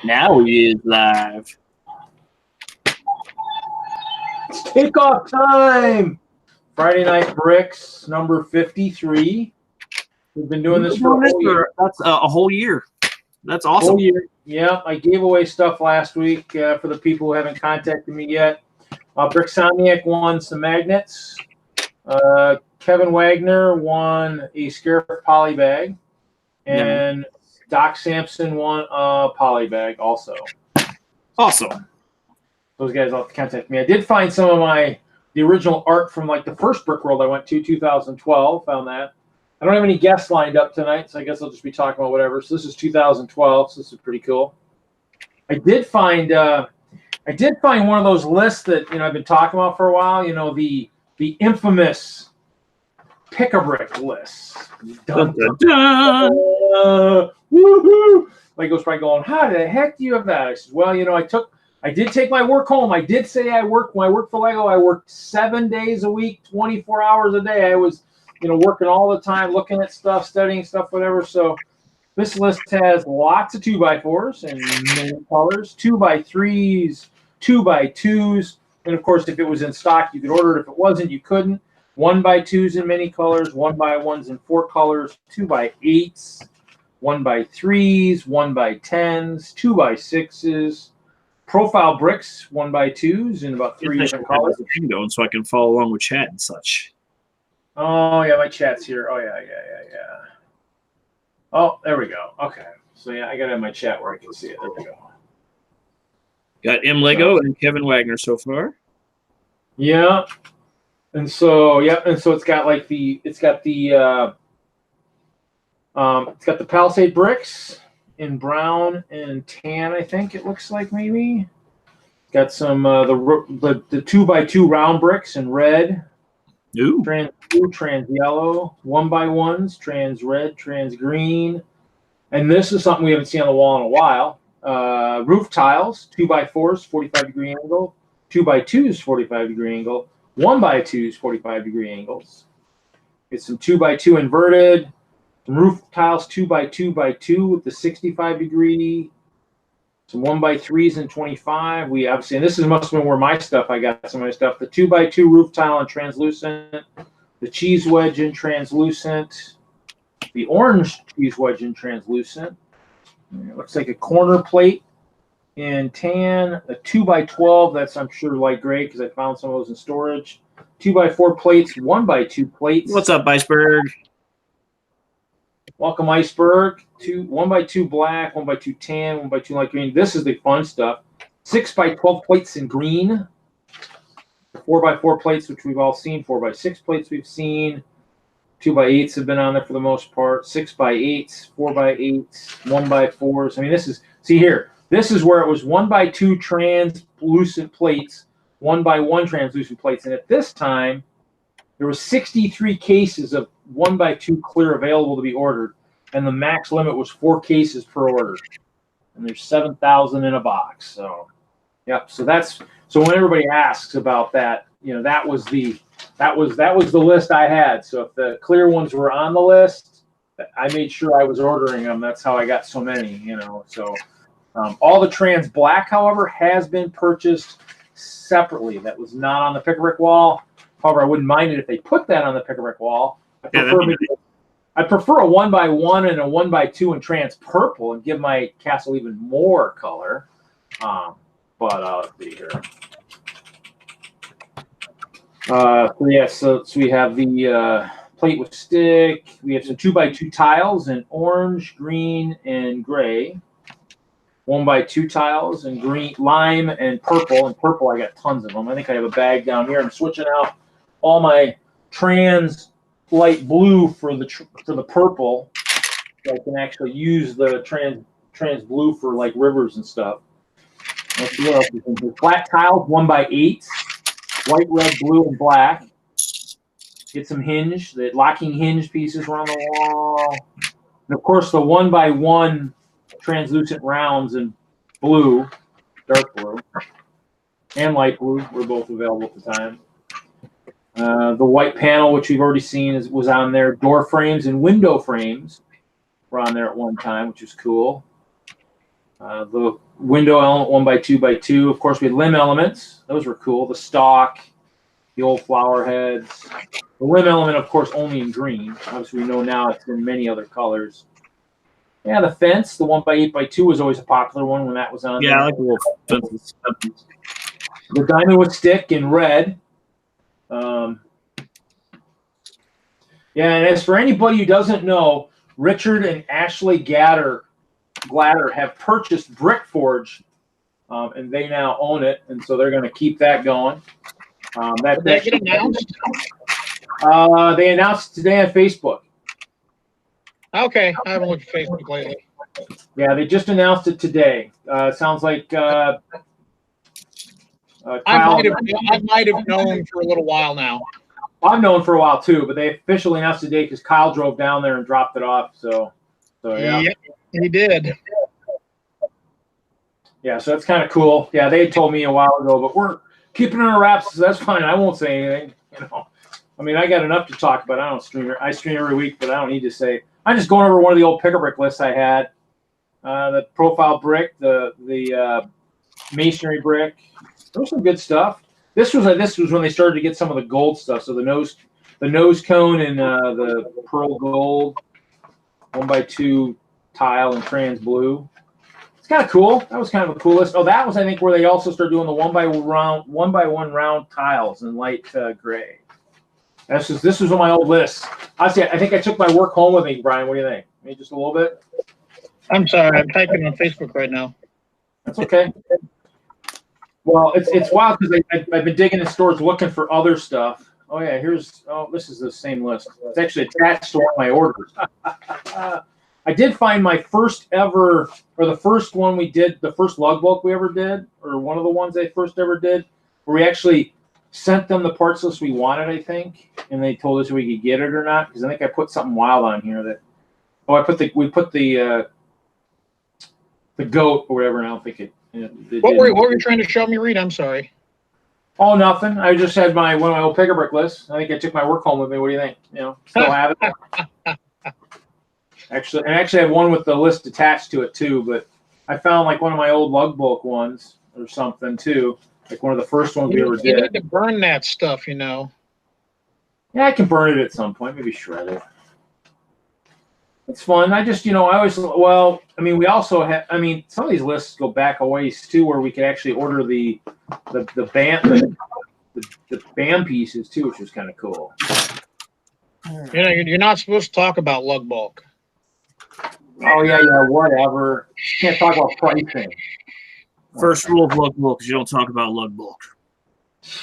Now he is live. It's kickoff time. Friday Night Bricks, number 53. We've been doing this for a whole year. That's a whole year. That's awesome. Whole year. Yeah, I gave away stuff last week for the people who haven't contacted me yet. Bricksoniac won some magnets. Kevin Wagner won a Scarif poly bag. And Doc Sampson won a poly bag also. Awesome. Those guys all contact me. I did find some of the original art from like the first Brickworld I went to, 2012. Found that. I don't have any guests lined up tonight, so I guess I'll just be talking about whatever. So this is 2012, so this is pretty cool. I did find one of those lists that I've been talking about for a while. The infamous pick-a-brick lists. Dun, dun, dun. Woohoo! Like goes by going, how the heck do you have that? I said, well, I did take my work home. I did say when I worked for Lego, I worked 7 days a week, 24 hours a day. I was, working all the time, looking at stuff, studying stuff, whatever. So this list has lots of 2x4s in many colors, 2x3s, 2x2s. And of course, if it was in stock, you could order it. If it wasn't, you couldn't. 1x2s in many colors, 1x1s in 4 colors, 2x8s, 1x3s, 1x10s, 2x6s. Profile bricks, 1x2s in about 3 different colors. Going so I can follow along with chat and such. Oh yeah, my chat's here. Oh yeah. Oh, there we go. Okay, so yeah, I gotta have my chat where I can see it. There we go. Got M Lego and Kevin Wagner so far. Yeah, and so it's got like it's got the Palisade bricks in brown and tan. I think it looks like maybe. Got some the 2x2 round bricks in red. Ooh. Trans blue, trans yellow, 1x1s, trans red, trans green. And this is something we haven't seen on the wall in a while. Roof tiles, 2x4s, 45-degree angle, 2x2s, 45-degree angle, 1x2s, 45-degree angles. Get some 2x2 inverted, some roof tiles, 2x2x2 with the 65-degree, some 1x3s and 25. We obviously, and this must have been where I got some of my stuff. The 2x2 roof tile in translucent, the cheese wedge in translucent, the orange cheese wedge in translucent. It looks like a corner plate in tan, a 2x12. That's I'm sure light gray because I found some of those in storage. 2x4 plates, 1x2 plates. What's up, Iceberg? Welcome, Iceberg. 1x2 black, 1x2 tan, 1x2 light green. This is the fun stuff. 6x12 plates in green. 4x4 plates, which we've all seen. 4x6 plates we've seen. 2x8s have been on there for the most part. 6x8s, 4x8s, 1x4s. I mean, this is where it was 1x2 translucent plates, 1x1 translucent plates. And at this time, there was 63 cases of 1x2 clear available to be ordered, and the max limit was 4 cases per order. And there's 7,000 in a box. So, yep. So when everybody asks about that, that was the list I had. So if the clear ones were on the list, I made sure I was ordering them. That's how I got so many. So all the trans black, however, has been purchased separately. That was not on the pick-a-brick wall. However, I wouldn't mind it if they put that on the pick-a-brick wall. I prefer a 1x1 and a 1x2 in trans purple and give my castle even more color. But let's see here. So we have the plate with stick. We have some 2x2 tiles in orange, green, and gray. 1x2 tiles in green, lime, and purple. And purple, I got tons of them. I think I have a bag down here. I'm switching out all my trans light blue for the purple. So I can actually use the trans blue for like rivers and stuff. Let's see what else we can do. Flat tiles, 1x8, white, red, blue, and black. Get some hinge. The locking hinge pieces around the wall. And of course, the 1x1 translucent rounds in blue, dark blue, and light blue were both available at the time. The white panel, which we've already seen, was on there. Door frames and window frames were on there at one time, which is cool. The window element 1x2x2. Of course, we had limb elements. Those were cool. The stalk, the old flower heads. The limb element, of course, only in green. Obviously, we know now it's in many other colors. Yeah, the fence, the 1x8x2 was always a popular one when that was on. Yeah, there. I like the little fences. The diamond wood stick in red. Yeah, and as for anybody who doesn't know, Richard and Ashley Gladder have purchased Brickforge, and they now own it, and so they're going to keep that going. Did that get announced? They announced today on Facebook. Okay, I haven't looked at Facebook lately. Yeah, they just announced it today. Sounds like I might have known for a little while now. I've known for a while too, but they officially announced today because Kyle drove down there and dropped it off. So yeah. Yep, he did. Yeah, so that's kind of cool. Yeah, they had told me a while ago, but we're keeping it on wraps, so that's fine. I won't say anything. I mean, I got enough to talk about. I don't stream. I stream every week, but I don't need to say. I'm just going over one of the old picker brick lists I had. The profile brick, the masonry brick. There was some good stuff. This was when they started to get some of the gold stuff. So the nose cone and the pearl gold, 1x2 tile and trans blue. It's kind of cool. That was kind of a cool list. Oh, that was I think where they also started doing the 1x1 round tiles in light gray. This was on my old list. I think I took my work home with me, Brian. What do you think? Maybe just a little bit. I'm sorry, I'm typing on Facebook right now. That's okay. Well, it's wild because I've been digging in stores looking for other stuff. Oh yeah, this is the same list. It's actually attached to one of my orders. I did find my first ever, or the first one we did, the first lug bulk we ever did, or one of the ones they first ever did, where we actually sent them the parts list we wanted, I think, and they told us if we could get it or not. Because I think I put something wild on here that. Oh, we put the goat or whatever, and I don't think it. What were you trying to show me, Reed? I'm sorry. Oh, nothing. I just had one of my old picker brick lists. I think I took my work home with me. What do you think? Still have it. Actually, I have one with the list attached to it too. But I found like one of my old lug bulk ones or something too. Like one of the first ones we ever did. You need to burn that stuff, Yeah, I can burn it at some point. Maybe shred it. It's fun. I just, we also have, some of these lists go back a ways too, where we could actually order the band pieces too, which was kind of cool. You're not supposed to talk about lug bulk. Oh yeah, whatever. Can't talk about pricing. First rule of lug bulk is you don't talk about lug bulk.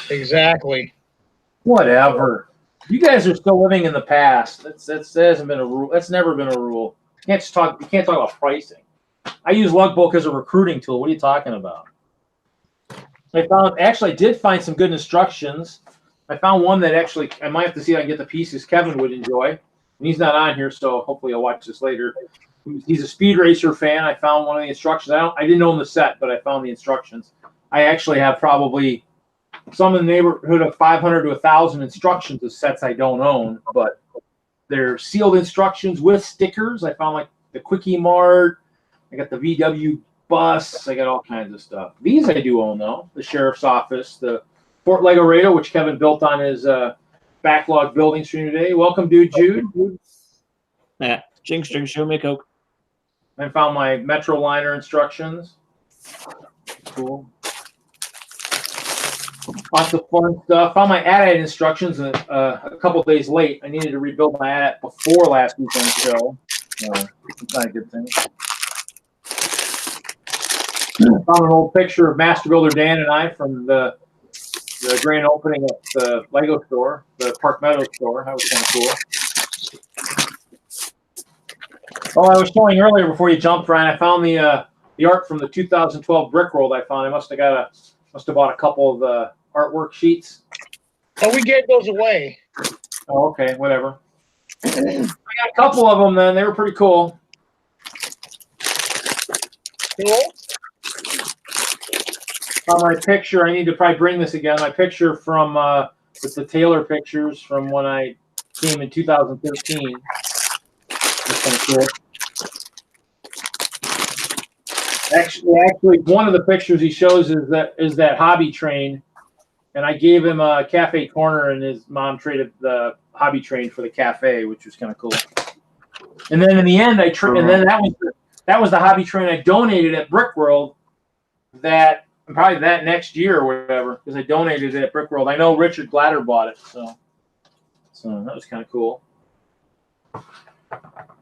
Exactly. Whatever. You guys are still living in the past. That hasn't been a rule. That's never been a rule. You can't talk about pricing. I use lug bulk as a recruiting tool. What are you talking about? I did find some good instructions. I found one that actually I might have to see if I can get the pieces Kevin would enjoy. And he's not on here, so hopefully I'll watch this later. He's a speed racer fan. I found one of the instructions. I didn't own the set, but I found the instructions. I actually have probably some in the neighborhood of 500 to 1,000 instructions of sets I don't own, but they're sealed instructions with stickers. I found like the Quickie Mart. I got the VW bus. I got all kinds of stuff. These I do own though. The sheriff's office, the Fort Legorado, which Kevin built on his backlog building stream today. Welcome, dude, Jude. Yeah, Jinx, show me a Coke. I found my Metro Liner instructions. Cool. Lots of fun stuff. Found my AT-AT instructions a couple of days late. I needed to rebuild my AT-AT before last weekend's show. It's not a good thing. Found an old picture of Master Builder Dan and I from the grand opening at the Lego store, the Park Meadows store. That was kind of cool. Oh, I was showing earlier before you jumped, Ryan. I found the art from the 2012 Brickworld. I found. I must have bought a couple of the artwork sheets. Oh, we gave those away. Oh, okay, whatever. I got a couple of them. Then they were pretty cool. Cool. My picture. I need to probably bring this again. My picture from with the Taylor pictures from when I came in 2013. That's kind of cool. Actually, one of the pictures he shows is that hobby train, and I gave him a cafe corner, and his mom traded the hobby train for the cafe, which was kind of cool. And then in the end, and then that was the hobby train I donated at Brickworld. That probably that next year or whatever, because I donated it at Brickworld. I know Richard Glatter bought it, so that was kind of cool.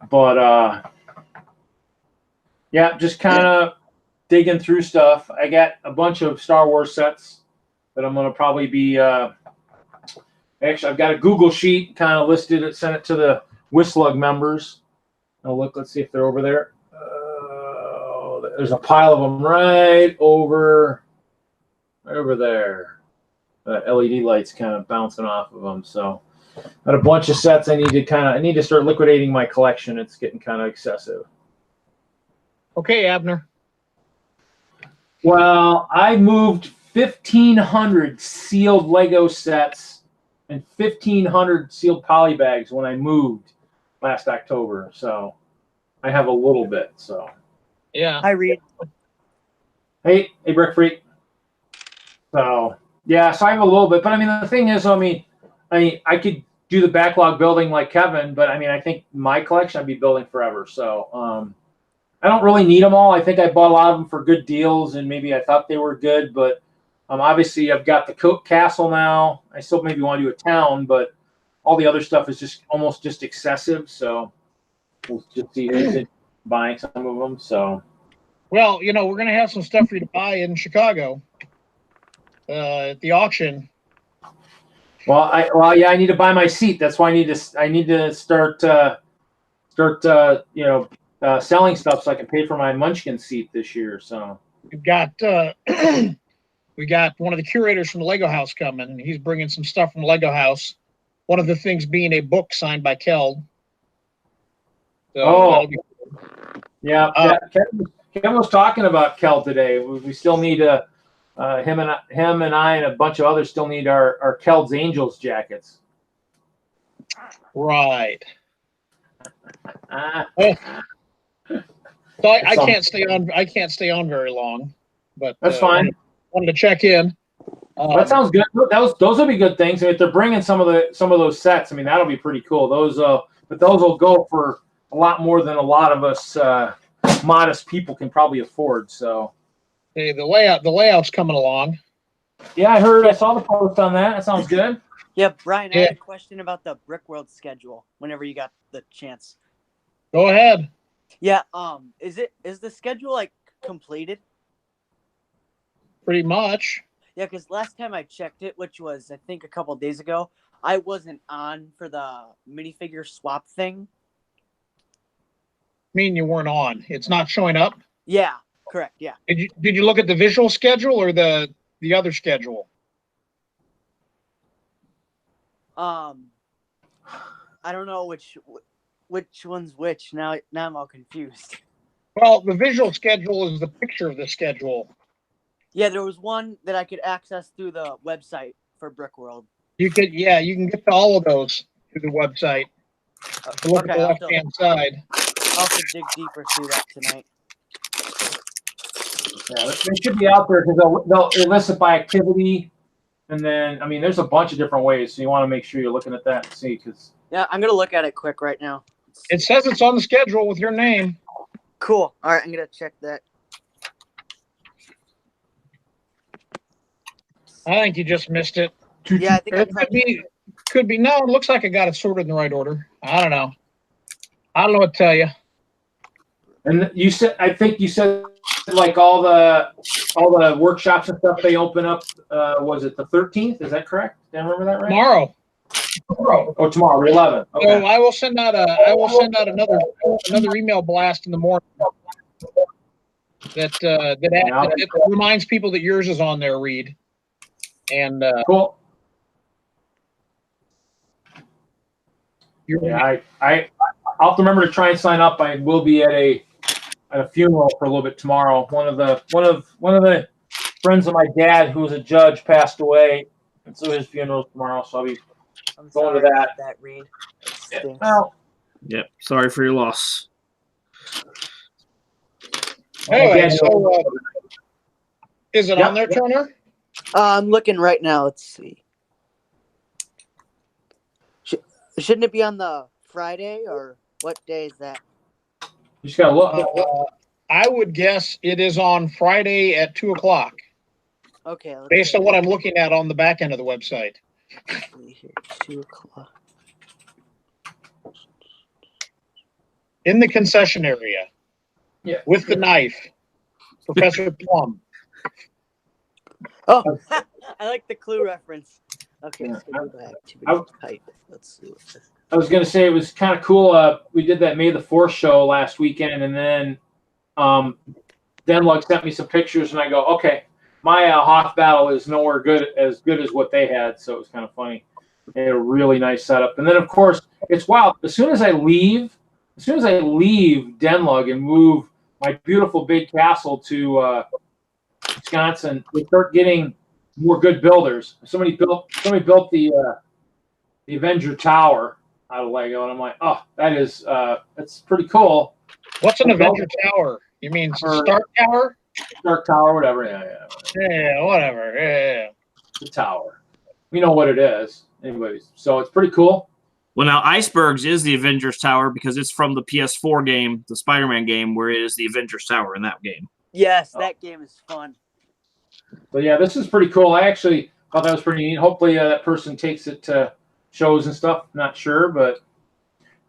But yeah, just kind of digging through stuff. I got a bunch of Star Wars sets that I'm going to probably be. Actually, I've got a Google sheet kind of listed it, sent it to the WISLUG members. I'll look. Let's see if they're over there. There's a pile of them right over there. LED lights kind of bouncing off of them. So, got a bunch of sets. I need to start liquidating my collection. It's getting kind of excessive. Okay, Abner. Well, I moved 1,500 sealed Lego sets and 1,500 sealed poly bags when I moved last October. So I have a little bit. So yeah. Hi, Reed. Hey, Brick Freak. So yeah, so I have a little bit. But I mean, the thing is, I could do the backlog building like Kevin, but I mean, I think my collection I'd be building forever. So I don't really need them all. I think I bought a lot of them for good deals, and maybe I thought they were good. But obviously, I've got the Coke Castle now. I still maybe want to do a town, but all the other stuff is just almost just excessive. So we'll just see who's buying some of them. So, well, we're going to have some stuff for you to buy in Chicago at the auction. Well, yeah, I need to buy my seat. That's why I need to start selling stuff so I can pay for my Munchkin seat this year. So We've got we got one of the curators from the Lego House coming, and he's bringing some stuff from the Lego House. One of the things being a book signed by Kel. So yeah. Kevin was talking about Kel today. We still need him and I and a bunch of others still need our Kel's Angels jackets. Right. So I can't stay on. I can't stay on very long, but that's fine. Wanted to check in. That sounds good. Those will be good things. I mean, if they're bringing some of those sets, I mean, that'll be pretty cool. But those will go for a lot more than a lot of us modest people can probably afford. So, hey, the layout's coming along. Yeah, I heard. I saw the post on that. That sounds good. Yeah, Brian, I had a question about the Brickworld schedule. Whenever you got the chance. Go ahead. Yeah. Is the schedule like completed? Pretty much. Yeah, because last time I checked it, which was I think a couple days ago, I wasn't on for the minifigure swap thing. Mean you weren't on? It's not showing up. Yeah, correct. Yeah. Did you look at the visual schedule or the other schedule? I don't know which one's which. Now I'm all confused. Well, the visual schedule is the picture of the schedule. Yeah, there was one that I could access through the website for Brickworld. You can get to all of those through the website. Look at the left-hand side. I'll have to dig deeper through that tonight. Yeah, they should be out there because they'll elicit by activity, and then I mean, there's a bunch of different ways. So you want to make sure you're looking at that and see because. Yeah, I'm gonna look at it quick right now. It says it's on the schedule with your name. Cool. All right, I'm gonna check that. I think you just missed it. Yeah, I think it could be. No, it looks like I got it sorted in the right order. I don't know. I don't know what to tell you. And I think you said like all the workshops and stuff they open up. Was it the 13th? Is that correct? Did I remember that right? Tomorrow. Oh, tomorrow, the 11th. Okay. So I will send out another email blast in the morning that reminds people that yours is on there, Reed. And cool. Yeah, I'll have to remember to try and sign up. I will be at a funeral for a little bit tomorrow. One of the friends of my dad, who was a judge, passed away, and so his funeral tomorrow. So I'll be going to that. That Reed. Well, Yep. Sorry for your loss. Anyway, so is it on there, Turner? I'm looking right now. Let's see. Shouldn't it be on the Friday, or what day is that? You just gotta look. I would guess it is on Friday at 2:00. Okay. Based on what I'm looking at on the back end of the website. Let's see here, 2:00. In the concession area. Yeah. With the knife. Professor Plum. Oh, I like the clue reference. Okay, schedule the activity type. Let's see what this. I was gonna say it was kind of cool. We did that May the 4th show last weekend, and then DENLUG sent me some pictures, and I go, okay, my Hoth battle is nowhere good as what they had, so it was kind of funny. They had a really nice setup, and then of course it's wild. As soon as I leave DENLUG and move my beautiful big castle to Wisconsin, we start getting more good builders. Somebody built the Avenger Tower out of Lego, and I'm like, oh, that's pretty cool. What's an Avenger Tower? You mean Stark Tower? Stark Tower, whatever. Yeah, whatever. Yeah. The tower. We know what it is. Anyways, so it's pretty cool. Well, now Icebergs is the Avengers Tower because it's from the PS4 game, the Spider-Man game, where it is the Avengers Tower in that game. Yes, that game is fun. So yeah, this is pretty cool. I actually thought that was pretty neat. Hopefully that person takes it to shows and stuff. Not sure, but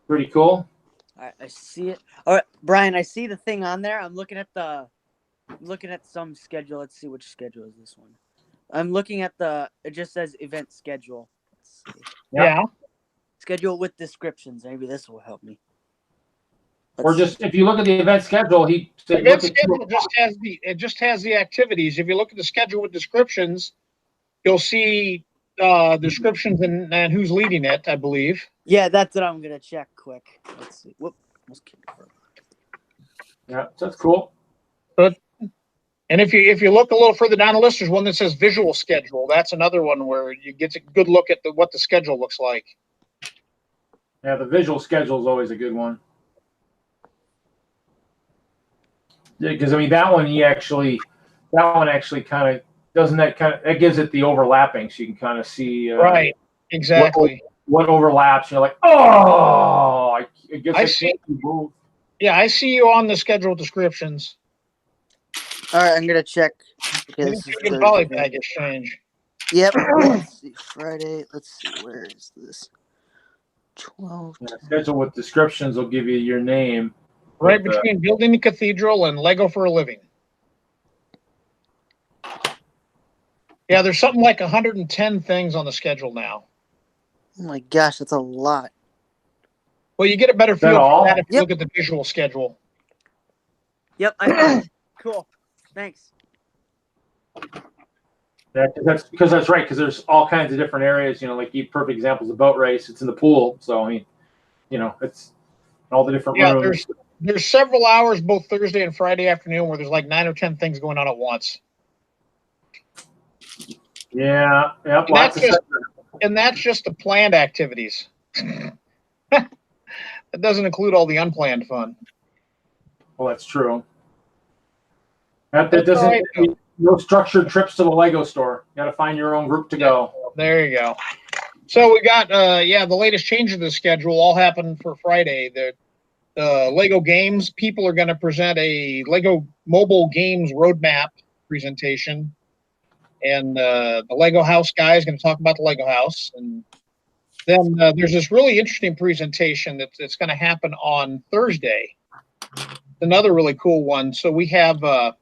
pretty cool. All right, I see it. All right, Brian, I see the thing on there. I'm looking at some schedule. Let's see which schedule is this one. I'm looking at it just says event schedule. Let's see. Yeah. Schedule with descriptions. Maybe this will help me. Or just if you look at the event schedule, the event schedule just has the activities. If you look at the schedule with descriptions, you'll see descriptions and who's leading it, I believe. Yeah, that's what I'm gonna check quick. Let's see. Whoop. Yeah, that's cool. And if you look a little further down the list, there's one that says visual schedule. That's another one where you get a good look at what the schedule looks like. Yeah, the visual schedule is always a good one. Yeah, because I mean that one actually kind of that gives it the overlapping, so you can kind of see right, exactly what overlaps. You're like, oh, I guess I see. Can't move. Yeah, I see you on the schedule descriptions. All right, I'm gonna check. Okay, this is Polybag exchange. Yep. Let's see. Friday. Let's see. Where is this? 12. Yeah, schedule with descriptions will give you your name. Right between building the cathedral and Lego for a living. Yeah, there's something like 110 things on the schedule now. Oh my gosh, that's a lot. Well, you get a better feel for that if you look at the visual schedule. Yep, I know. Cool. Thanks. Yeah, that's right. Because there's all kinds of different areas. You know, like perfect examples of boat race. It's in the pool, so I mean, you know, it's all the different rooms. There's several hours both Thursday and Friday afternoon where there's like 9 or 10 things going on at once. Yeah, yep. And that's just the planned activities. That doesn't include all the unplanned fun. Well, that's true. That doesn't. Right. No structured trips to the Lego store. You got to find your own group to go. There you go. So we got the latest change of the schedule all happened for Friday. The Lego Games people are going to present a Lego mobile games roadmap presentation, and the Lego House guy is going to talk about the Lego House, and then there's this really interesting presentation that's going to happen on Thursday. Another really cool one. So we have a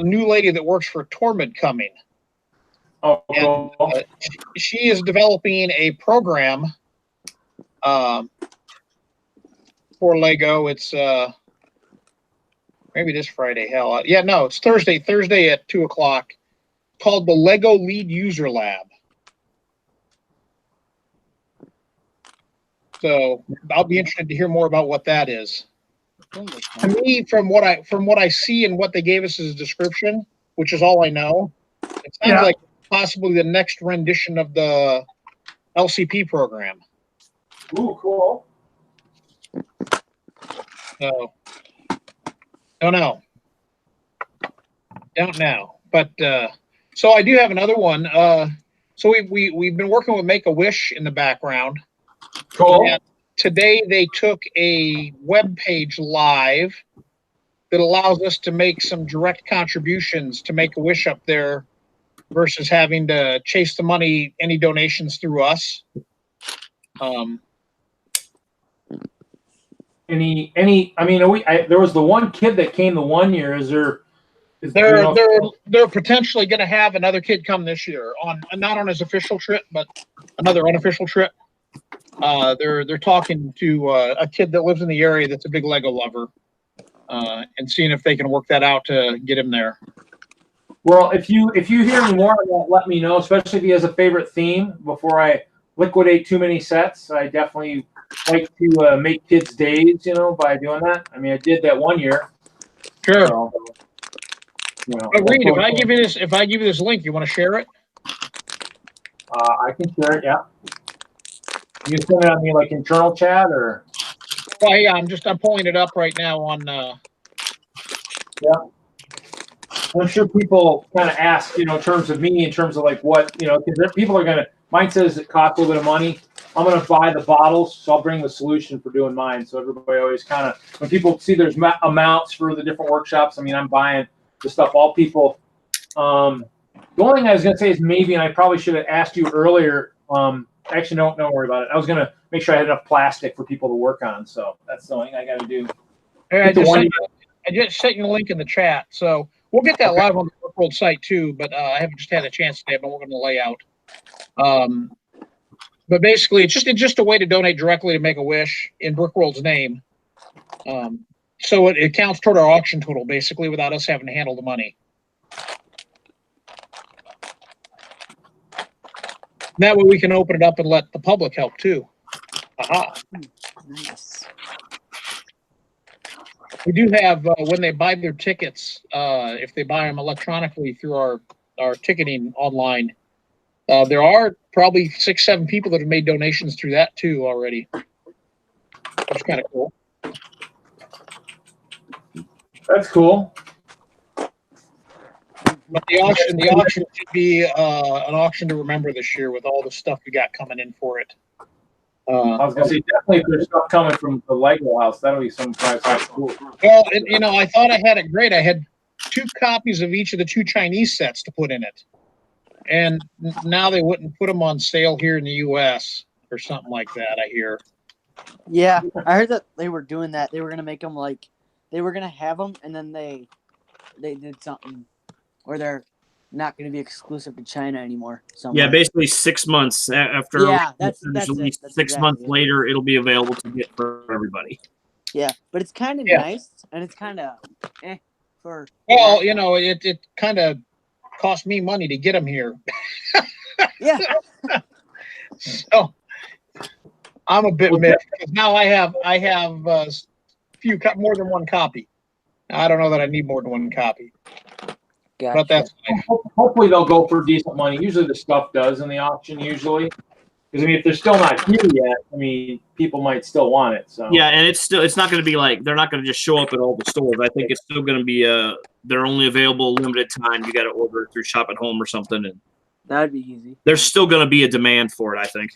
new lady that works for Tormod coming. Oh, and, she is developing a program for Lego. It's maybe this Friday. Hell, yeah, no, it's Thursday. Thursday at 2:00, called the Lego Lead User Lab. So I'll be interested to hear more about what that is. To me, from what I see and what they gave us as a description, which is all I know, it sounds like possibly the next rendition of the LCP program. Ooh, cool. So Don't know. Don't know. But so I do have another one. So we've been working with Make-A-Wish in the background. Cool. And today they took a web page live that allows us to make some direct contributions to Make-A-Wish up there versus having to chase the money, any donations through us. Any? I mean, there was the one kid that came the one year. Is there? They're potentially going to have another kid come this year on not on his official trip, but another unofficial trip. They're talking to a kid that lives in the area that's a big Lego lover, and seeing if they can work that out to get him there. Well, if you hear any more of that, let me know. Especially if he has a favorite theme. Before I liquidate too many sets, I definitely like to make kids' days, by doing that. I mean, I did that one year. Sure. So, But Reed, if I give you this link, you want to share it? I can share it. Yeah. You send it on me like internal chat or? Well, yeah, I'm pulling it up right now on. Yeah. I'm sure people kind of ask, in terms of me, in terms of like what, because people are gonna. Mine says it costs a little bit of money. I'm gonna buy the bottles, so I'll bring the solution for doing mine. So everybody always kind of, when people see there's amounts for the different workshops, I mean, I'm buying the stuff. All people. The only thing I was gonna say is maybe, and I probably should have asked you earlier. Actually, don't worry about it. I was gonna make sure I had enough plastic for people to work on. So that's the only thing I got to do. Hey, I just sent you a link in the chat, so we'll get that live on the Brickworld site too. But I haven't just had a chance today. I've been working on the layout. But basically, it's just a way to donate directly to Make-A-Wish in Brickworld's name. So it counts toward our auction total, basically, without us having to handle the money. That way we can open it up and let the public help too. Aha. Nice. We do have, when they buy their tickets, if they buy them electronically through our ticketing online, there are probably 6-7 people that have made donations through that too already. That's kind of cool. That's cool. But the auction should be an auction to remember this year with all the stuff we got coming in for it. I was gonna say definitely if there's stuff coming from the Lego house, that'll be some quite cool. Well, I thought I had it great. I had 2 copies of each of the 2 Chinese sets to put in it, and now they wouldn't put them on sale here in the U.S. or something like that. I hear. Yeah, I heard that they were doing that. They were gonna make them they were gonna have them, and then they did something where they're not going to be exclusive to China anymore. Somewhere. Yeah, basically 6 months after. Yeah, that's released, That's 6 exactly months it. later, it'll be available to get for everybody. Yeah, but it's kind of nice, and it's kind of for. Well, it kind of cost me money to get them here. Yeah. So I'm a bit miffed because now I have more than 1 copy. I don't know that I need more than 1 copy. Gotcha. But that's fine. Hopefully they'll go for decent money. Usually the stuff does in the auction. Usually, because I mean, if they're still not here yet, I mean, people might still want it. So yeah, and it's not going to be like they're not going to just show up at all the stores. I think it's still going to be they're only available limited time. You got to order it through Shop at Home or something, and That'd be easy. there's still going to be a demand for it. I think.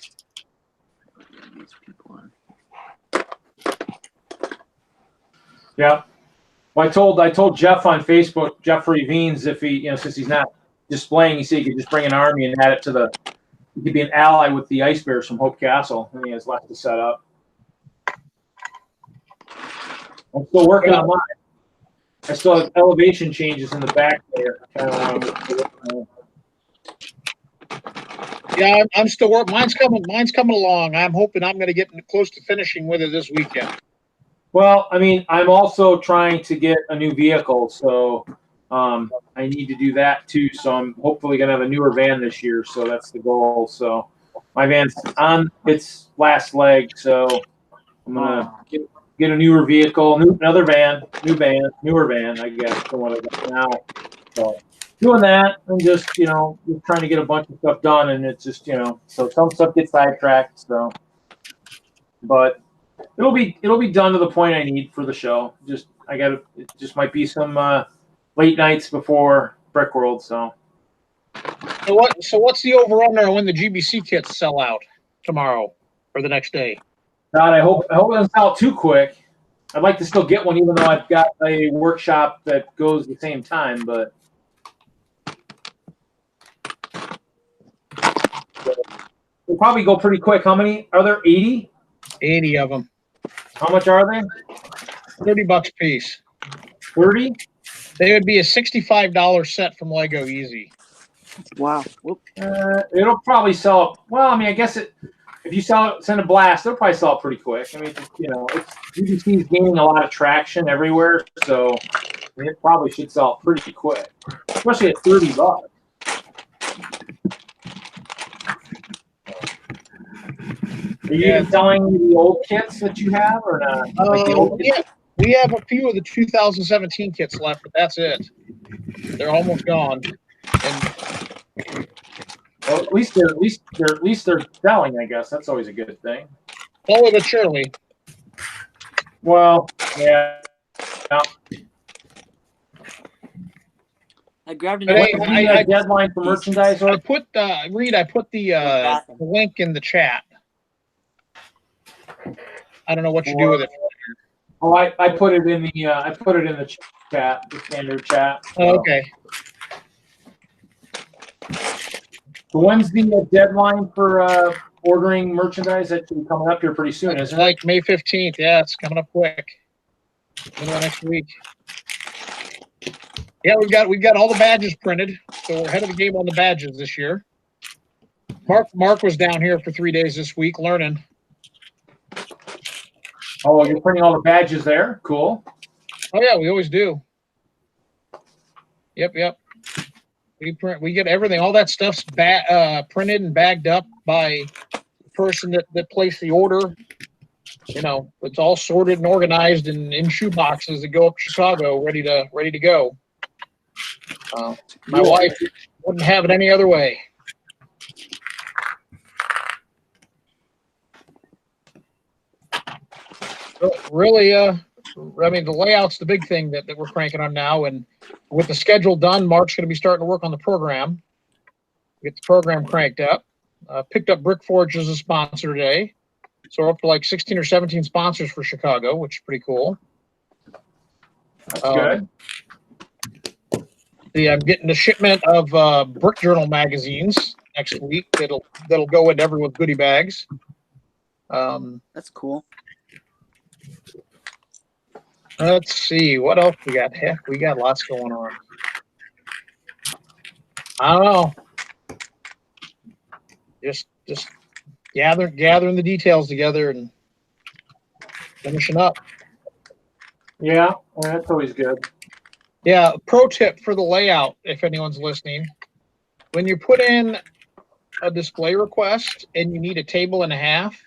yeah. Well, I told Jeff on Facebook, Jeffrey Veens, if he, since he's not displaying, he said he could just bring an army and add it to he could be an ally with the Ice Bears from Hope Castle, and he has left to set up. I'm still working on mine. I still have elevation changes in the back there. Yeah, I'm still working. Mine's coming along. I'm hoping I'm going to get close to finishing with it this weekend. Well, I mean, I'm also trying to get a new vehicle, so I need to do that too. So I'm hopefully going to have a newer van this year. So that's the goal. So my van's on its last leg, so I'm gonna get a newer vehicle, newer van, I guess, for what I got now. So doing that and just trying to get a bunch of stuff done, and it's just so some stuff gets sidetracked. So, but it'll be done to the point I need for the show. Just It just might be some late nights before Brickworld. So what's the over under when the GBC kits sell out tomorrow or the next day? God, I hope it doesn't sell out too quick. I'd like to still get one, even though I've got a workshop that goes the same time. But they'll probably go pretty quick. How many are there? 80? 80 of them. How much are they? $30 a piece. 30? They would be a $65 set from Lego Easy. Wow. Whoop. It'll probably sell. Well, I mean, I guess if you send a blast, it'll probably sell pretty quick. I mean, GBC is gaining a lot of traction everywhere, so it probably should sell pretty quick, especially at $30. Are you selling the old kits that you have, or not? Like the old kits? We have a few of the 2017 kits left, but that's it. They're almost gone. And well, at least they're selling. I guess that's always a good thing. slowly but surely. Well, yeah. I grabbed But another. I deadline for merchandise. I put the link in the chat. I don't know what you do with it. Oh, I put it in the chat, the standard chat. Oh, okay. So when's the deadline for ordering merchandise? That should be coming up here pretty soon, It's isn't it? like May 15th. Yeah, it's coming up quick. Middle of next week. Yeah, we've got all the badges printed, so we're ahead of the game on the badges this year. Mark was down here for 3 days this week learning. Oh, you're printing all the badges there? Cool. Oh yeah, we always do. Yep. We get everything. All that stuff's printed and bagged up by the person that placed the order. You know, it's all sorted and organized and in shoe boxes that go up to Chicago, ready to go. My wife wouldn't have it any other way. Really, I mean, the layout's the big thing that we're cranking on now, and with the schedule done, Mark's going to be starting to work on the program. Get the program cranked up. Picked up Brickforge as a sponsor today, so we're up to like 16 or 17 sponsors for Chicago, which is pretty cool. That's good. I'm getting a shipment of Brick Journal magazines next week. That'll go into everyone's goodie bags. That's cool. Let's see what else we got. Heck, we got lots going on. I don't know. Just gathering the details together and finishing up. Yeah, well, that's always good. Yeah, pro tip for the layout, if anyone's listening. When you put in a display request and you need a table and a half,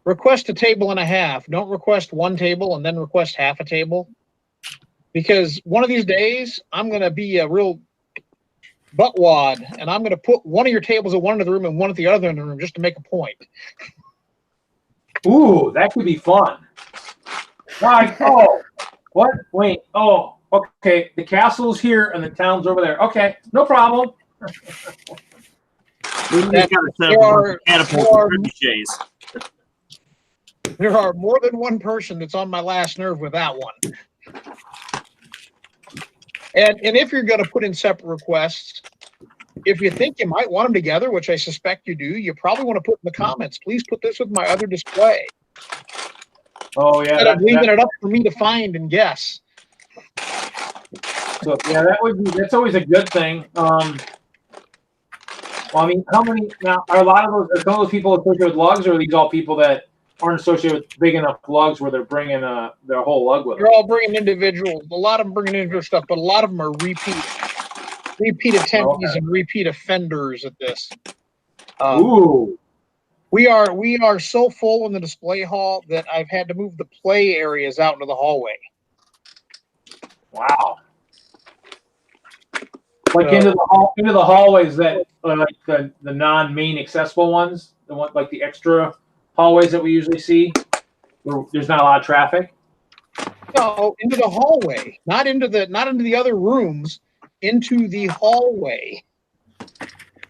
request a table and a half. Don't request one table and then request half a table. Because one of these days, I'm going to be a real buttwad, and I'm going to put one of your tables at one end of the room and one at the other end of the room just to make a point. Ooh, that could be fun. Right. Oh, what? Wait. Oh, okay. The castle's here and the town's over there. Okay, no problem. There are more than one person that's on my last nerve with that one. And if you're going to put in separate requests, if you think you might want them together, which I suspect you do, you probably want to put in the comments, please put this with my other display. Oh, yeah. Instead of leaving it up for me to find and guess. So, yeah, that's always a good thing. Well, I mean, how many now are some of those people associated with lugs, or are these all people that aren't associated with big enough lugs where they're bringing their whole lug with them? They're all bringing individual. A lot of them bringing individual stuff, but a lot of them are repeat attendees and repeat offenders at this. Ooh. We are so full in the display hall that I've had to move the play areas out into the hallway. Wow. Like into the hallways that are like the non-main accessible ones, the one like the extra hallways that we usually see, where there's not a lot of traffic. No, into the hallway, not into the other rooms, into the hallway.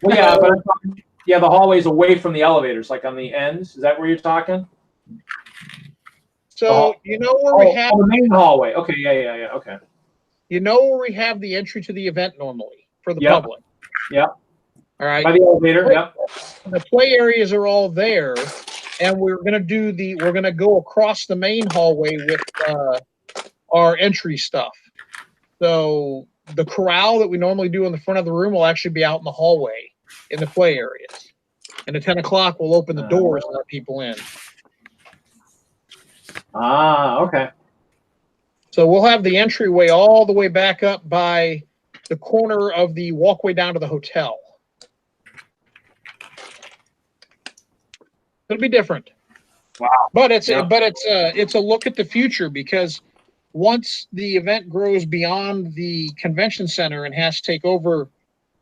Well, yeah, but I'm talking, yeah, the hallways away from the elevators, like on the ends. Is that where you're talking? So you know where we have the main hallway. Okay, yeah. Okay. You know where we have the entry to the event normally for the public. Yep. All right. By the elevator. Yep. The play areas are all there, and we're gonna go across the main hallway with our entry stuff. So the corral that we normally do in the front of the room will actually be out in the hallway in the play areas. And at 10 o'clock, we'll open the doors and let people in. Ah, okay. So we'll have the entryway all the way back up by the corner of the walkway down to the hotel. It'll be different. Wow. But it's a look at the future, because once the event grows beyond the convention center and has to take over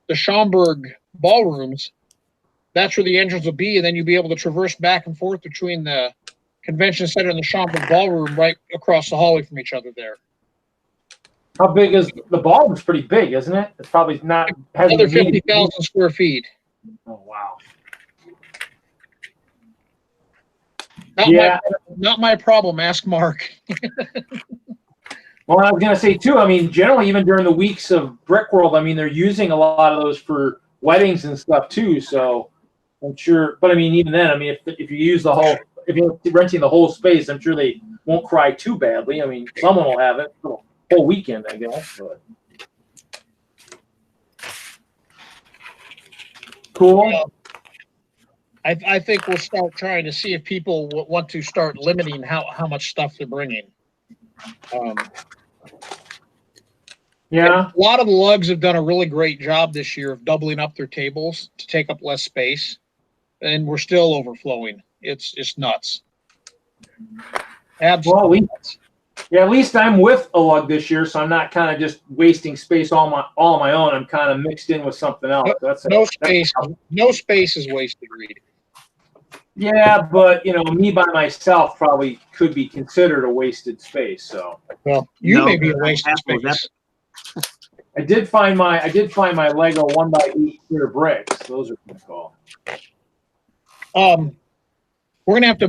the Schaumburg ballrooms, that's where the entrance will be, and then you'll be able to traverse back and forth between the convention center and the Schaumburg ballroom right across the hallway from each other there. How big is the ballroom's pretty big, isn't it? It's probably not another 50,000 square feet. Oh wow. Not my problem. Ask Mark. Well, I was going to say too, I mean, generally, even during the weeks of Brickworld, I mean, they're using a lot of those for weddings and stuff too. So I'm sure, but I mean, even then, I mean, if you use if you're renting the whole space, I'm sure they won't cry too badly. I mean, someone will have it for the whole weekend, I guess. But. Cool. Yeah. I think we'll start trying to see if people want to start limiting how much stuff they're bringing. Yeah. A lot of the lugs have done a really great job this year of doubling up their tables to take up less space, and we're still overflowing. It's nuts. Absolutely. Well, at least I'm with a lug this year, so I'm not kind of just wasting space all on my own. I'm kind of mixed in with something else. No space is wasted, Reed. Yeah, but me by myself probably could be considered a wasted space. So, well, you may be a wasted space. I did find my Lego 1x8 clear bricks. Those are pretty cool. We're gonna have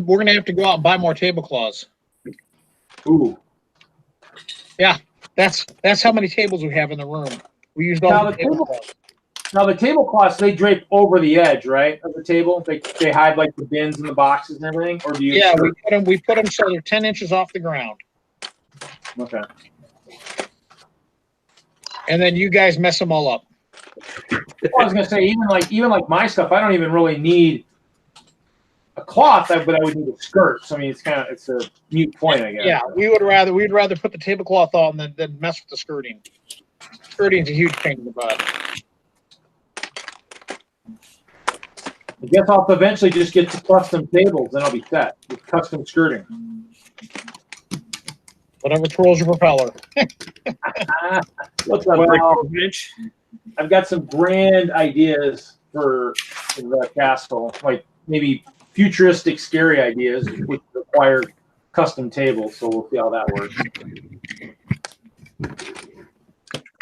to go out and buy more tablecloths. Ooh. Yeah, that's how many tables we have in the room. We used all the tablecloths. Now the tablecloths, they drape over the edge, right, of the table. They hide like the bins and the boxes and everything, or do you? Yeah, we put them so they're 10 inches off the ground. Okay. And then you guys mess them all up. I was gonna say even like my stuff, I don't even really need a cloth, but I would need a skirt. So I mean, it's a mute point, I guess. Yeah, we'd rather put the tablecloth on than mess with the skirting. Skirting's a huge pain in the butt. I guess I'll eventually just get to custom tables, then I'll be set with custom skirting. Whatever twirls your propeller. What's up, Rich? I've got some grand ideas for the castle, like maybe futuristic, scary ideas, which require custom tables. So we'll see how that works.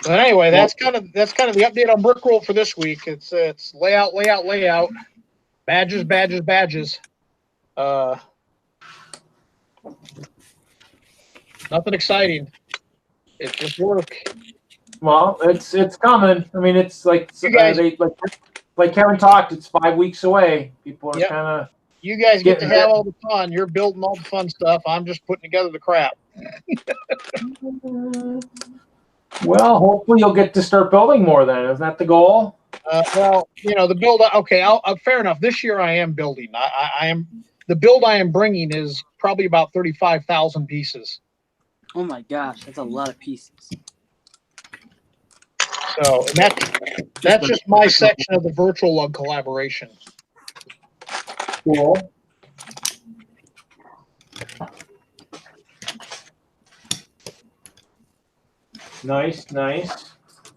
But anyway, that's kind of the update on Brickworld for this week. It's layout. Badges. Nothing exciting. It's just work. Well, it's coming. I mean, it's like like Kevin talked. It's 5 weeks away. People are kind of. You guys get to have all the fun. You're building all the fun stuff. I'm just putting together the crap. Well, hopefully you'll get to start building more then. Isn't that the goal? Well, the build. Okay, fair enough. This year I am building. I am the build I am bringing is probably about 35,000 pieces. Oh my gosh, that's a lot of pieces. So that's just my section of the virtual lug collaboration. Cool. Nice.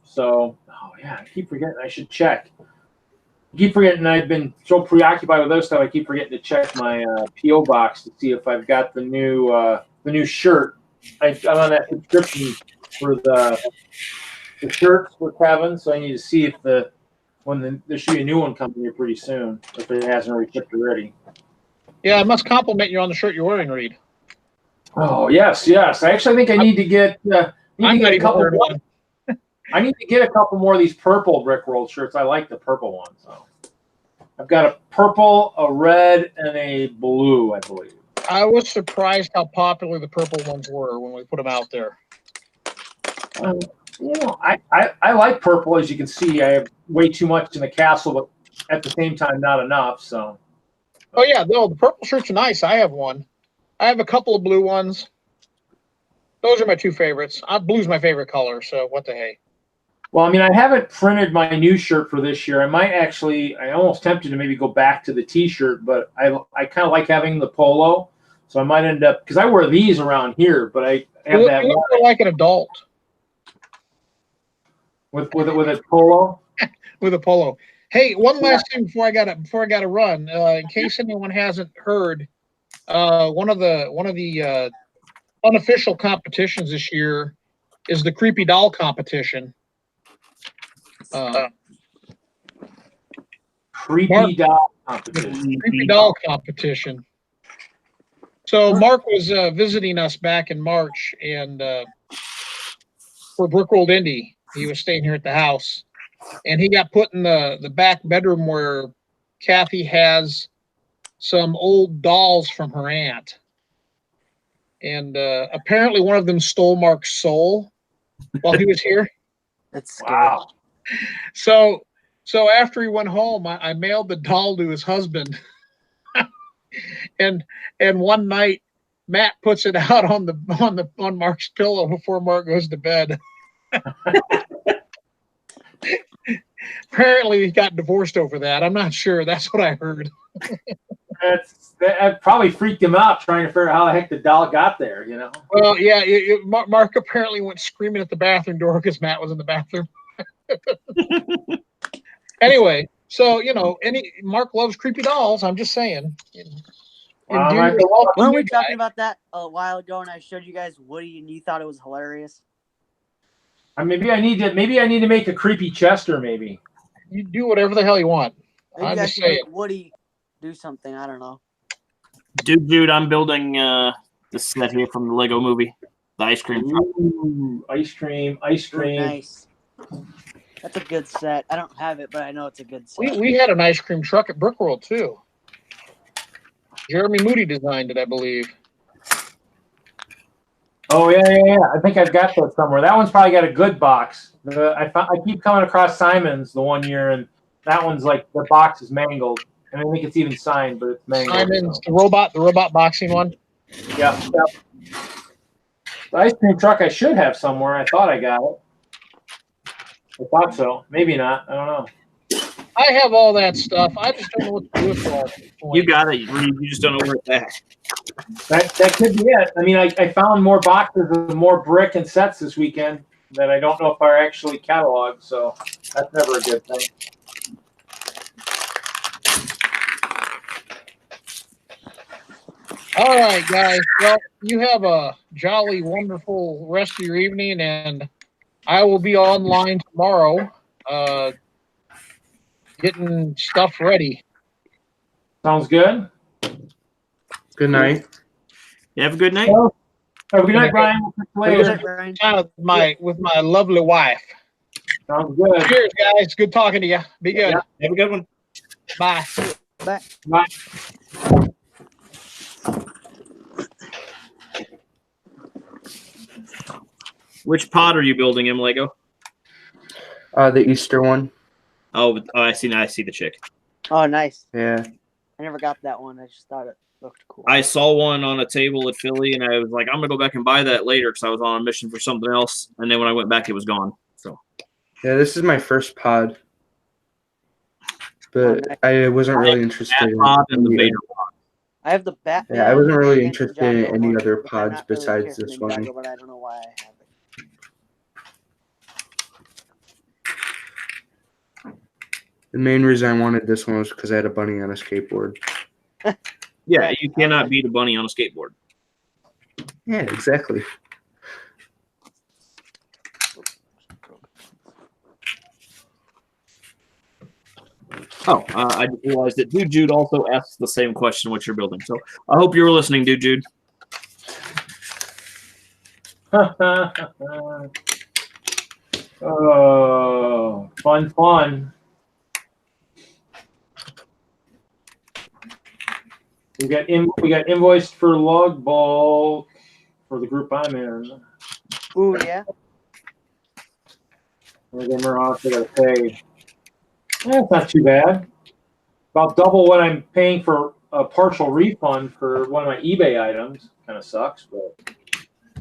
So, I keep forgetting. I should check. I keep forgetting. I've been so preoccupied with other stuff. I keep forgetting to check my PO box to see if I've got the new shirt I'm on that subscription for the shirts for Kevin, so I need to see if there should be a new one coming here pretty soon, if it hasn't already shipped already. Yeah, I must compliment you on the shirt you're wearing, Reed. Oh yes. I actually think I need to get a couple more. I need to get a couple more of these purple Brickworld shirts. I like the purple ones. So I've got a purple, a red, and a blue, I believe. I was surprised how popular the purple ones were when we put them out there. I like purple. As you can see, I have way too much in the castle, but at the same time, not enough. So. Oh yeah, no, the purple shirts are nice. I have one. I have a couple of blue ones. Those are my two favorites. Blue's my favorite color, so what the hey. Well, I mean, I haven't printed my new shirt for this year. I almost tempted to maybe go back to the T-shirt, but I kind of like having the polo, so I might end up, because I wear these around here, but I have that. You look like an adult. With a polo. With a polo. Hey, one last thing before I got to run. In case anyone hasn't heard, one of the unofficial competitions this year is the Creepy Doll competition. Creepy Doll competition. Creepy Doll competition. So Mark was visiting us back in March, and for Brickworld Indy, he was staying here at the house, and he got put in the back bedroom where Kathy has some old dolls from her aunt, and apparently one of them stole Mark's soul while he was here. That's scary. Wow. So after he went home, I mailed the doll to his husband, and one night Matt puts it out on Mark's pillow before Mark goes to bed. Apparently he got divorced over that. I'm not sure. That's what I heard. That probably freaked him out trying to figure out how the heck the doll got there, you know? Well, yeah, Mark apparently went screaming at the bathroom door because Matt was in the bathroom. Anyway, so, Mark loves creepy dolls. I'm just saying. Weren't we talking about that a while ago, and I showed you guys Woody, and you thought it was hilarious? Maybe I need to make a creepy Chester. Maybe you do whatever the hell you want. Maybe I'm just saying. Woody do something. I don't know. Dude, I'm building the set here from the Lego Movie, the ice cream truck. Ooh, ice cream. Nice. That's a good set. I don't have it, but I know it's a good set. We had an ice cream truck at Brickworld too. Jeremy Moody designed it, I believe. Oh yeah. I think I've got that somewhere. That one's probably got a good box. I keep coming across Simon's the one year, and that one's like the box is mangled, and I think it's even signed, but it's mangled. Simon's the robot boxing one. Yeah. The ice cream truck I should have somewhere. I thought I got it. I thought so. Maybe not. I don't know. I have all that stuff. I just don't know what to do with it all. You got it. You just don't know where it's at. That could be it. I mean, I found more boxes of more brick and sets this weekend that I don't know if are actually cataloged, so that's never a good thing. All right, guys. Well, you have a jolly, wonderful rest of your evening, and I will be online tomorrow getting stuff ready. Sounds good. Good night. You have a good night. Well, have a good night, Brian. Later. With my lovely wife. Sounds good. Cheers, guys. Good talking to you. Be good. Yeah. Have a good one. Bye. Bye. Bye. Which pod are you building in Lego? The Easter one. Oh, I see. Now I see the chick. Oh, nice. Yeah. I never got that one. I just thought it looked cool. I saw one on a table at Philly, and I was like, I'm gonna go back and buy that later because I was on a mission for something else. And then when I went back, it was gone. So. Yeah, this is my first pod, but I wasn't really interested in pod and the any- Vader pod. I have the Batman. Yeah, I wasn't really and interested Ninjago in any one, other but I'm pods not really besides interested this in one. Ninjago, but I don't know why I have it. The main reason I wanted this one was because I had a bunny on a skateboard. Yeah, you cannot beat a bunny on a skateboard. Yeah, exactly. Oh, I just realized that Dude Jude also asked the same question what you're building. So I hope you were listening, Dude Jude. Oh, fun. We got invoiced for log bulk for the group I'm in. Ooh, yeah. We're going to pay. It's not too bad. About double what I'm paying for a partial refund for one of my eBay items. Kind of sucks, but.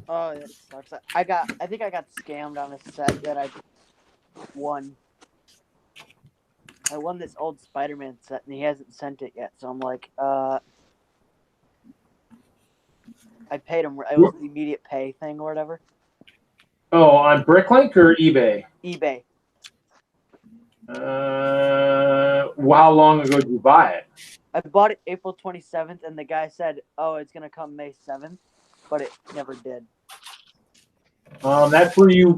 Oh, that sucks. I think I got scammed on a set that I won. I won this old Spider-Man set, and he hasn't sent it yet. So I'm like, I paid him. It was the immediate pay thing or whatever. Oh, on Bricklink or eBay? eBay. How long ago did you buy it? I bought it April 27th, and the guy said, "Oh, it's gonna come May 7th," but it never did. That's where you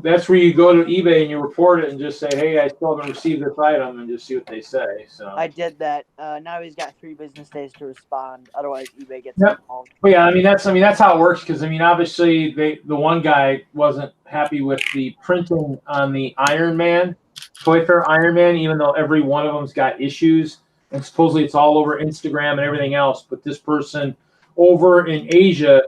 go to eBay and you report it and just say, "Hey, I still haven't received this item," and just see what they say. So I did that. Now he's got 3 business days to respond. Otherwise, eBay gets Yep. involved. But yeah, that's how it works. Because obviously the one guy wasn't happy with the printing on the Iron Man, Toy Fair Iron Man, even though every one of them's got issues, and supposedly it's all over Instagram and everything else. But this person over in Asia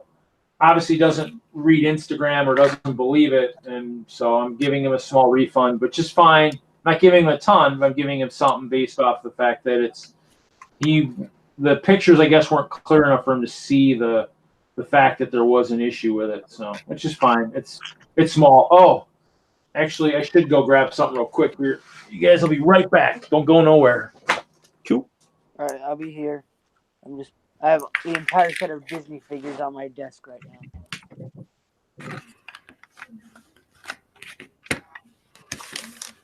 obviously doesn't read Instagram or doesn't believe it, and so I'm giving him a small refund, but just fine. Not giving him a ton, but I'm giving him something based off the fact that the pictures, I guess, weren't clear enough for him to see the fact that there was an issue with it. So it's just fine. It's small. Oh, actually, I should go grab something real quick. You guys will be right back. Don't go nowhere. Cool. All right, I'll be here. I have the entire set of Disney figures on my desk right now.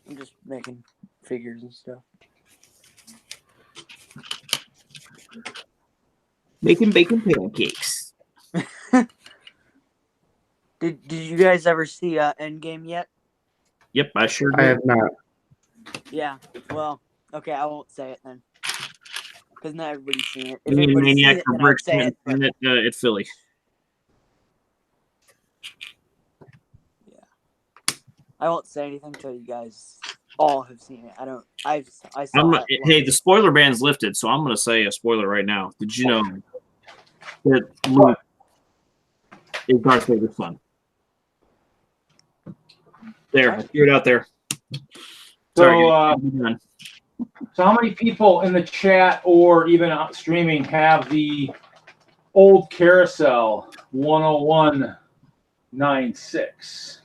I'm just making figures and stuff. Making bacon pancakes. Did you guys ever see Endgame yet? Yep, I sure did. I have not. Yeah. Well, okay, I won't say it then. Because not everybody's seen it. If Me and everybody's seen Maniac it, for then I'll Bricks say it. at Philly. Yeah. I won't say anything until you guys all have seen it. I saw it. Hey, the spoiler ban's lifted, so I'm going to say a spoiler right now. Did you know that Luke is Darth Vader's son? There, I threw it out there. Sorry, So how many people in the chat or even out streaming have the old carousel 10196?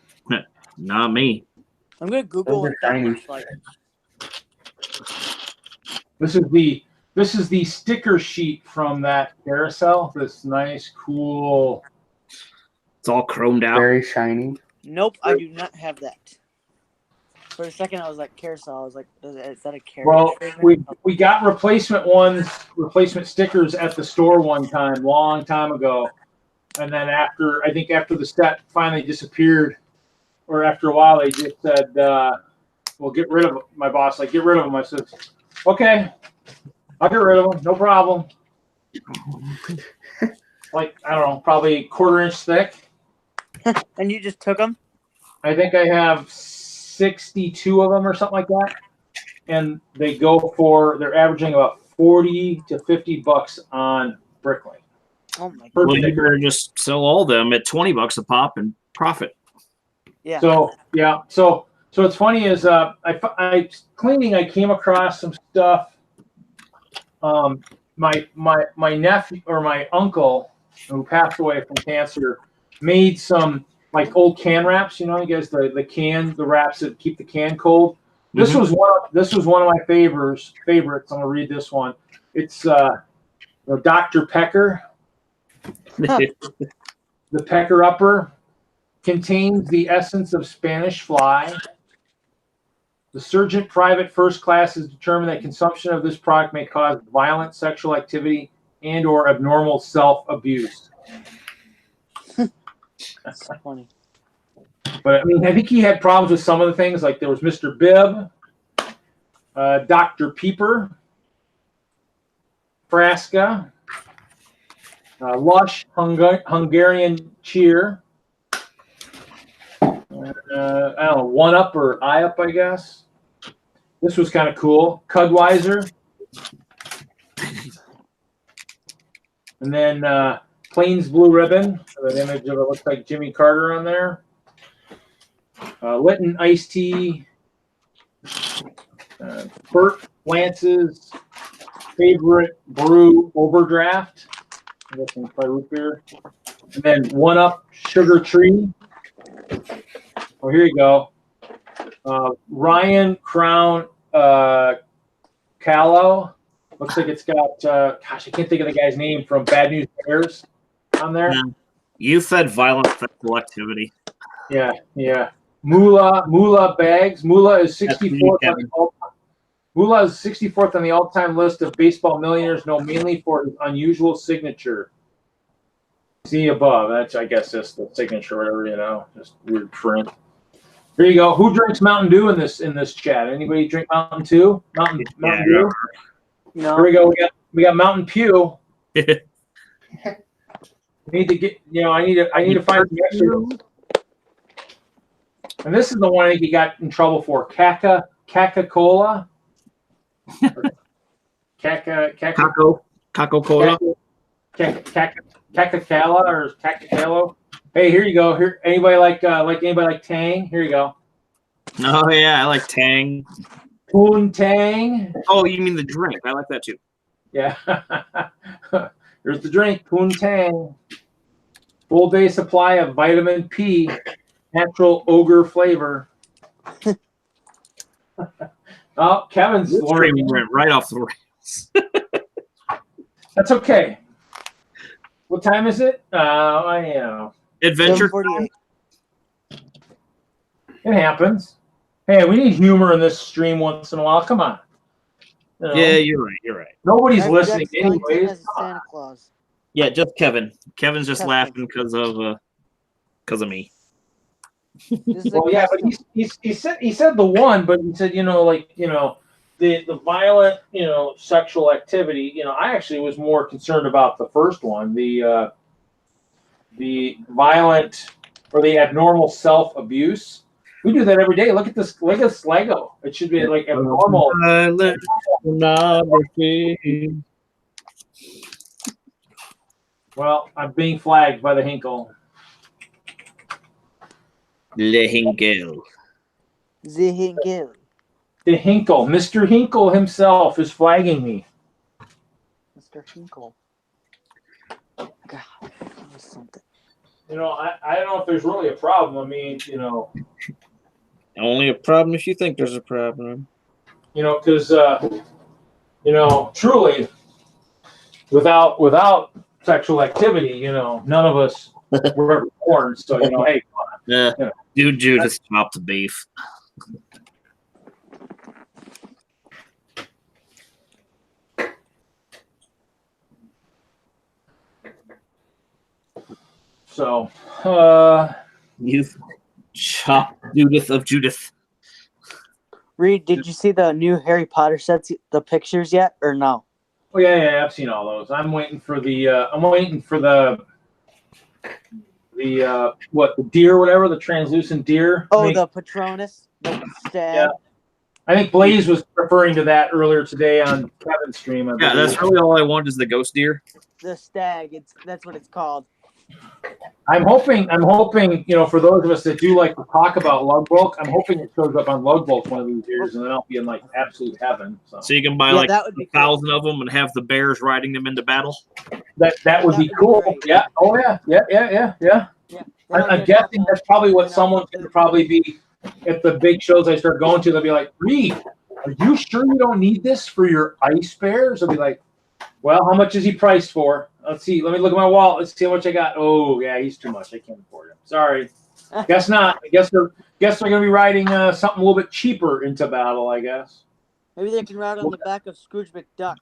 Not me. I'm going to Google what that looks like. This is the sticker sheet from that carousel. This nice, cool. It's all chromed out. Very shiny. Nope, I do not have that. For a second, I was like, carousel. I was like, is that a carousel? Well, we got replacement stickers at the store one time, long time ago. And then after the set finally disappeared, or after a while, they just said, well, get rid of them. My boss, get rid of them. I said, okay, I'll get rid of them. No problem. I don't know, probably 1/4 inch thick. And you just took them? I think I have 62 of them or something like that. And they're averaging about $40 to $50 on Bricklink. Oh my god. Well, you better just sell all of them at $20 a pop and profit. Yeah. So yeah. So what's funny is I cleaning. I came across some stuff. My nephew or my uncle who passed away from cancer made some old can wraps. You know, you guys the wraps that keep the can cold. This was one of my favorites. I'm gonna read this one. It's Dr. Pecker. The Pecker Upper contains the essence of Spanish fly. The Sergeant Private First Class has determined that consumption of this product may cause violent sexual activity and or abnormal self-abuse. That's funny. But I mean, I think he had problems with some of the things. Like there was Mr. Bibb, Dr. Peeper, Frasca, Lush Hungarian Cheer. I don't know, One Up or Eye Up, I guess. This was kind of cool. Cudweiser. And then Plains Blue Ribbon. An image of it looks like Jimmy Carter on there. Lytton Iced Tea. Burt Lance's Favorite Brew Overdraft. This one's by root beer. And then One Up Sugar Tree. Oh, here you go. Ryan Crown Callow. Looks like it's got, gosh, I can't think of the guy's name from Bad News Bears on there. Yeah. You fed violent sexual activity. Yeah, yeah. Moolah Bags. Moolah is 64th on the all-time. Moolah is 64th on the all-time list of baseball millionaires, known mainly for his unusual signature. See above. That's, I guess, just the signature, whatever, you know, just weird print. Here you go. Who drinks Mountain Dew in this chat? Anybody drink Mountain Dew? Mountain Dew. No. Here we go. We got Mountain Pew. Need to get, you know, I need to find some extra. And this is the one I think he got in trouble for. Caca-Cola. Caco-Cola. Caca-Cala or Caca-Calo. Hey, here you go. Here, anybody like Tang? Here you go. Oh yeah, I like Tang. Poontang. Oh, you mean the drink? I like that too. Yeah. Here's the drink. Poontang. Full day supply of vitamin P, natural ogre flavor. Oh, Kevin's learning. Went right off the rails. That's okay. What time is it? I know. Adventure. 7:48. It happens. Hey, we need humor in this stream once in a while. Come on. You know, Yeah, you're right. nobody's Jack listening Skellington anyways. as Santa Claus. Yeah, just Kevin. Kevin's just Custom. laughing because of me. This is a Well, yeah, but custom. he said the one, but he said, the violent, sexual activity. I actually was more concerned about the first one, the violent or the abnormal self-abuse. We do that every day. Look at this Lego. It should be like abnormal. Pornography. Well, I'm being flagged by the Hinkle. Le Hinkle. The Hinkle. The Hinkle. Mr. Hinkle himself is flagging me. Mr. Hinkle. God, that was something. I don't know if there's really a problem. I mean, Only a problem if you think there's a problem. because truly, without sexual activity, none of us were ever born. So, hey, Yeah. Yeah. Dude, Judas chopped the beef. so, You chopped Judith of Judith. Reed, did you see the new Harry Potter sets, the pictures yet, or no? oh yeah, I've seen all those. I'm waiting for the deer, whatever, the translucent deer. Oh, the Patronus, the stag. Yeah. I think Blaze was referring to that earlier today on Kevin's stream. I Yeah, believe. that's really all I want is the ghost deer. The stag. That's what it's called. I'm hoping, for those of us that do like to talk about lug bulk, I'm hoping it shows up on lug bulk one of these years, and then I'll be in like absolute heaven. So you can buy Yeah, like that would be 1,000 of them and have the bears riding them into battle. That would be cool. great. Yeah. Oh yeah. Yeah. I'm guessing that's probably what someone's going to probably be at the big shows I start going to. They'll be like, Reed, are you sure you don't need this for your ice bears? I'll be like, well, how much is he priced for? Let's see. Let me look at my wallet. Let's see how much I got. Oh, yeah, he's too much. I can't afford him. Sorry. Guess not. I guess they're going to be riding something a little bit cheaper into battle, I guess. Maybe they can ride on the back of Scrooge McDuck.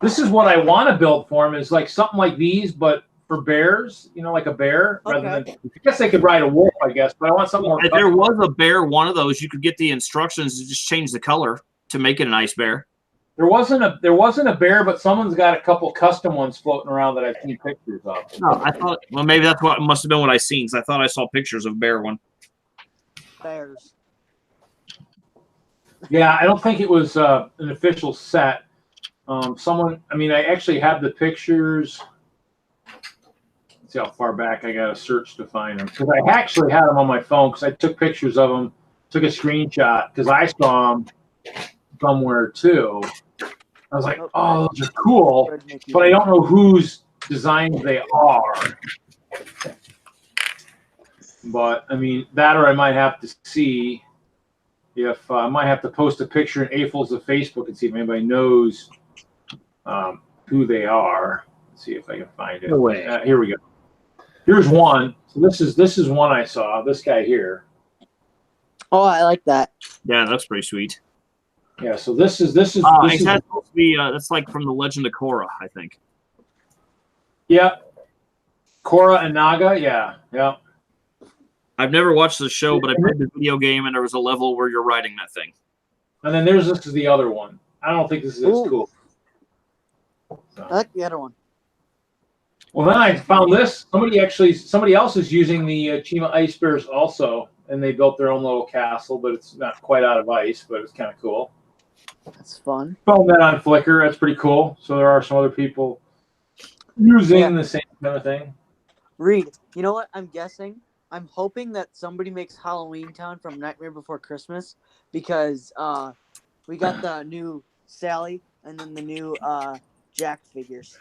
This is what I want to build for him, is like something like these, but for bears, like a bear. Okay. Rather than, I guess they could ride a wolf, I guess, but I want something more. If there was a bear, one of those, you could get the instructions to just change the color to make it an ice bear. There wasn't a bear, but someone's got a couple custom ones floating around that I've seen pictures of. No, I thought. Well, maybe that's what must have been what I seen. I thought I saw pictures of bear one. Bears. Yeah, I don't think it was an official set. Someone, I mean, I actually have the pictures. Let's see how far back I got to search to find them. Because I actually had them on my phone because I took pictures of them, took a screenshot because I saw them somewhere too. I was like, oh, those are cool, but I don't know whose designs they are. But, I mean, that or I might have to see if I might have to post a picture in AFOLs of Facebook and see if anybody knows who they are. Let's see if I can find it. No way. Here we go. Here's one. So this is one I saw. This guy here. Oh, I like that. Yeah, that's pretty sweet. Yeah. So this is That's supposed to be. That's like from the Legend of Korra, I think. Yeah. Korra and Naga. Yeah. Yeah. I've never watched the show, but I played the video game, and there was a level where you're riding that thing. And then this is the other one. I don't think this is as cool. So. I like the other one. Well, then I found this. Somebody else is using the Chima Ice Bears also, and they built their own little castle, but it's not quite out of ice, but it's kind of cool. That's fun. Found that on Flickr. That's pretty cool. So there are some other people using the same kind of thing. Reed, you know what? I'm hoping that somebody makes Halloween Town from Nightmare Before Christmas because we got the new Sally and then the new Jack figures.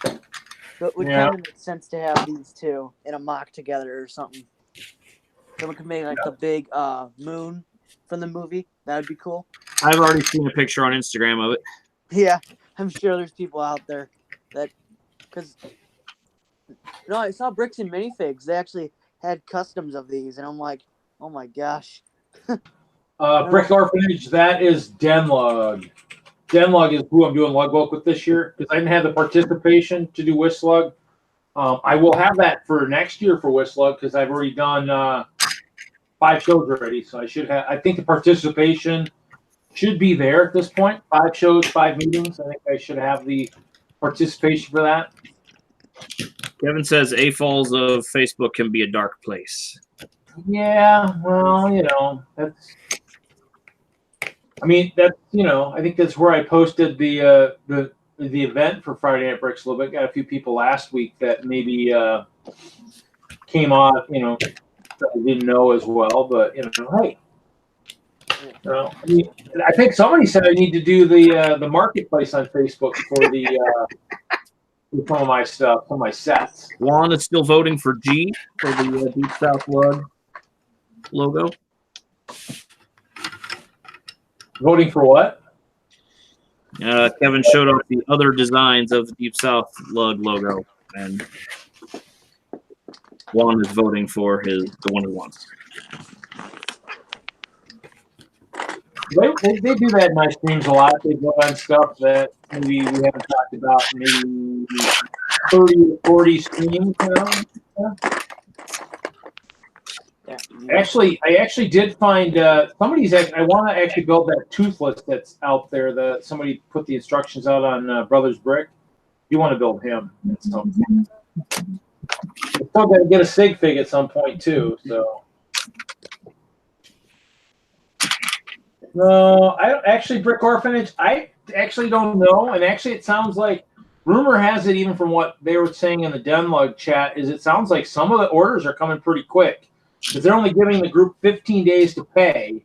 So it would kind of make sense to have these two in a mock together or something. Someone could make like the big moon from the movie. That would be cool. I've already seen a picture on Instagram of it. Yeah, I'm sure there's people out there that because no, I saw Bricks and Minifigs. They actually had customs of these, and I'm like, oh my gosh. Brick Orphanage, that is DENLUG. DENLUG is who I'm doing Lugbook with this year because I didn't have the participation to do WISLUG. I will have that for next year for WISLUG because I've already done 5 shows already. So I should have. I think the participation should be there at this point. 5 shows, 5 meetings. I think I should have the participation for that. Kevin says AFOLs of Facebook can be a dark place. Yeah, well, you know, that's. I mean, that's, you know, I think that's where I posted the event for Friday Night Bricks a little bit. Got a few people last week that maybe came on, you know, that I didn't know as well. But you know, hey, you know, I think somebody said I need to do the marketplace on Facebook for the some of my stuff, some of my sets. Juan is still voting for G for the Deep South Lug logo. Voting for what? Kevin showed off the other designs of the Deep South Lug logo, and Juan is voting for the one he wants. They do that in my streams a lot. They vote on stuff that maybe we haven't talked about maybe 30 or 40 streams now. Actually, I actually did find somebody's. I want to actually build that toothless that's out there. Somebody put the instructions out on Brothers Brick. You want to build him at some point. We're still going to get a sig fig at some point too. So no, I don't actually Brick Orphanage. I actually don't know, and actually it sounds like rumor has it, even from what they were saying in the DENLUG chat, is it sounds like some of the orders are coming pretty quick. Because they're only giving the group 15 days to pay.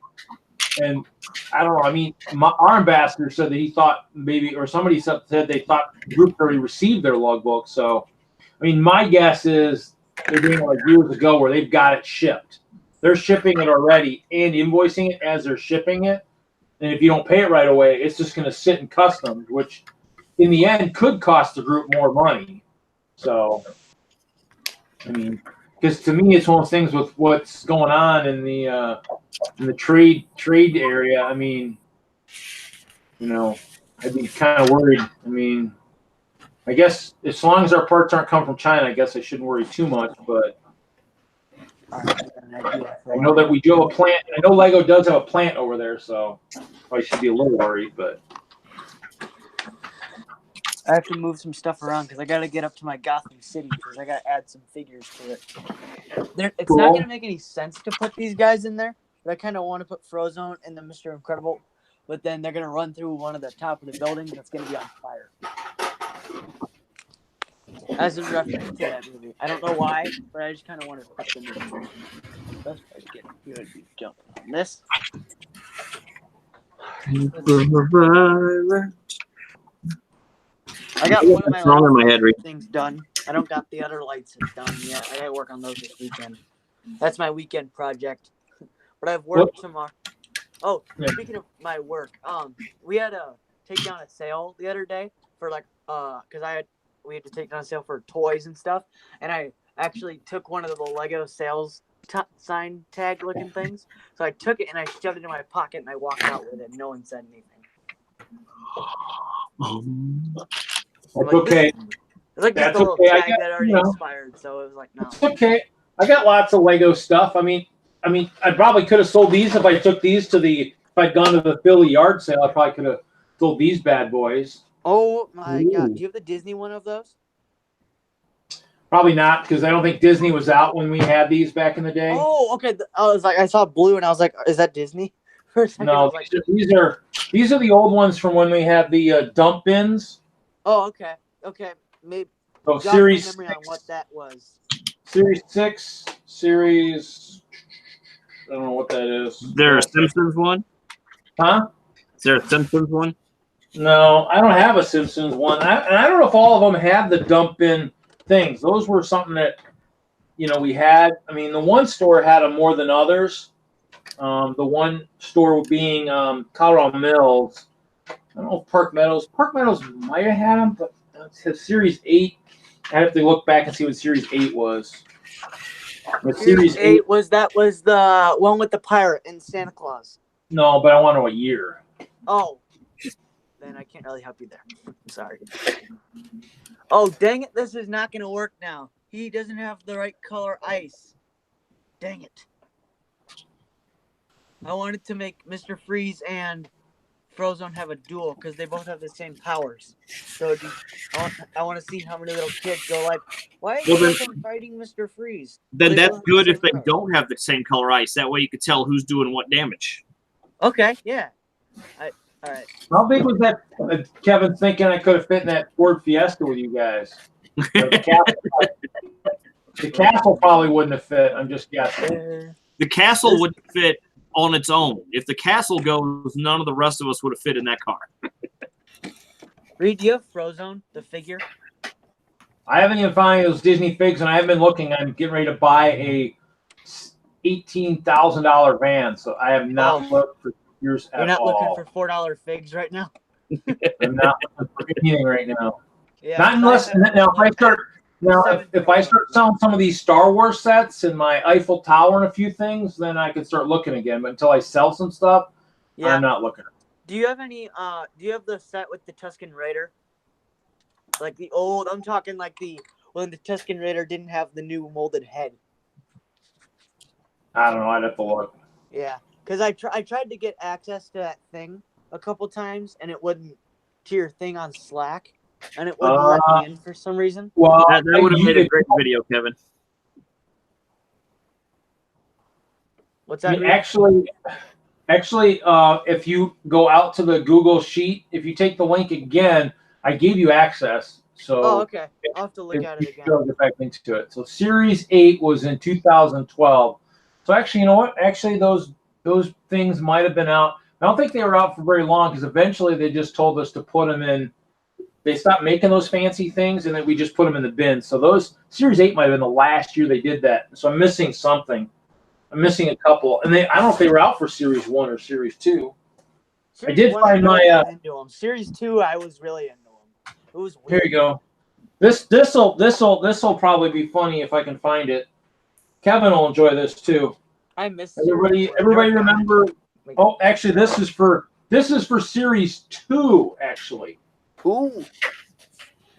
And I don't know. I mean, our ambassador said that he thought maybe, or somebody said they thought the group already received their logbook. So, I mean, my guess is they're doing it like years ago where they've got it shipped. They're shipping it already and invoicing it as they're shipping it. And if you don't pay it right away, it's just going to sit in customs, which in the end could cost the group more money. So, I mean, because to me, it's one of those things with what's going on in the trade area. I mean, you know, I'd be kind of worried. I mean, I guess as long as our parts aren't coming from China, I guess I shouldn't worry too much. But I know that we do have a plant. I know Lego does have a plant over there, so I should be a little worried. But I have to move some stuff around because I got to get up to my Gotham City because I got to add some figures to it. It's not going to make any sense to put these guys in there, but I kind of want to put Frozone and the Mr. Incredible, but then they're going to run through one of the top of the buildings that's going to be on fire. As a reference to that movie. I don't know why, but I just kind of want to put them in. Best way to get you would be jumping on this. I got one of my wrong in my head, Reed? things done. I don't got the other lights done yet. I gotta work on those this weekend. That's my weekend project. But I have work tomorrow. Oh, speaking of my work, we had to take down a sale the other day for because we had to take down a sale for toys and stuff, and I actually took one of the Lego sales sign tag looking things. So I took it and I shoved it in my pocket and I walked out with it. No one said anything. That's okay. It's like just a little tag that already expired, so it was like, no. It's okay. I got lots of Lego stuff. I mean, I probably could have sold these if I took these if I'd gone to the Philly yard sale. I probably could have sold these bad boys. Oh my God! Do you have the Disney one of those? Probably not, because I don't think Disney was out when we had these back in the day. Oh, okay. I was like, I saw blue, and I was like, is that Disney? For a second, no, like, these are the old ones from when we had the dump bins. Oh, okay. Okay, maybe. So Series 6, on what that was. Series 6, Series. I don't know what that is. Is there a Simpsons one? Huh? Is there a Simpsons one? No, I don't have a Simpsons one. And I don't know if all of them had the dump bin things. Those were something that, we had. I mean, the one store had them more than others. The one store being Colorado Mills. I don't know if Park Meadows might have had them, but it's Series 8. I have to look back and see what Series 8 was. But Series 8 was the one with the pirate and Santa Claus. No, but I want to know what year. Oh. Then I can't really help you there. I'm sorry. Oh, dang it. This is not going to work now. He doesn't have the right color ice. Dang it. I wanted to make Mr. Freeze and Frozone have a duel because they both have the same powers. So I want to see how many little kids go like, why is Frozone fighting Mr. Freeze? Then that's good if they don't have the same color ice. That way you could tell who's doing what damage. Okay, yeah. All right. How big was that, Kevin, thinking I could have fit in that Ford Fiesta with you guys? The castle probably wouldn't have fit. I'm just guessing. The castle would fit on its own. If the castle goes, none of the rest of us would have fit in that car. Reed, do you have Frozone, the figure? I haven't even found those Disney figs, and I haven't been looking. I'm getting ready to buy a $18,000 van, so I have not looked for yours at all. You're not looking for $4 figs right now? I'm not looking for anything right now. Yeah, not unless now if I start selling some of these Star Wars sets and my Eiffel Tower and a few things, then I can start looking again. But until I sell some stuff, I'm not looking. Do you have any? Do you have the set with the Tusken Raider? Like the old? I'm talking like when the Tusken Raider didn't have the new molded head. I don't know. I'd have to look. Yeah, because I tried to get access to that thing a couple times, and it wouldn't to your thing on Slack, and it wouldn't let me in for some reason. Well, that would have made a great video, Kevin. What's that? I mean, actually, if you go out to the Google Sheet, if you take the link again, I gave you access. So okay. I'll have to look at it again. Get back into it. So Series 8 was in 2012. So actually, you know what? Actually, those things might have been out. I don't think they were out for very long because eventually they just told us to put them in. They stopped making those fancy things, and then we just put them in the bin. So those Series 8 might have been the last year they did that. So I'm missing something. I'm missing a couple, and I don't know if they were out for Series 1 or Series 2. I did find my Series 2. I was really into them. It was weird. Here you go. This'll probably be funny if I can find it. Kevin will enjoy this too. I miss everybody remember. Oh, actually, this is for Series 2. Actually, ooh,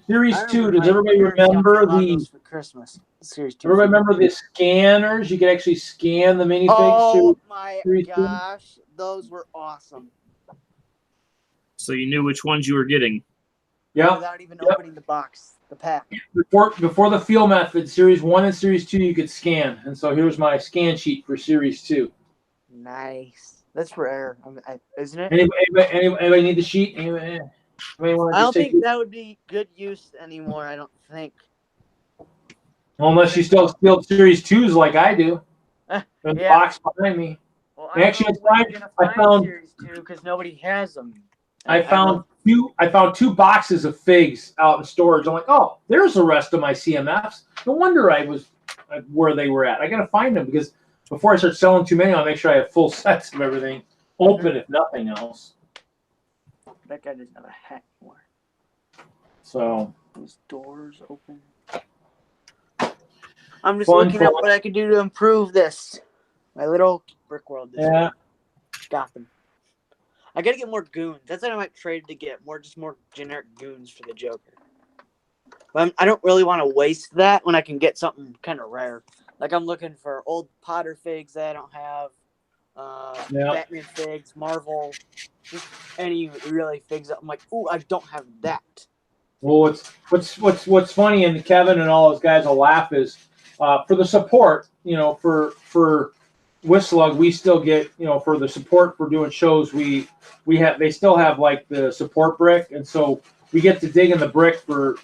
Series 2. Does everybody remember for Christmas? Series 2. Everybody remember the scanners? You could actually scan the minifigs. Oh my gosh, those were awesome. So you knew which ones you were getting. Yeah. Without even Yep. opening the box, the pack. Before the feel method, Series 1 and Series 2, you could scan. And so here's my scan sheet for Series 2. Nice. That's rare, isn't it? Anybody need the sheet? Anybody want to I just don't take think that would be good use anymore. I don't think. Well, unless you still steal Series 2s like I do. In the Yeah. box behind me. Well, Actually, don't know when you're gonna find Series 2 because nobody has them. I found two boxes of figs out in storage. I'm like, oh, there's the rest of my CMFs. No wonder I was where they were at. I got to find them because before I start selling too many, I'll make sure I have full sets of everything open, if nothing else. That guy doesn't have a hat anymore. So Those doors open. I'm just looking at what I can do to improve this. My little Brickworld. Yeah. Gotham. I gotta get more goons. That's what I might trade to get more generic goons for the Joker. But I don't really want to waste that when I can get something kind of rare. Like I'm looking for old Potter figs that I don't have, Batman figs, Marvel, just any really figs that I'm like, ooh, I don't have that. Well, what's funny, and Kevin and all those guys will laugh, is for the support, for WISLUG, we still get, for the support for doing shows, they still have like the support brick, and so we get to dig in the brick for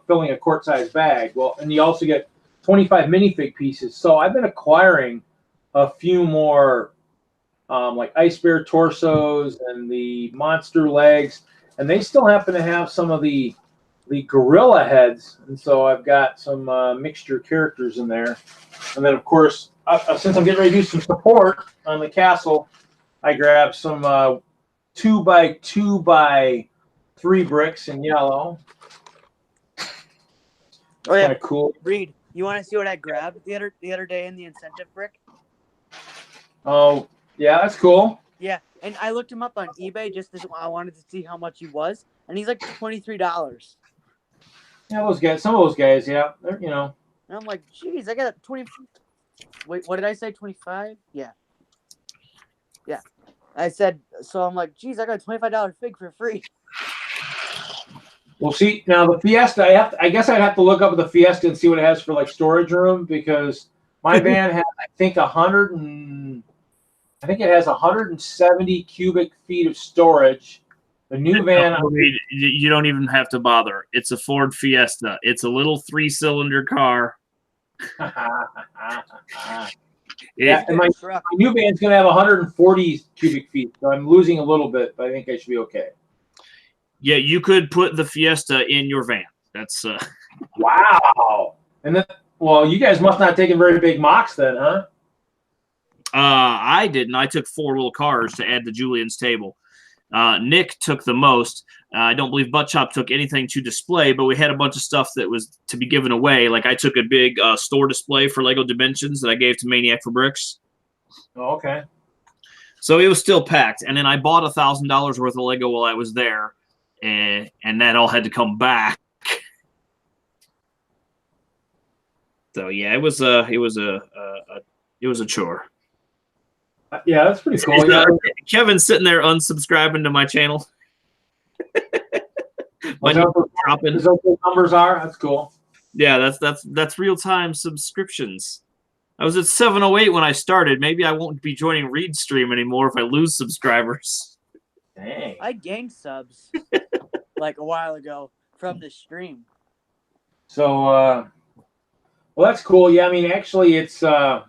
filling a quart size bag. Well, and you also get 25 minifig pieces. So I've been acquiring a few more like Ice Bear torsos and the monster legs, and they still happen to have some of the gorilla heads, and so I've got some mixture characters in there. And then, of course, since I'm getting ready to do some support on the castle, I grabbed some 2x2x3 bricks in yellow. Oh yeah, kind of cool. Reed, you want to see what I grabbed the other day in the incentive brick? Oh yeah, that's cool. Yeah, and I looked him up on eBay just as I wanted to see how much he was, and he's like $23. Yeah, those guys. Some of those guys, yeah, they're And I'm like, geez, I got 20. Wait, what did I say? 25? Yeah. I said so. I'm like, geez, I got a $25 fig for free. Well, see, now the Fiesta, I guess I'd have to look up the Fiesta and see what it has for like storage room, because my van has, I think, it has 170 cubic feet of storage. The new van, you don't even have to bother. It's a Ford Fiesta. It's a little 3-cylinder car. Yeah, and my new van's going to have 140 cubic feet, so I'm losing a little bit, but I think I should be okay. Yeah, you could put the Fiesta in your van. That's wow. And then, well, you guys must not have taken very big mocks then, huh? I didn't. I took 4 little cars to add to Julian's table. Nick took the most. I don't believe Butt Chop took anything to display, but we had a bunch of stuff that was to be given away. Like I took a big store display for Lego Dimensions that I gave to Maniac for Bricks. Oh, okay. So it was still packed. And then I bought $1,000 worth of Lego while I was there, and that all had to come back. So yeah, it was a chore. Yeah, that's pretty cool. Yeah. Kevin's sitting there unsubscribing to my channel. What those numbers are? That's cool. Yeah, that's real-time subscriptions. I was at 708 when I started. Maybe I won't be joining Reed stream anymore if I lose subscribers. Dang. I gained subs like a while ago from this stream. So, well, that's cool. Yeah, I mean, actually, it's wild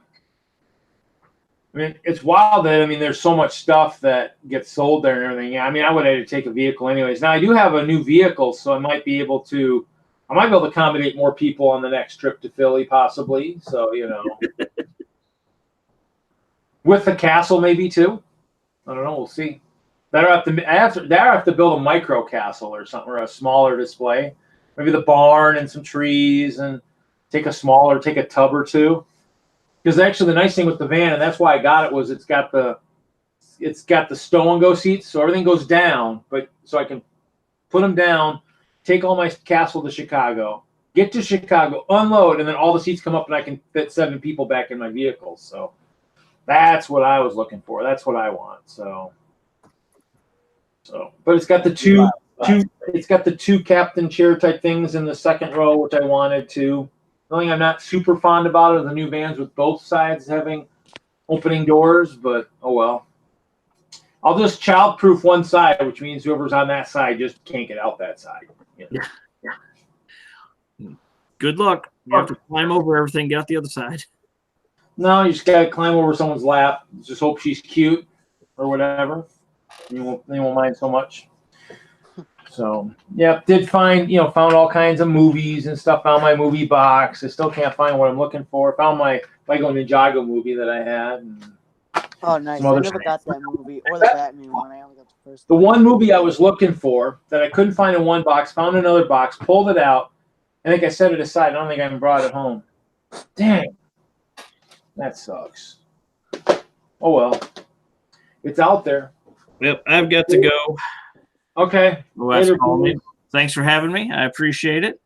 that, there's so much stuff that gets sold there and everything. Yeah, I would have to take a vehicle anyways. Now, I do have a new vehicle, so I might be able to accommodate more people on the next trip to Philly, possibly. So, with the castle, maybe too. I don't know. We'll see. I have to build a micro castle or something, or a smaller display. Maybe the barn and some trees, and take a tub or two. Because actually, the nice thing with the van, and that's why I got it, was it's got the stow and go seats, so everything goes down. But so I can put them down, take all my castle to Chicago, get to Chicago, unload, and then all the seats come up, and I can fit 7 people back in my vehicle. So that's what I was looking for. That's what I want. So, but it's got the two It's got the 2 captain chair type things in the second row, which I wanted to. The only thing I'm not super fond about are the new vans with both sides having opening doors, but oh well. I'll just child-proof one side, which means whoever's on that side just can't get out that side. You know? Yeah. Good luck. You have to climb over everything, get out the other side. No, you just gotta climb over someone's lap. Just hope she's cute or whatever. You won't mind so much. So yeah, did find found all kinds of movies and stuff. Found my movie box. I still can't find what I'm looking for. Found my Lego Ninjago movie that I had. And Oh, nice. I never got that movie or the Batman one. I only got the first. The one movie I was looking for that I couldn't find in one box, found another box, pulled it out. I think I set it aside. I don't think I even brought it home. Dang. That sucks. Oh, well. It's out there. Yep, I've got to go. Okay. Later, thanks for having me. I appreciate it.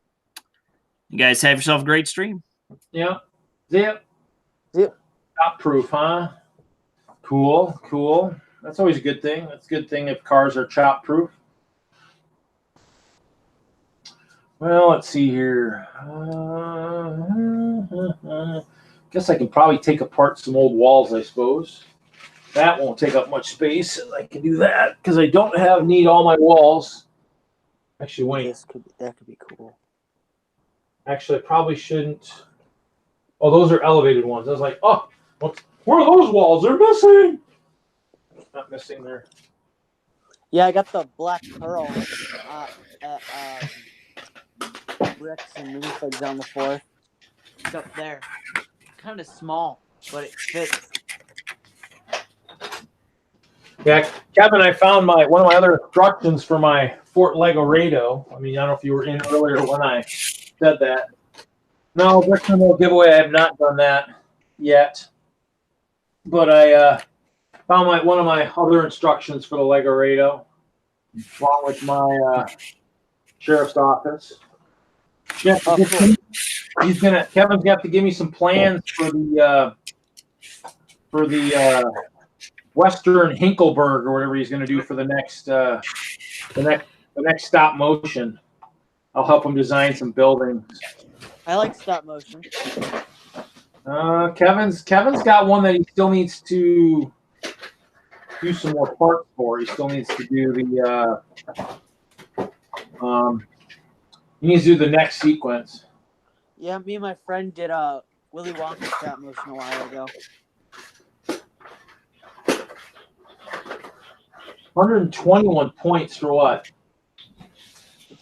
You guys have yourself a great stream. Yeah. Zip. Top proof, huh? Cool. That's always a good thing. That's a good thing if cars are chop proof. Well, let's see here. Guess I can probably take apart some old walls, I suppose. That won't take up much space. I can do that because I don't need all my walls. Actually, wait. That could be cool. Actually, I probably shouldn't. Oh, those are elevated ones. I was like, oh, where are those walls? They're missing. Not missing there. Yeah, I got the black pearl at Bricks and Minifigs on the 4th. It's up there. Kind of small, but it fits. Yeah, Kevin, I found one of my other instructions for my Fort Lego Rado. I mean, I don't know if you were in earlier when I said that. No, Brickworld giveaway. I have not done that yet. But I found one of my other instructions for the Lego Rado, along with my sheriff's office. Yeah, Kevin's got to give me some plans for the Western Hinkleberg or whatever he's going to do for the next stop motion. I'll help him design some buildings. I like stop motion. Kevin's got one that he still needs to do some more parts for. He still needs to do he needs to do the next sequence. Yeah, me and my friend did Willy Wonka stop motion a while ago. 121 points for what?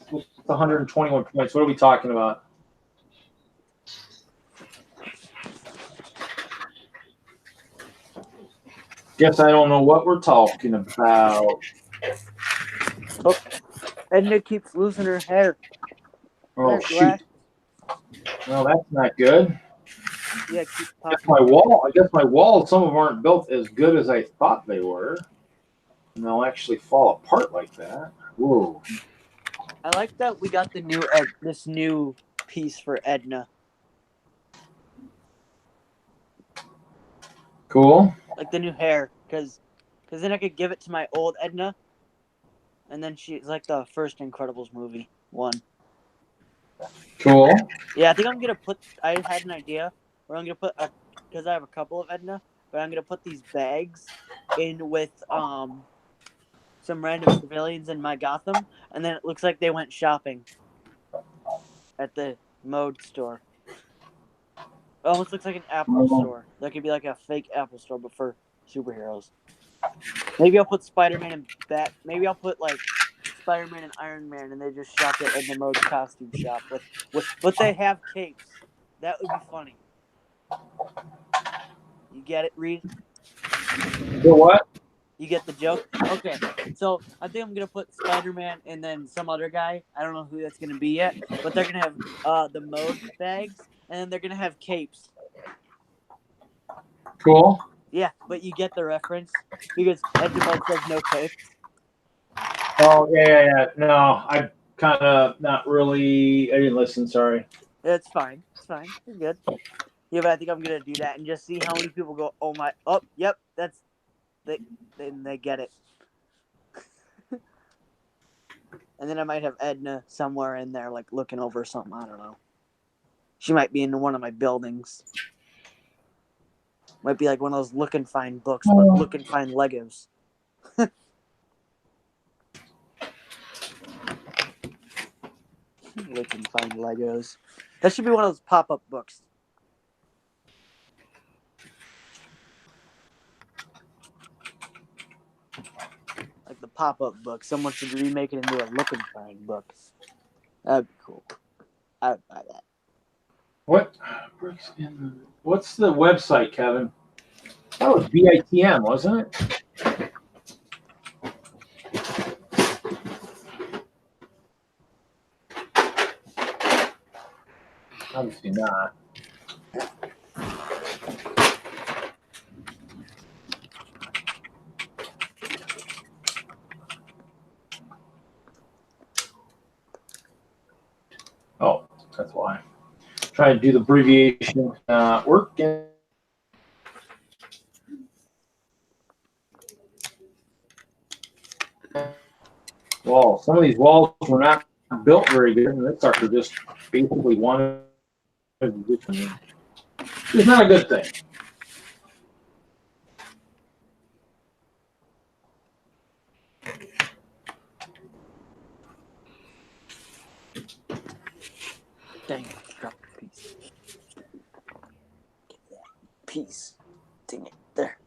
What's 121 points? What are we talking about? Guess I don't know what we're talking about. Oh, Edna keeps losing her hair. Oh, shoot. Well, that's not good. Yeah, I guess my walls, some of them aren't built as good as I thought they were. And they'll actually fall apart like that. Whoa. I like that we got the this new piece for Edna. Cool. Like the new hair, because then I could give it to my old Edna, and then she's like the first Incredibles movie one. Cool. Yeah, I think I'm gonna put. I had an idea where I'm gonna put because I have a couple of Edna, but I'm gonna put these bags in with some random civilians in my Gotham, and then it looks like they went shopping at the mode store. It almost looks like an Apple store. That could be like a fake Apple store, but for superheroes. Maybe I'll put Spider-Man and Maybe I'll put like Spider-Man and Iron Man, and they just shop it in the mode costume shop but they have capes. That would be funny. You get it, Reed? The what? You get the joke? Okay, so I think I'm going to put Spider-Man and then some other guy. I don't know who that's going to be yet, but they're going to have the mode bags, and then they're going to have capes. Cool. Yeah, but you get the reference because Edna Mode says no capes. Oh, yeah. No, I kind of not really. I didn't listen, sorry. It's fine. It's fine. You're good. Yeah, but I think I'm going to do that and just see how many people go, oh my, oh, yep, then they get it. And then I might have Edna somewhere in there, like looking over something. I don't know. She might be in one of my buildings. Might be like one of those look and find books, but look and find Legos. Look and find Legos. That should be one of those pop-up books. Like the pop-up book. Someone should remake it into a look and find book. That'd be cool. I would buy that. What's the website, Kevin? That was BITM, wasn't it? Obviously not. Oh, that's why. Trying to do the abbreviation, not working. Walls. Some of these walls were not built very good, and this sucker just basically wanted to do it. It's not a good thing. Dang it, dropped a piece. Get that piece. Dang it, there.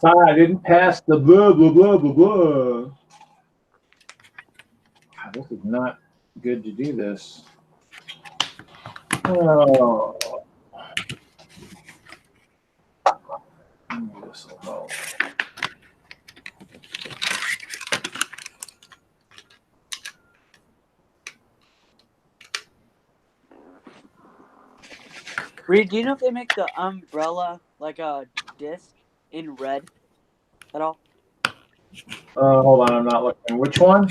I didn't pass the blah, blah, blah, blah, blah. God, this is not good to do this. Oh. This will help. Reed, do you know if they make the umbrella like a disc in red at all? Hold on, I'm not looking. Which one?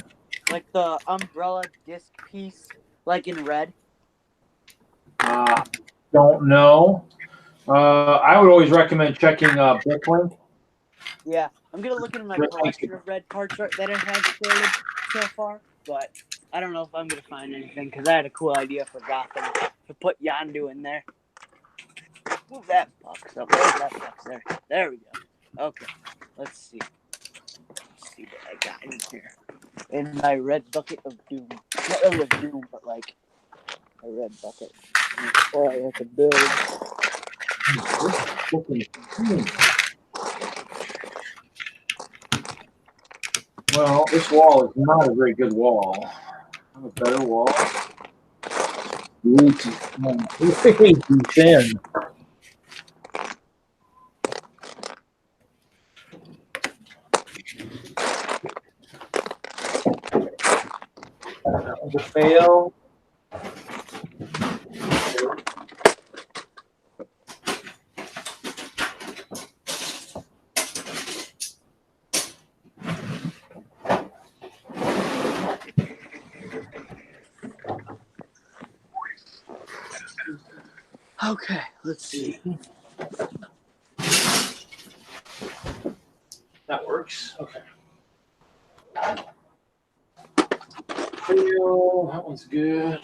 Like the umbrella disc piece, like in red? Don't know. I would always recommend checking Brickworld. Yeah, I'm gonna look into my collection of red parts that I have created so far, but I don't know if I'm gonna find anything because I had a cool idea for Gotham to put Yondu in there. Move that box up. Where's that box? There. There we go. Okay, let's see. Let's see what I got in here. In my red bucket of doom. Not really of doom, but like a red bucket. Or I have to build. Well, this wall is not a very good wall. I have a better wall. Way too thin. That was a fail. Okay, let's see. That works. Okay. Fail. That one's good.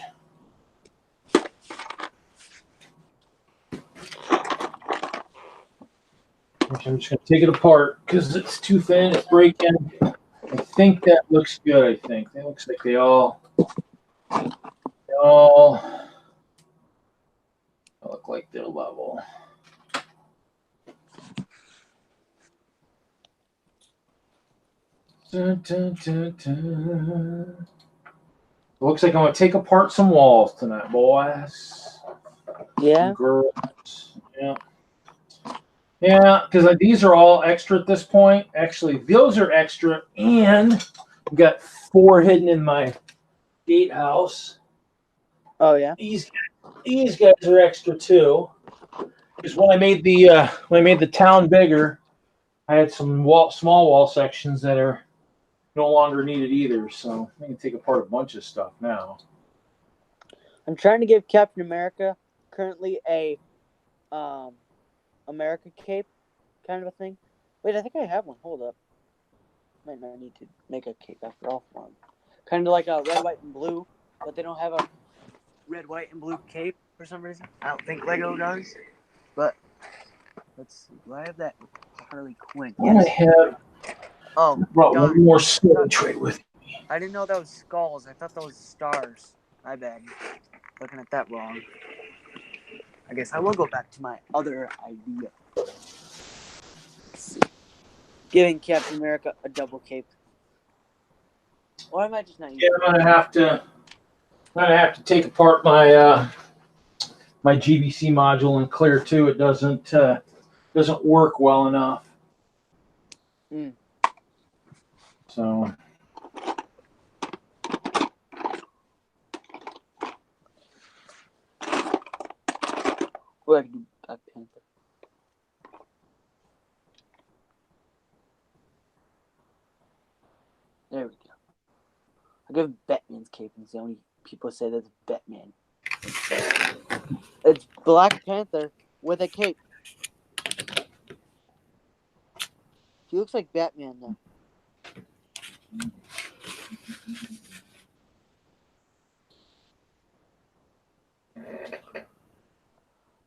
I'm just going to take it apart because it's too thin. It's breaking. I think that looks good. I think it looks like they all look like they're level. Dun, dun, dun, dun. Looks like I'm going to take apart some walls tonight, boys. Yeah. Girls. Yeah. Yeah, because these are all extra at this point. Actually, those are extra, and I've got 4 hidden in my gatehouse. Oh yeah. These guys are extra too. Because when I made the town bigger, I had some small wall sections that are no longer needed either. So I can take apart a bunch of stuff now. I'm trying to give Captain America currently a America cape kind of a thing. Wait, I think I have one. Hold up. Might not need to make a cape after all for him. Kind of like a red, white, and blue, but they don't have a red, white, and blue cape for some reason. I don't think Lego does. But let's see. Do I have that Harley Quinn? Yes. I have brought darn. one more sword tray with me. I didn't know that was skulls. I thought that was stars. My bad. Looking at that wrong. I guess I will go back to my other idea. Let's see. Giving Captain America a double cape. Or am I just not using it? I'm gonna have to take apart my my GBC module and clear too. It doesn't work well enough. So. Oh, I can do Black Panther. There we go. I'll give Batman's cape, and the only people say that's Batman. It's Black Panther with a cape. He looks like Batman now.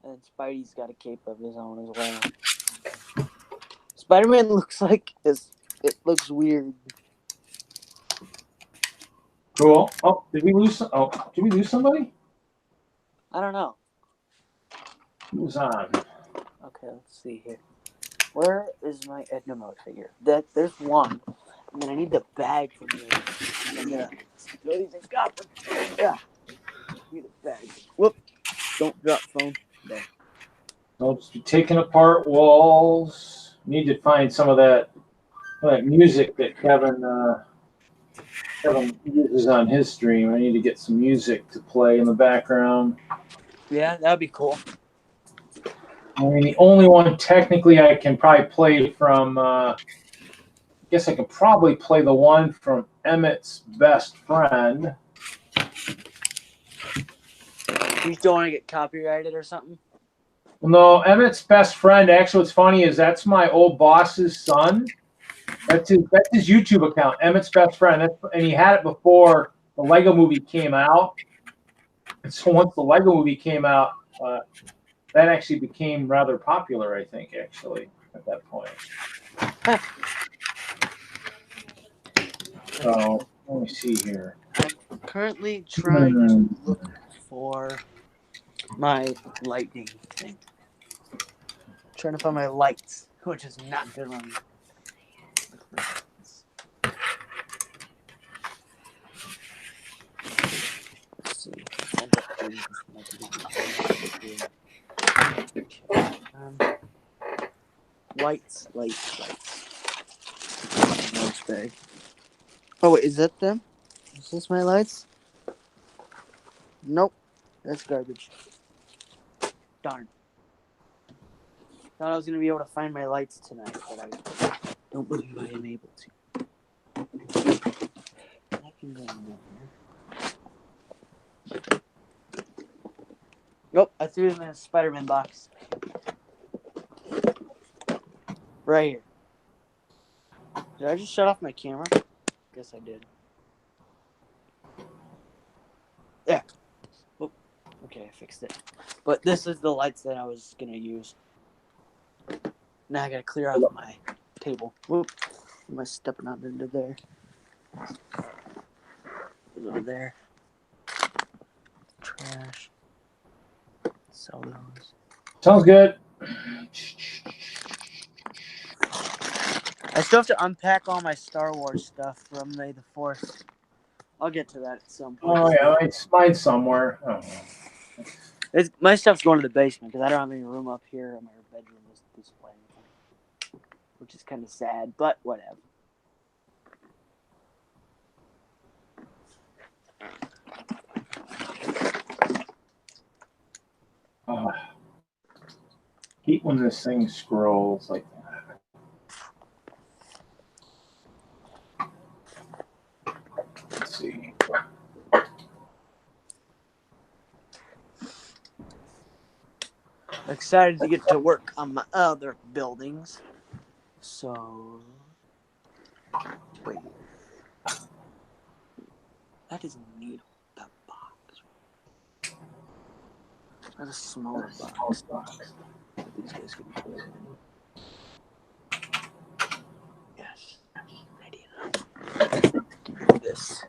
And Spidey's got a cape of his own as well. Spider-Man looks like this. It looks weird. Cool. Oh, did we lose somebody? I don't know. Who's on? Okay, let's see here. Where is my Edna mode figure? There's one. And then I need the bag from you. I'm gonna throw these things up. Yeah. Need a bag. Whoop. Don't drop phone. There. I'll just be taking apart walls. Need to find some of that music that Kevin uses on his stream. I need to get some music to play in the background. Yeah, that'd be cool. I mean, the only one technically I can probably play from, I guess I could probably play the one from Emmett's Best Friend. You don't want to get copyrighted or something? No, Emmett's Best Friend, actually what's funny is that's my old boss's son. That's his YouTube account, Emmett's Best Friend. And he had it before the Lego movie came out. And so once the Lego movie came out, that actually became rather popular, I think, actually, at that point. So, let me see here. I'm currently trying to look for my lightning thing. Trying to find my lights, which is not good on me. Let's see. Lights. Bag. Oh wait, is that them? Is this my lights? Nope, that's garbage. Darn. Thought I was gonna be able to find my lights tonight, but I don't believe I am able to. I can go in there. Nope, I threw them in a Spider-Man box. Right here. Did I just shut off my camera? Guess I did. Yeah. Oh, okay, I fixed it. But this is the lights that I was gonna use. Now I gotta clear out my table. Whoop. Am I stepping out into there? Over there. Trash. Sell those. Sounds good. I still have to unpack all my Star Wars stuff from May the 4th. I'll get to that at some point. Oh, yeah, mine's somewhere. Oh. My stuff's going to the basement because I don't have any room up here in my bedroom to display anything. Which is kind of sad, but whatever. hate when this thing scrolls like that. Let's see. Excited to get to work on my other buildings. So, wait. That is a needle, that box. That's a smaller box. These guys can put it in. Yes. Ready. Give me this.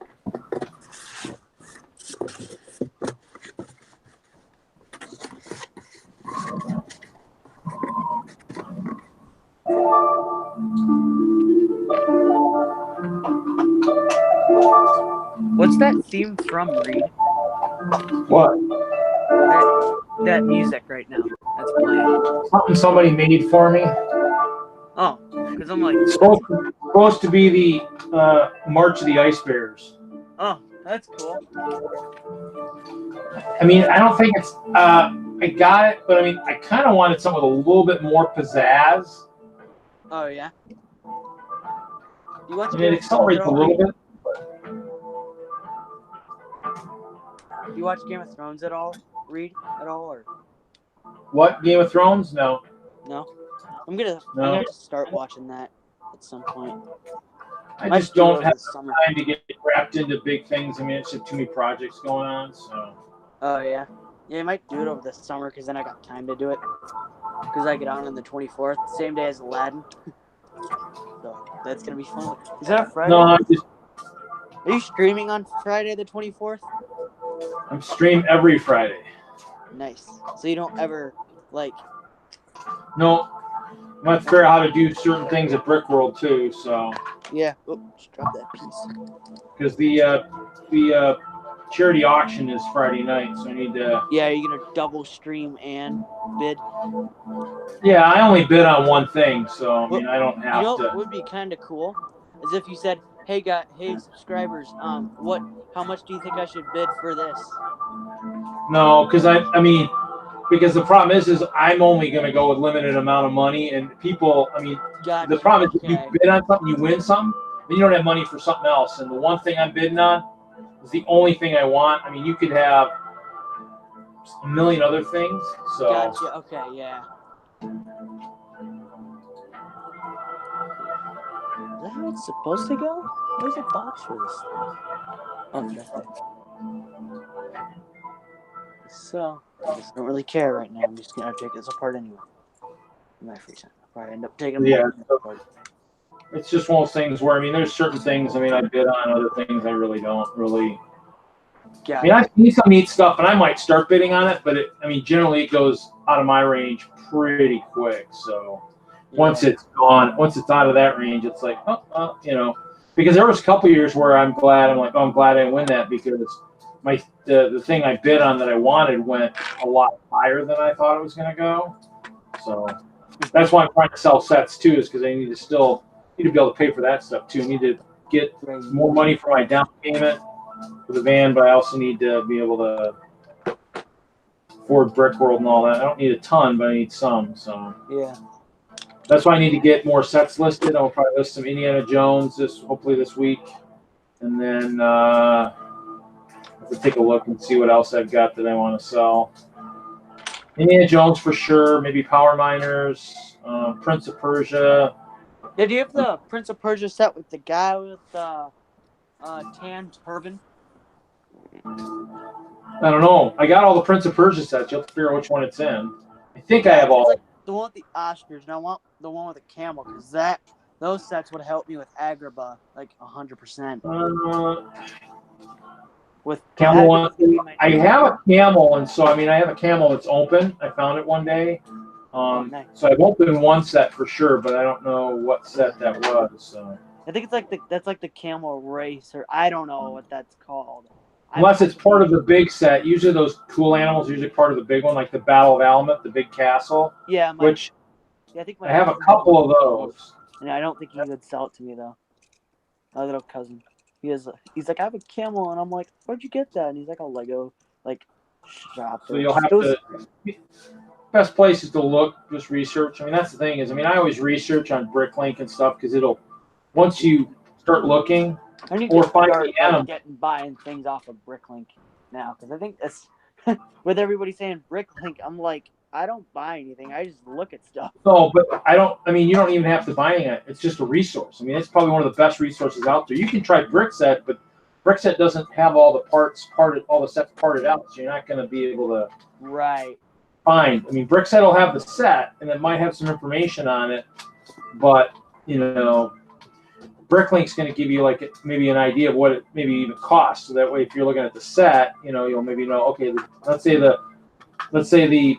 What's that theme from, Reed? What? That music right now that's playing. Something somebody made for me. Oh, because I'm like, It's supposed to be the March of the Ice Bears. oh, that's cool. I mean, I don't think it's. I got it, but I mean, I kind of wanted something with a little bit more pizzazz. Oh yeah. You watch I mean, it accelerates a little bit. You watch Game of Thrones at all? Read at all, or What, Game of Thrones? No. no? I'm gonna have to start watching that at some point. I Might just do it don't over have the summer. time to get wrapped into big things. I mean, it's just too many projects going on. So. Oh yeah, yeah. I might do it over the summer because then I got time to do it. Because I get on the 24th, same day as Aladdin. So that's gonna be fun. Is that a Friday? No, I just. Are you streaming on Friday the 24th? I'm stream every Friday. Nice. So you don't ever like. No, I'm gonna figure out how to do certain things at Brickworld too. So. Yeah. Oh, just drop that piece. Because the charity auction is Friday night, so I need to. Yeah, are you gonna double stream and bid? Yeah, I only bid on one thing, so I mean, Well, I don't have You know to. what would be kind of cool? Is if you said, "Hey, hey subscribers, how much do you think I should bid for this?" No, because I mean, because the problem is I'm only going to go with limited amount of money, and people. I mean, Gotcha, the problem is if you okay. bid on something, you win something, then you don't have money for something else. And the one thing I'm bidding on is the only thing I want. I mean, you could have a million other things. So. Gotcha. Okay. Yeah. Is that how it's supposed to go? Where's a box for this thing? Oh, right there. So, I just don't really care right now. I'm just gonna take this apart anyway. In my free time, I'll probably end up taking Yeah. them apart. It's just one of those things where I mean, there's certain things. I mean, I bid on other things. I really don't really. I mean, I've seen some neat stuff, and I might start bidding on it, but I mean, generally it goes out of my range pretty quick. So once it's gone, once it's out of that range, it's like, you know, because there was a couple years where I'm glad I didn't win that because the thing I bid on that I wanted went a lot higher than I thought it was going to go. So that's why I'm trying to sell sets too, is because I need to be able to pay for that stuff too. I need to get more money for my down payment for the van, but I also need to be able to afford Brickworld and all that. I don't need a ton, but I need some. So Yeah. that's why I need to get more sets listed. I'll probably list some Indiana Jones hopefully this week, and then I have to take a look and see what else I've got that I want to sell. Indiana Jones for sure. Maybe Power Miners, Prince of Persia. Yeah, do you have the Prince of Persia set with the guy with the tan turban? I don't know. I got all the Prince of Persia sets. You'll have to figure out which one it's in. I think I have all. It's like the one with the ostrich, and I want the one with the camel because those sets would help me with Agrabah like 100%. With Camel one. I have a camel, and so I mean I have a camel that's open. I found it one day. Nice. So I've opened one set for sure, but I don't know what set that was. So. I think it's like that's like the camel race, or I don't know what that's called. Unless it's part of the big set. Usually those cool animals are usually part of the big one, like the Battle of Almut, the big castle. Yeah, I think I have a couple of those. And I don't think he would sell it to me though. My little cousin. He's like, I have a camel, and I'm like, where'd you get that? And he's like, a Lego shop. So you'll have to. best places to look, just research. I mean, that's the thing is, I mean, I always research on Bricklink and stuff because it'll, once you start looking I need or to finding start atoms. buying things off of Bricklink now because I think that's with everybody saying Bricklink. I'm like, I don't buy anything. I just look at stuff. No, but I mean, you don't even have to buy it. It's just a resource. I mean, it's probably one of the best resources out there. You can try Brickset, but Brickset doesn't have all the parts all the sets parted out, so you're not going to be able to find. I mean, Brickset will have the set, and it might have some information on it, but you know, Bricklink's going to give you like maybe an idea of what it maybe even costs. So that way, if you're looking at the set, you know, you'll maybe know. Okay, let's say the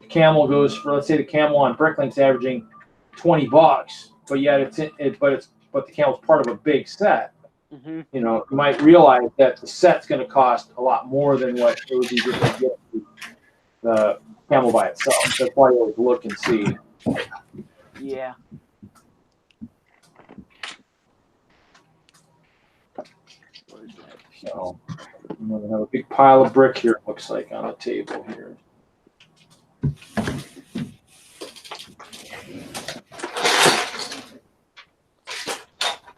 camel goes for, let's say the camel on Bricklink's averaging $20, but yet but the camel's part of a big set. Mm-hmm. You know, you might realize that the set's going to cost a lot more than what it would be just to get the camel by itself. That's why you always look and see. Yeah. So I'm going to have a big pile of brick here, it looks like, on the table here.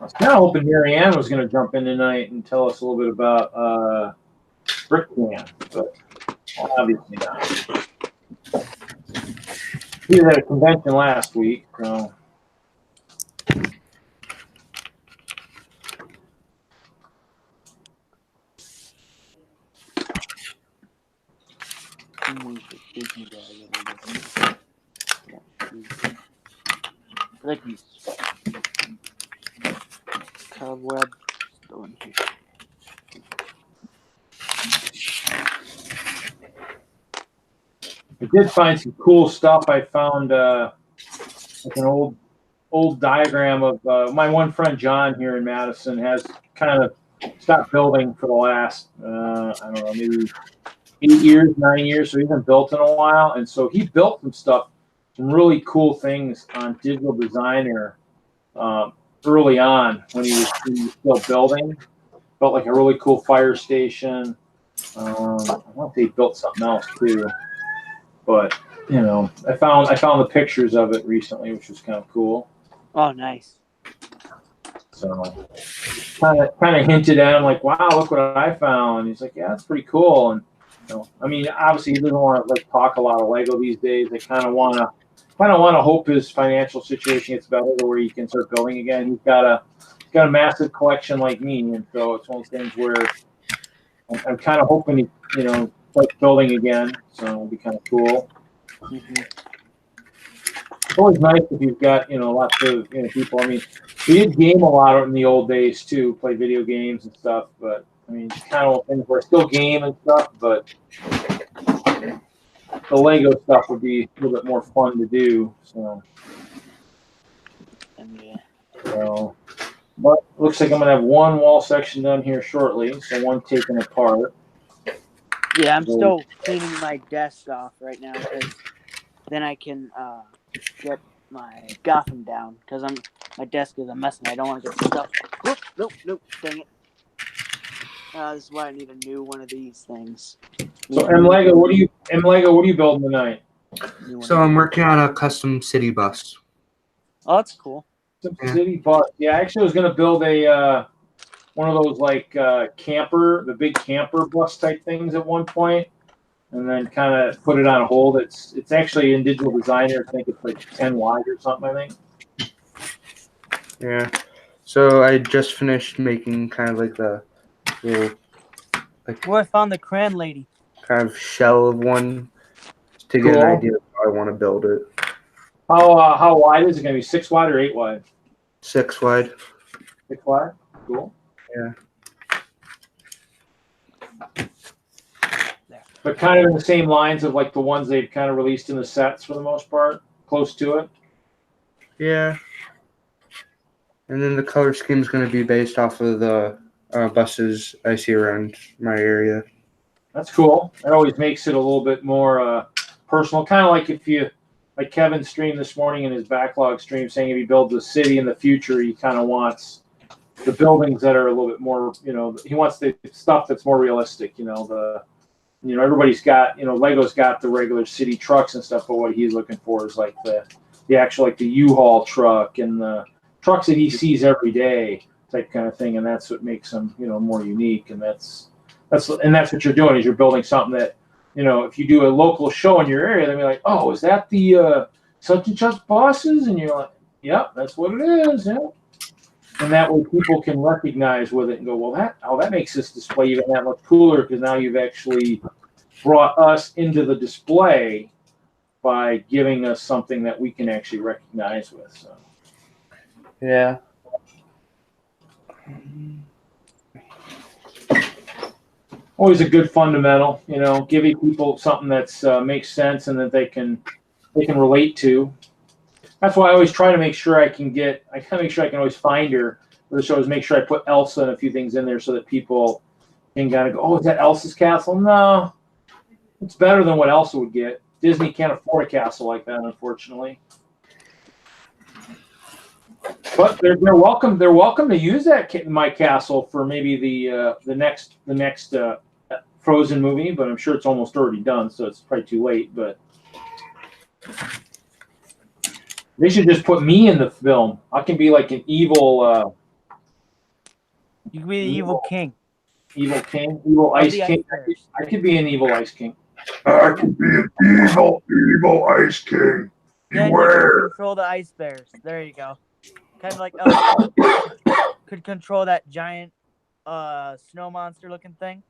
I was kind of hoping Mariann was going to jump in tonight and tell us a little bit about Brickman, but obviously not. He was at a convention last week, so. Like these cobweb going here. I did find some cool stuff. I found like an old diagram of my one friend John here in Madison has kind of stopped building for the last I don't know, maybe 8 years, 9 years. So he hasn't built in a while, and so he built some stuff, some really cool things on Digital Designer early on when he was still building. Built like a really cool fire station. I want to say he built something else too, but you know, I found the pictures of it recently, which was kind of cool. Oh, nice. So kind of hinted at him like, "Wow, look what I found." And he's like, "Yeah, that's pretty cool." And you know, I mean, obviously he doesn't want to like talk a lot of Lego these days. They kind of want to hope his financial situation gets better to where he can start building again. He's got a massive collection like me, and so it's one of those things where I'm kind of hoping he, you know, starts building again. So it'll be kind of cool. Mm-hmm. It's always nice if you've got, you know, lots of, you know, people. I mean, we did game a lot in the old days too, play video games and stuff. But I mean, it's kind of things where I still game and stuff, but the Lego stuff would be a little bit more fun to do. So, Yeah. so but it looks like I'm gonna have one wall section done here shortly. So one taken apart. Yeah, I'm still cleaning my desk off right now because then I can get my Gotham down because my desk is a mess and I don't want to get stuff. Nope, dang it. This is why I need a new one of these things. So Lego, what are you building tonight? So I'm working on a custom city bus. Oh, that's cool. Some city bus. Yeah, I actually was gonna build a one of those like the big camper bus type things at one point, and then kind of put it on hold. It's actually in Digital Designer. I think it's like 10 wide or something. I think. Yeah. So I just finished making kind of like the little, like, Where I found the crayon lady. kind of shell of one to get an idea of how I want to build it. How wide is it going to be? 6 wide or 8 wide? 6 wide. 6 wide. Cool. Yeah. But kind of in the same lines of like the ones they've kind of released in the sets for the most part, close to it. Yeah. And then the color scheme is going to be based off of the buses I see around my area. That's cool. That always makes it a little bit more personal. Kind of like if you, like Kevin streamed this morning in his backlog stream, saying if he builds a city in the future, he kind of wants the buildings that are a little bit more, you know, he wants the stuff that's more realistic, you know, you know, everybody's got, you know, Lego's got the regular city trucks and stuff, but what he's looking for is like the actual, like the U-Haul truck and the trucks that he sees every day type kind of thing. And that's what makes them, you know, more unique. And that's what you're doing, is you're building something that, you know, if you do a local show in your area, they'll be like, oh, is that the such and such bosses? And you're like, yep, that's what it is. Yeah. And that way people can recognize with it and go, well, that makes this display even that much cooler, because now you've actually brought us into the display by giving us something that we can actually recognize with. So. Yeah. Always a good fundamental, you know, giving people something that's makes sense and that they can relate to. That's why I always try to make sure I can always find her. For the shows, make sure I put Elsa and a few things in there so that people can kind of go, oh, is that Elsa's castle? No, it's better than what Elsa would get. Disney can't afford a castle like that, unfortunately. But they're welcome. They're welcome to use that my castle for maybe the next Frozen movie. But I'm sure it's almost already done, so it's probably too late. But they should just put me in the film. I can be like an evil. You can be the evil king. Evil king, evil ice king. I could be an evil ice king. I could be an evil ice king. Then Beware. you can control the ice bears. There you go. Kind of like could control that giant snow monster looking thing.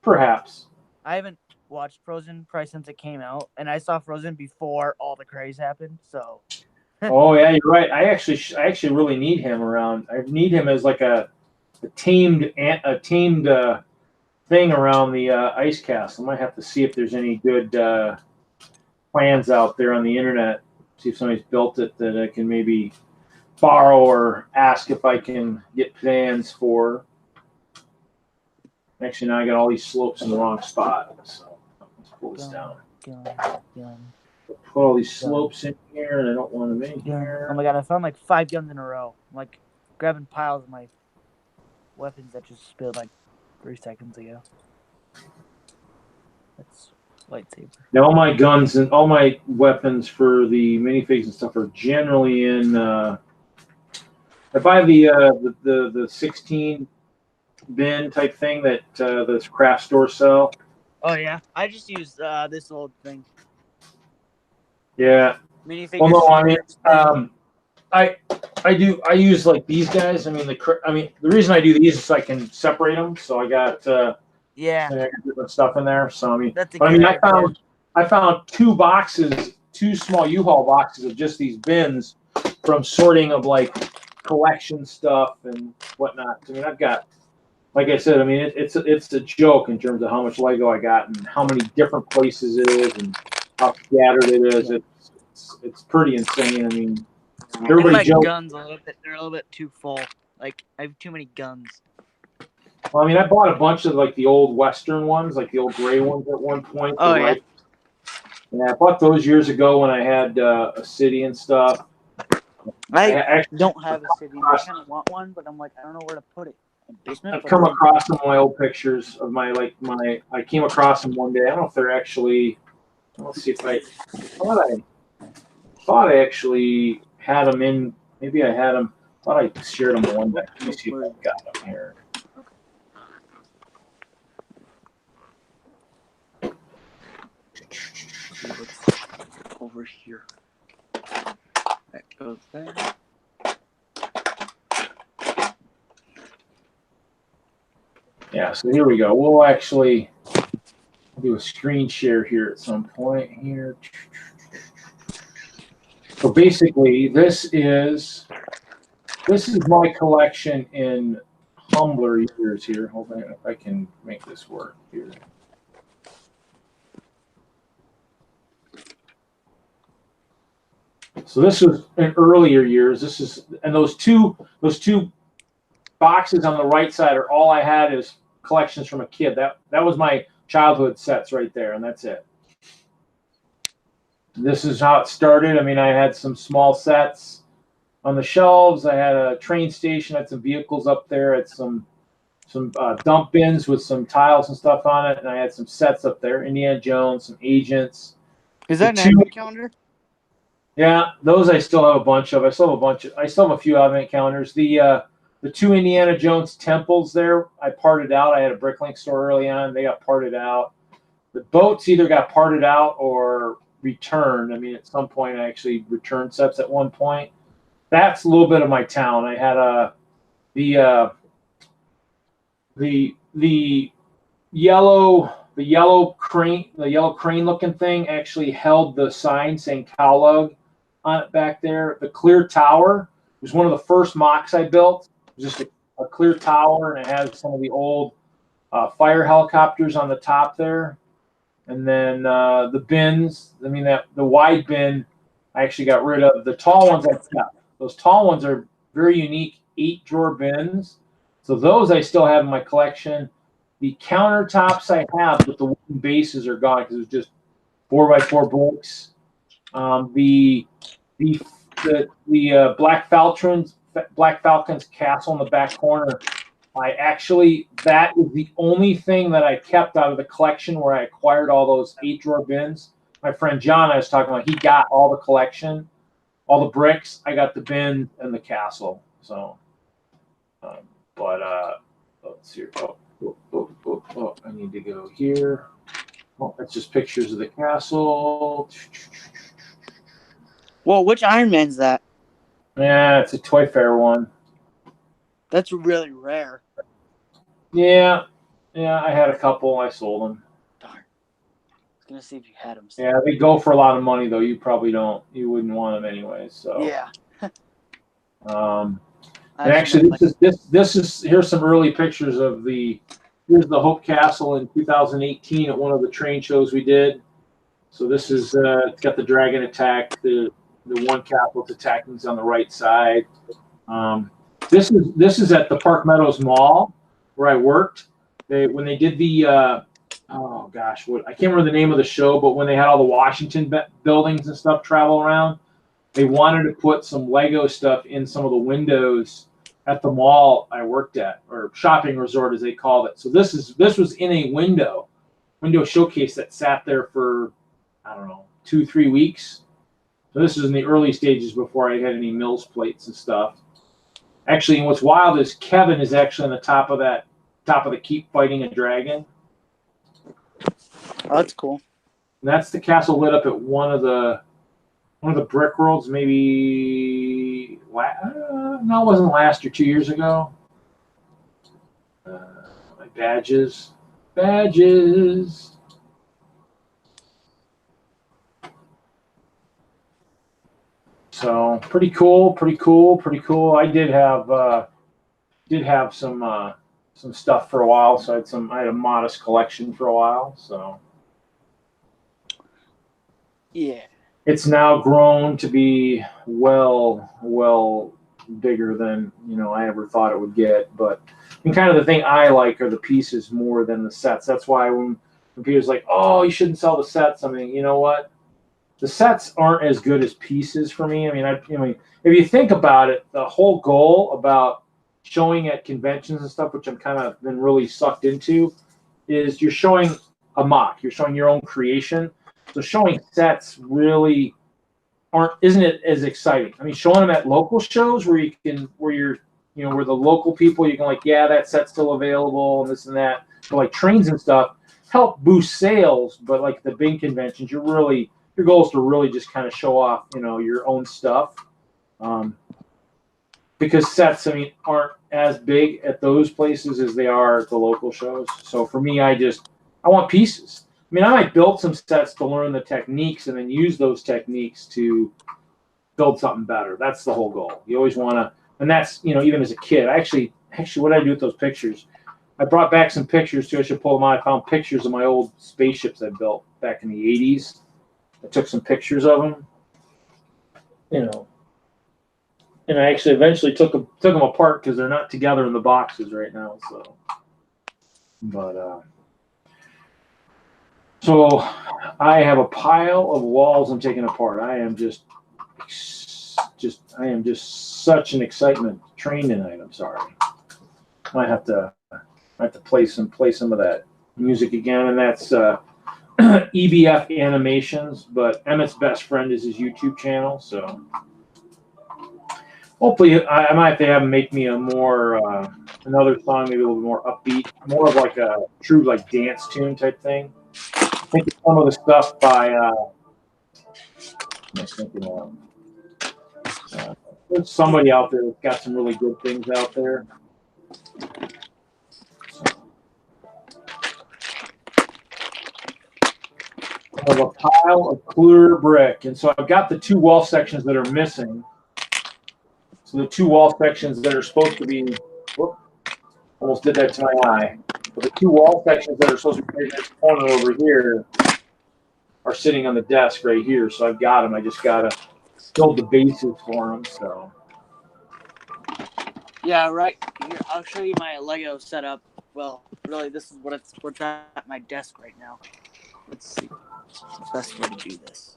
Perhaps. I haven't watched Frozen probably since it came out, and I saw Frozen before all the craze happened. So. Oh yeah, you're right. I actually really need him around. I need him as like a tamed thing around the ice castle. I might have to see if there's any good plans out there on the internet. See if somebody's built it that I can maybe borrow or ask if I can get plans for. Actually, now I got all these slopes in the wrong spot. So let's pull this down. Put all these slopes in here, and I don't want them in here. Oh my god, I found like 5 guns in a row. I'm like grabbing piles of my weapons that just spilled like 3 seconds ago. That's lightsaber. Now all my guns and all my weapons for the minifigs and stuff are generally in. If I have the 16 bin type thing that the craft store sell. Oh yeah, I just used this old thing. Yeah. Minifigures. Well, no, I mean, I use like these guys. I mean, the reason I do these is so I can separate them. So I got different stuff in there. So I mean, I found 2 boxes, 2 small U-Haul boxes of just these bins from sorting of like collection stuff and whatnot. I mean, I've got, like I said, I mean, it's a joke in terms of how much Lego I got and how many different places it is and how scattered it is. It's pretty insane. I mean, everybody jokes. Guns they're a little bit too full. Like I have too many guns. Well, I mean, I bought a bunch of like the old Western ones, like the old gray ones at one point. Oh yeah. Yeah, I bought those years ago when I had a city and stuff. I don't have a city. I kind of want one, but I'm like, I don't know where to put it. Basement. I've come across some of my old pictures of I came across them one day. I don't know if they're actually. Let's see if I thought I actually had them in. Maybe I had them. I thought I shared them one day. Let me see if I've got them here. Over here. That goes there. Yeah, so here we go. We'll actually do a screen share here at some point here. So basically, this is my collection in humbler years here. Hold on, if I can make this work here. So this was in earlier years. This is, and those two boxes on the right side are all I had is collections from a kid. That was my childhood sets right there, and that's it. This is how it started. I mean, I had some small sets on the shelves. I had a train station. I had some vehicles up there. I had some dump bins with some tiles and stuff on it, and I had some sets up there. Indiana Jones, some agents. Is that an two- advent calendar? Yeah, those I still have a bunch of. I still have a few advent calendars. The 2 Indiana Jones temples there, I parted out. I had a Bricklink store early on. They got parted out. The boats either got parted out or returned. I mean, at some point, I actually returned sets at one point. That's a little bit of my town. I had the yellow crane looking thing actually held the sign saying DENLUG on it back there. The clear tower was one of the first mocks I built. It was just a clear tower, and it has some of the old fire helicopters on the top there. And then the bins, I mean, the wide bin I actually got rid of. The tall ones I kept. Those tall ones are very unique 8-drawer bins. So those I still have in my collection. The countertops I have, but the wooden bases are gone because it was just 4x4 bricks. The Black Falcon's castle in the back corner. That is the only thing that I kept out of the collection where I acquired all those 8-drawer bins. My friend John, I was talking about, he got all the collection, all the bricks. I got the bin and the castle. So, let's see. I need to go here. Oh, that's just pictures of the castle. Well, which Iron Man's that? Yeah, it's a Toy Fair one. That's really rare. Yeah, I had a couple. I sold them. Darn. I was gonna see if you had them. Yeah, they go for a lot of money though. You probably don't. You wouldn't want them anyway. So Yeah. And actually, here's some early pictures of here's the Hope Castle in 2018 at one of the train shows we did. So this is it's got the dragon attack. The one capital attacking is on the right side. This is at the Park Meadows Mall where I worked. When they did the I can't remember the name of the show, but when they had all the Washington buildings and stuff travel around, they wanted to put some Lego stuff in some of the windows at the mall I worked at, or shopping resort as they called it. So this was in a window showcase that sat there for, I don't know, 2-3 weeks. So this is in the early stages before I had any Mills plates and stuff. Actually, and what's wild is Kevin is actually on the top of the keep fighting a dragon. Oh, that's cool. And that's the castle lit up at one of the Brickworlds, maybe no, it wasn't last year, 2 years ago. My badges. So pretty cool. I did have some stuff for a while. So I had a modest collection for a while. So yeah. It's now grown to be well bigger than I ever thought it would get. But kind of the thing I like are the pieces more than the sets. That's why when Peter's like, "Oh, you shouldn't sell the sets," I mean, you know what? The sets aren't as good as pieces for me. I mean, if you think about it, the whole goal about showing at conventions and stuff, which I'm kind of been really sucked into, is you're showing a mock. You're showing your own creation. So showing sets really isn't it as exciting? I mean, showing them at local shows where where the local people, you can like, yeah, that set's still available and this and that. But like trains and stuff help boost sales. But like the big conventions, your goal is to really just kind of show off, your own stuff. Because sets, I mean, aren't as big at those places as they are at the local shows. So for me, I want pieces. I mean, I might build some sets to learn the techniques and then use those techniques to build something better. That's the whole goal. You always want to, and that's, even as a kid. Actually, what did I do with those pictures? I brought back some pictures too. I should pull them out. I found pictures of my old spaceships I built back in the 80s. I took some pictures of them, and I actually eventually took them apart because they're not together in the boxes right now. So, but so I have a pile of walls I'm taking apart. I am just such an excitement train tonight. I'm sorry. Might have to I have to play some of that music again, and that's EBF Animations. But Emmett's best friend is his YouTube channel, so hopefully I might have to have him make me a more another song, maybe a little bit more upbeat, more of like a true like dance tune type thing. I think some of the stuff by I'm thinking of, there's somebody out there that's got some really good things out there. I have a pile of clear brick, and so I've got the 2 wall sections that are missing. So the 2 wall sections that are supposed to be, whoop, almost did that to my eye. But the 2 wall sections that are supposed to be in this corner over here are sitting on the desk right here. So I've got them. I just gotta build the bases for them. So Yeah, right here. I'll show you my Lego setup. Well, really, this is what's at my desk right now. Let's see. The best way to do this.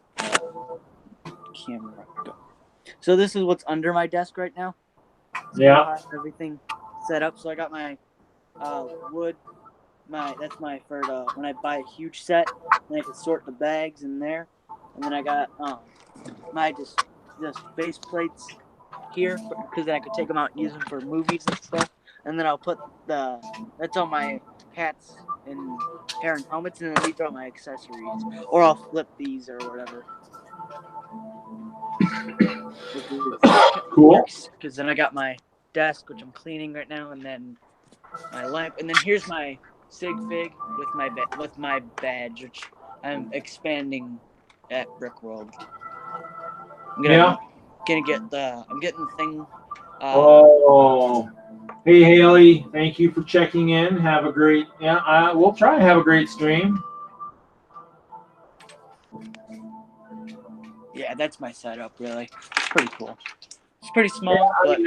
Camera. Go. So this is what's under my desk right now. yeah. I have everything set up. So I got my wood. That's my for when I buy a huge set, then I can sort the bags in there. And then I got my just base plates here because I could take them out and use them for movies and stuff. And then I'll put that's all my hats and hair and helmets, and then these are all my accessories. Or I'll flip these or whatever. Cool. Because then I got my desk, which I'm cleaning right now, and then my lamp, and then here's my sig fig with my badge, which I'm expanding at Brickworld. I'm getting the thing. Hey Hailey, thank you for checking in. Have a great we'll try and have a great stream. Yeah, that's my setup. Really, it's pretty cool. It's pretty small, but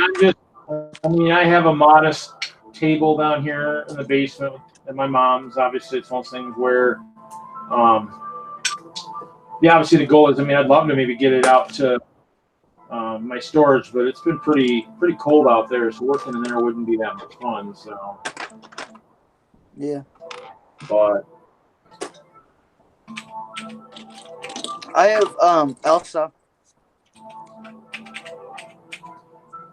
I have a modest table down here in the basement at my mom's. Obviously, it's one of those things where, obviously the goal is, I'd love to maybe get it out to my storage, but it's been pretty cold out there, so working in there wouldn't be that much fun. So, yeah. But I have Elsa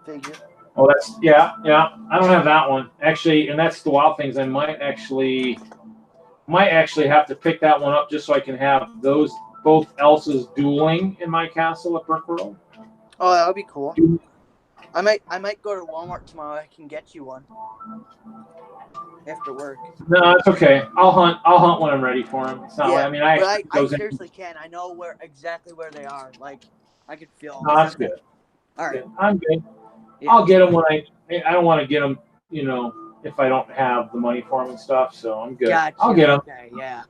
figure. Oh, that's yeah. I don't have that one actually, and that's the wild things. I might actually have to pick that one up just so I can have those both Elsa's dueling in my castle at Brickworld. Oh, that would be cool. I might go to Walmart tomorrow. I can get you one after work. No, it's okay. I'll hunt when I'm ready for them. It's not. Yeah, I seriously can. I know exactly where they are. Like, I could feel. No, that's good. All right, I'm good. Yeah. I'll get them when I don't want to get them. If I don't have the money for them and stuff. So I'm good. Gotcha. I'll get them. Okay, yeah.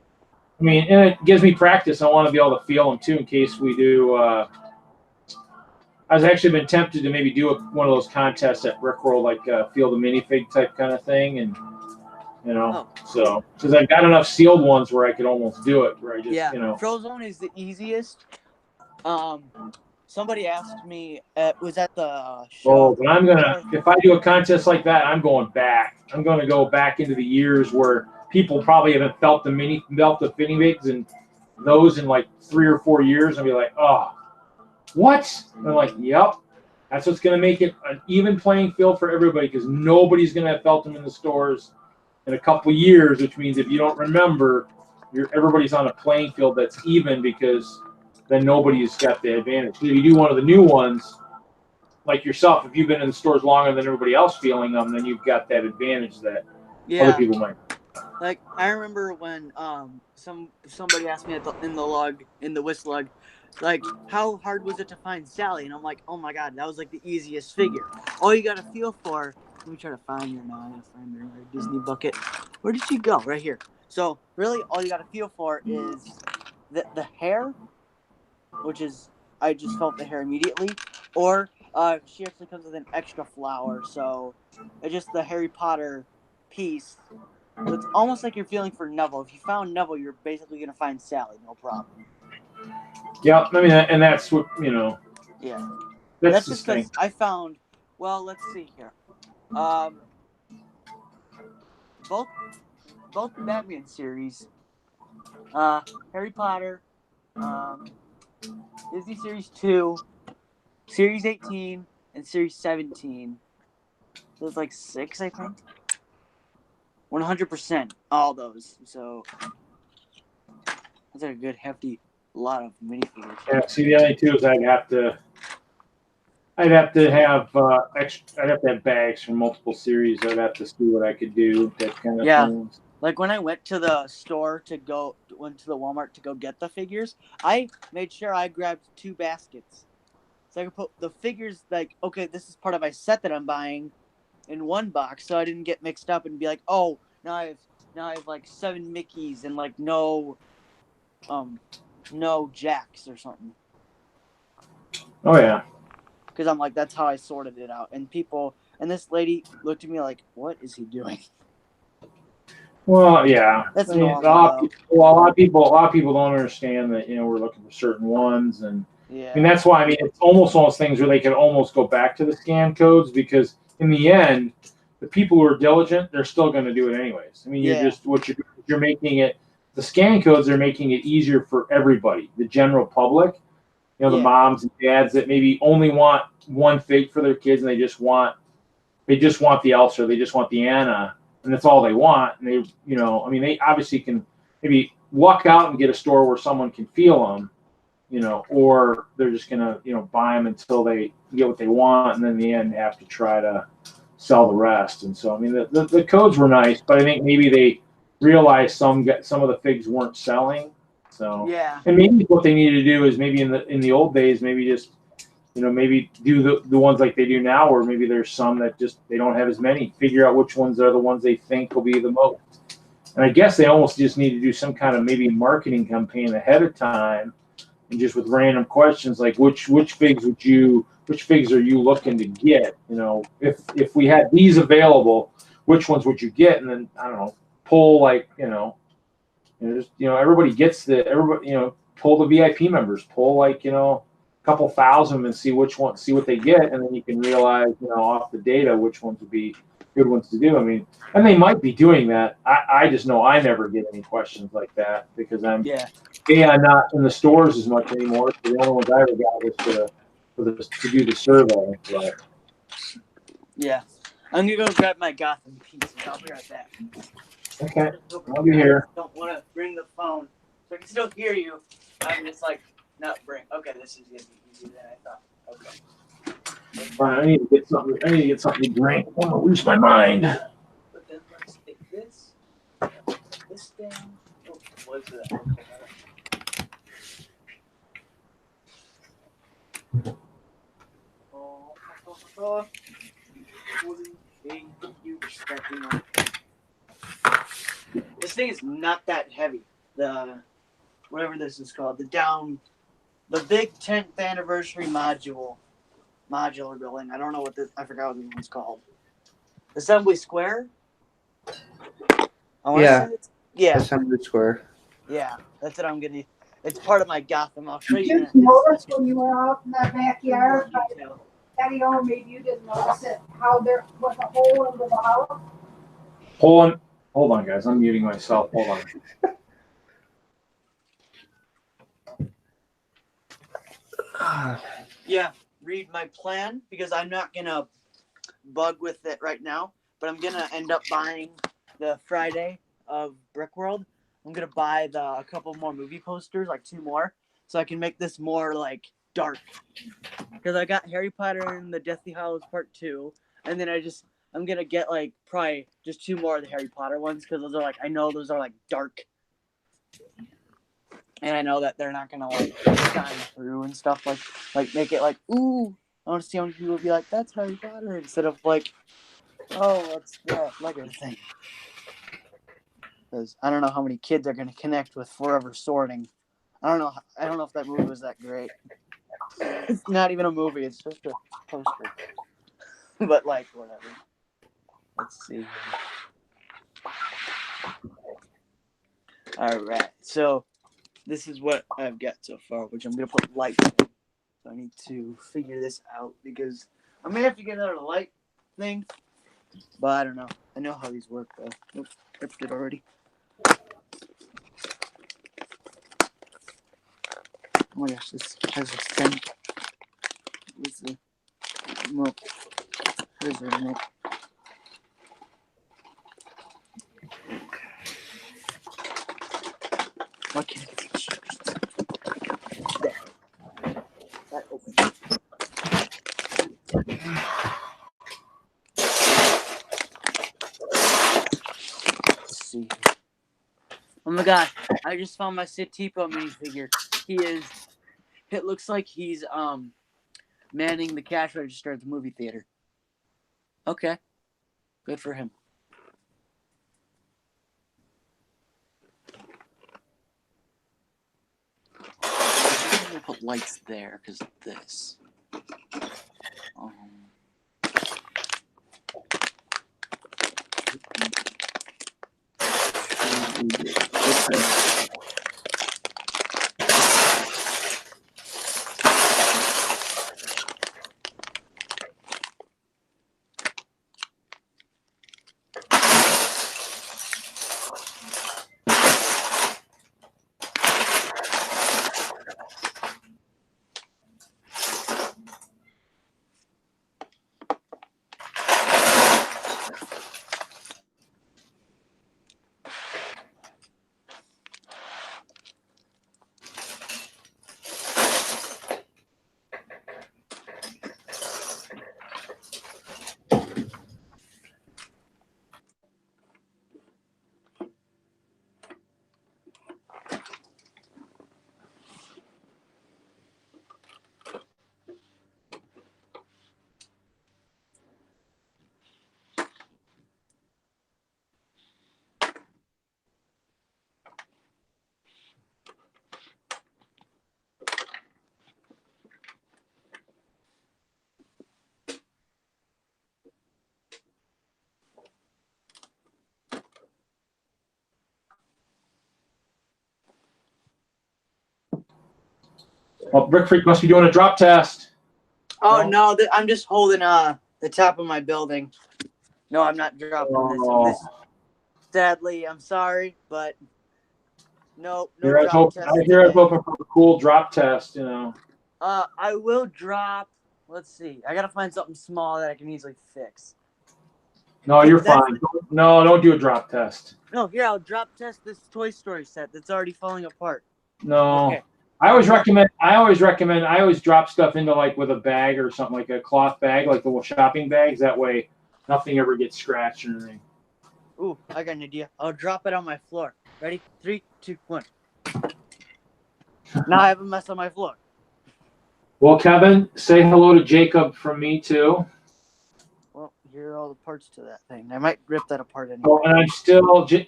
And it gives me practice. I want to be able to feel them too in case we do. I was actually been tempted to maybe do one of those contests at Brickworld, like feel the minifig type kind of thing, and so because I've got enough sealed ones where I could almost do it. Where I just Frozone is the easiest. Somebody asked me, was at the show. Oh, but if I do a contest like that, I'm going back. I'm going to go back into the years where people probably haven't felt the minifigs and those in like 3 or 4 years, and be like, oh. What? And I'm like, yep. That's what's going to make it an even playing field for everybody because nobody's going to have felt them in the stores in a couple of years, which means if you don't remember, everybody's on a playing field that's even because then nobody's got the advantage. If you do one of the new ones, like yourself, if you've been in the stores longer than everybody else feeling them, then you've got that advantage that other people might. Like, I remember when somebody asked me in the WISLUG, like, how hard was it to find Sally? And I'm like, oh my god, that was like the easiest figure. All you gotta feel for, let me try to find her now. I gotta find her Disney bucket. Where did she go? Right here. So really, all you gotta feel for is the hair, which is I just felt the hair immediately, or she actually comes with an extra flower. So it's just the Harry Potter piece. So it's almost like you're feeling for Neville. If you found Neville, you're basically gonna find Sally, no problem. Yeah, and that's what Yeah, that's just because I found. Well, let's see here. both the Batman series, Harry Potter, Disney Series 2, Series 18, and Series 17. There's like 6, I think. 100%, all those. So that's a good hefty lot of minifigures. Yeah. See, the only two is I'd have to have bags from multiple series. I'd have to see what I could do. That kind of thing. Like when I went to the store went to the Walmart to go get the figures, I made sure I grabbed 2 baskets. So I could put the figures, like, okay, this is part of my set that I'm buying, in one box, so I didn't get mixed up and be like, oh, now I have like 7 Mickeys and like no Jacks or something. Oh yeah. Because I'm like, that's how I sorted it out. And this lady looked at me like, what is he doing? Well, yeah. That's I mean, normal. a lot of people don't understand that, we're looking for certain ones, and Yeah. I mean that's why it's almost one of those things where they can almost go back to the scan codes, because in the end, the people who are diligent, they're still going to do it anyways. I mean, you're making it. The scan codes are making it easier for everybody, the general public. The moms and dads that maybe only want one fig for their kids, and they just want the Elsa, or they just want the Anna, and that's all they want. And they, they obviously can maybe luck out and get a store where someone can feel them, or they're just gonna, buy them until they get what they want, and then in the end have to try to sell the rest. And so, I mean, the codes were nice, but I think maybe they realized some of the figs weren't selling. So yeah, and maybe what they need to do is maybe in the old days, maybe just maybe do the ones like they do now, or maybe there's some that just they don't have as many. Figure out which ones are the ones they think will be the most. And I guess they almost just need to do some kind of maybe marketing campaign ahead of time, and just with random questions like which figs are you looking to get? If we had these available, which ones would you get? And then I don't know, pull like everybody gets pull the VIP members, pull like a couple thousand and see what they get, and then you can realize off the data which ones would be good ones to do. I mean, and they might be doing that. I just know I never get any questions like that because I'm not in the stores as much anymore. So the only ones I ever got was to do the survey. But. Yeah, I'm gonna go grab my Gotham pieces. I'll be right back. Okay, I'll be here. Don't want to bring the phone, so I can still hear you. I'm just like not bring. Okay, this is gonna be easier than I thought. Okay. Fine, I need to get something to drink. I want to lose my mind. But then let's take this down. Oh, what's that? This thing is not that heavy. The whatever this is called, the big 10th anniversary modular building. I don't know I forgot what this one's called. Assembly Square. Yeah. Assembly Square. Yeah, that's what I'm gonna. It's part of my Gotham. I'll show you. You didn't notice when you were out in that backyard by the patio, maybe you didn't notice it, how there was a hole into the house? Hold on, guys. I'm muting myself. Hold on. Yeah, read my plan because I'm not gonna bug with it right now, but I'm gonna end up buying the Friday of Brickworld. I'm gonna buy a couple more movie posters, like 2 more, so I can make this more like dark. Because I got Harry Potter and the Deathly Hallows Part 2, and then I'm gonna get like probably just 2 more of the Harry Potter ones because I know those are like dark, and I know that they're not gonna like shine through and stuff like make it like ooh. I want to see how many people will be like that's Harry Potter instead of like oh what's that Lego thing. Because I don't know how many kids are going to connect with Forever Sorting. I don't know if that movie was that great. It's not even a movie. It's just a poster. But like, whatever. Let's see. All right. So this is what I've got so far, which I'm going to put lights in. So I need to figure this out because I may have to get another light thing. But I don't know. I know how these work though. Oops, ripped it already. Oh my gosh, this has a scent. What's the milk? Here's the milk. Why can't I get the sugars? There. That opens. Let's see. Oh my god, I just found my Sid Tipo minifigure. He is, it looks like he's manning the cash register at the movie theater. Okay. Good for him. I'm gonna put lights there because of this. Well, Brick Freak must be doing a drop test. Oh no, I'm just holding the top of my building. No, I'm not dropping this. Sadly, I'm sorry, but no drop test. I hear I was hoping for a cool drop test, you know. I will drop. Let's see. I gotta find something small that I can easily fix. No, you're fine. No, don't do a drop test. No, here, I'll drop test this Toy Story set that's already falling apart. No. Okay. I always drop stuff into like with a bag or something, like a cloth bag, like the little shopping bags. That way nothing ever gets scratched or anything. Ooh, I got an idea. I'll drop it on my floor. Ready? 3, 2, 1. Now I have a mess on my floor. Well, Kevin, say hello to Jacob from me too. Well, here are all the parts to that thing. I might rip that apart anyway. Oh,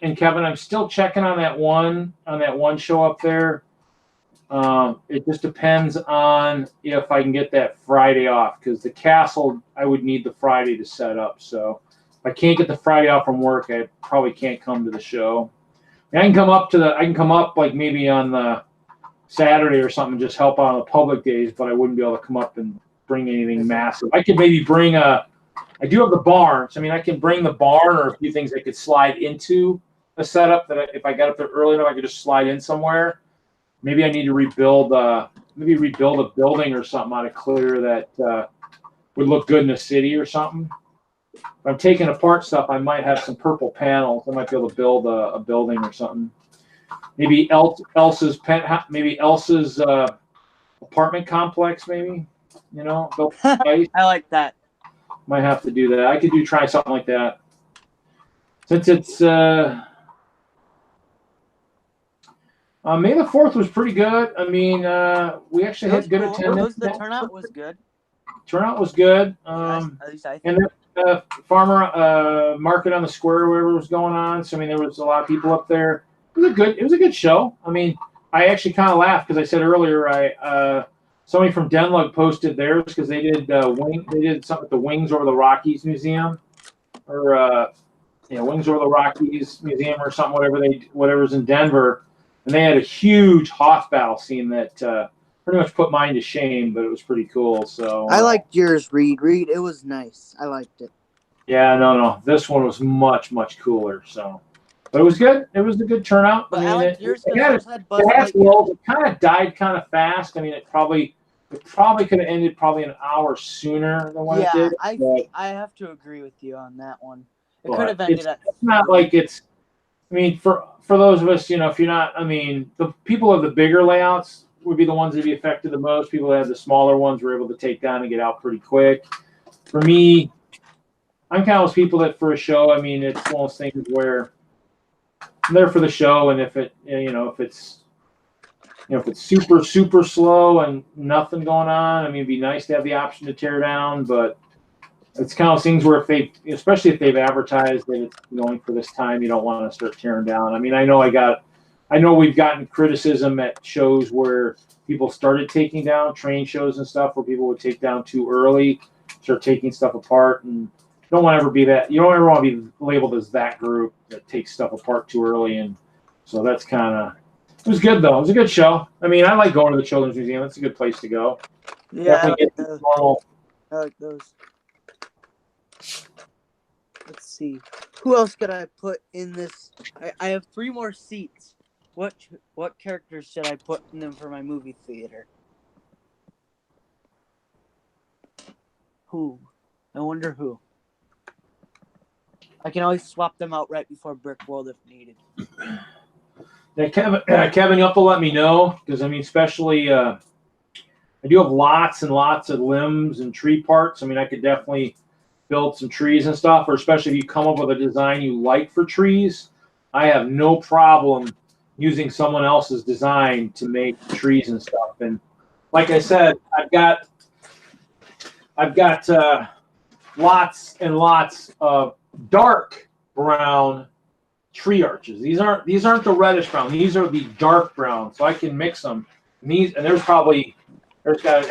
and Kevin, I'm still checking on that one show up there. It just depends on if I can get that Friday off, because the castle, I would need the Friday to set up. So if I can't get the Friday off from work, I probably can't come to the show. I can come up like maybe on the Saturday or something, just help out on the public days, but I wouldn't be able to come up and bring anything massive. I could maybe bring I do have the barn, so I mean I can bring the barn or a few things that could slide into a setup that if I got up there early enough, I could just slide in somewhere. Maybe I need to rebuild a building or something out of clear that would look good in the city or something. If I'm taking apart stuff, I might have some purple panels. I might be able to build a building or something. Maybe Elsa's apartment complex, maybe. You know, built nice. I like that. Might have to do that. I could try something like that. Since it's May the 4th was pretty good. I mean, we actually had good attendance. The turnout was good. Turnout was good. At least I think. And the farmer market on the square, wherever was going on. So I mean, there was a lot of people up there. It was a good show. I mean, I actually kind of laughed because I said earlier, somebody from DENLUG posted theirs because they did something at the Wings Over the Rockies Museum, or Wings Over the Rockies Museum or something, whatever's in Denver. And they had a huge Hoth battle scene that pretty much put mine to shame, but it was pretty cool. So I liked yours, Reed. It was nice. I liked it. Yeah, no. This one was much cooler. So, but it was good. It was a good turnout. But I mean, I liked yours it because had yours had Buzz it had Lightyear. lulls. It kind of died kind of fast. I mean, it probably could have ended probably an hour sooner than what it Yeah, did. But, I have to agree with you on that one. It but could have ended it's at. not like it's. I mean, for those of us, if you're not, I mean, the people of the bigger layouts would be the ones that be affected the most. People that have the smaller ones were able to take down and get out pretty quick. For me, I'm kind of those people that for a show, I mean, it's one of those things where I'm there for the show, and if it's super slow and nothing going on, I mean, it'd be nice to have the option to tear down, but it's kind of things where especially if they've advertised that it's going for this time, you don't want to start tearing down. I mean, I know we've gotten criticism at shows where people started taking down train shows and stuff, where people would take down too early, start taking stuff apart, and you don't want to ever be that. You don't ever want to be labeled as that group that takes stuff apart too early, and so that's kind of. It was good though. It was a good show. I mean, I like going to the Children's Museum. It's a good place to go. Yeah, Definitely get the normal. I like those. Let's see. Who else could I put in this? I have 3 more seats. What characters should I put in them for my movie theater? Who? I wonder who. I can always swap them out right before Brickworld if needed. Yeah, Kevin, you'll have to let me know because I mean, especially I do have lots and lots of limbs and tree parts. I mean, I could definitely build some trees and stuff, or especially if you come up with a design you like for trees, I have no problem using someone else's design to make trees and stuff. And like I said, I've got lots and lots of dark brown tree arches. These aren't the reddish brown. These are the dark brown. So I can mix them. And I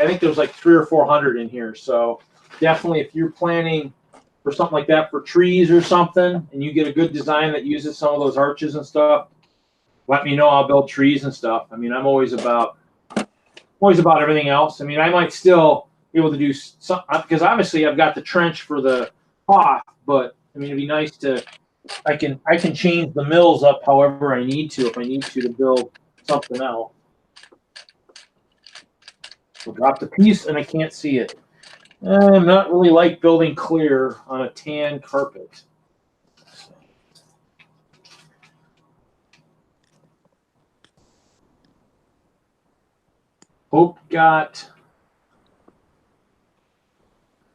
think there's like 300 or 400 in here. So definitely, if you're planning for something like that for trees or something, and you get a good design that uses some of those arches and stuff, let me know. I'll build trees and stuff. I mean, I'm always about everything else. I mean, I might still be able to do some because obviously I've got the trench for the cloth, but I mean, it'd be nice to. I can change the mills up however I need to if I need to build something else. So drop the piece and I can't see it. I'm not really like building clear on a tan carpet.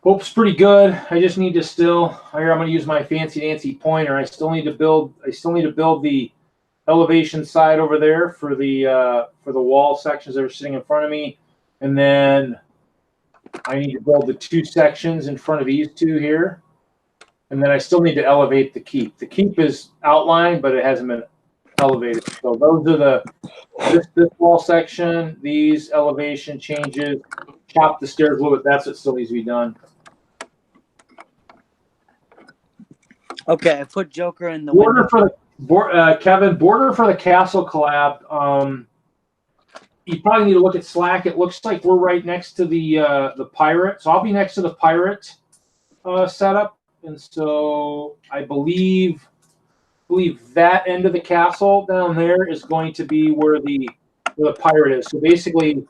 Hope's pretty good. I just need to I'm going to use my fancy dancy pointer. I still need to build the elevation side over there for the wall sections that are sitting in front of me, and then I need to build the 2 sections in front of these 2 here, and then I still need to elevate the keep. The keep is outlined, but it hasn't been elevated. So those are this wall section, these elevation changes, chop the stairs a little bit. That's what still needs to be done. Okay, I put Joker in the Border window. for the Kevin. Border for the castle collab. You probably need to look at Slack. It looks like we're right next to the pirate. So I'll be next to the pirate setup, and so I believe that end of the castle down there is going to be where the pirate is. So basically,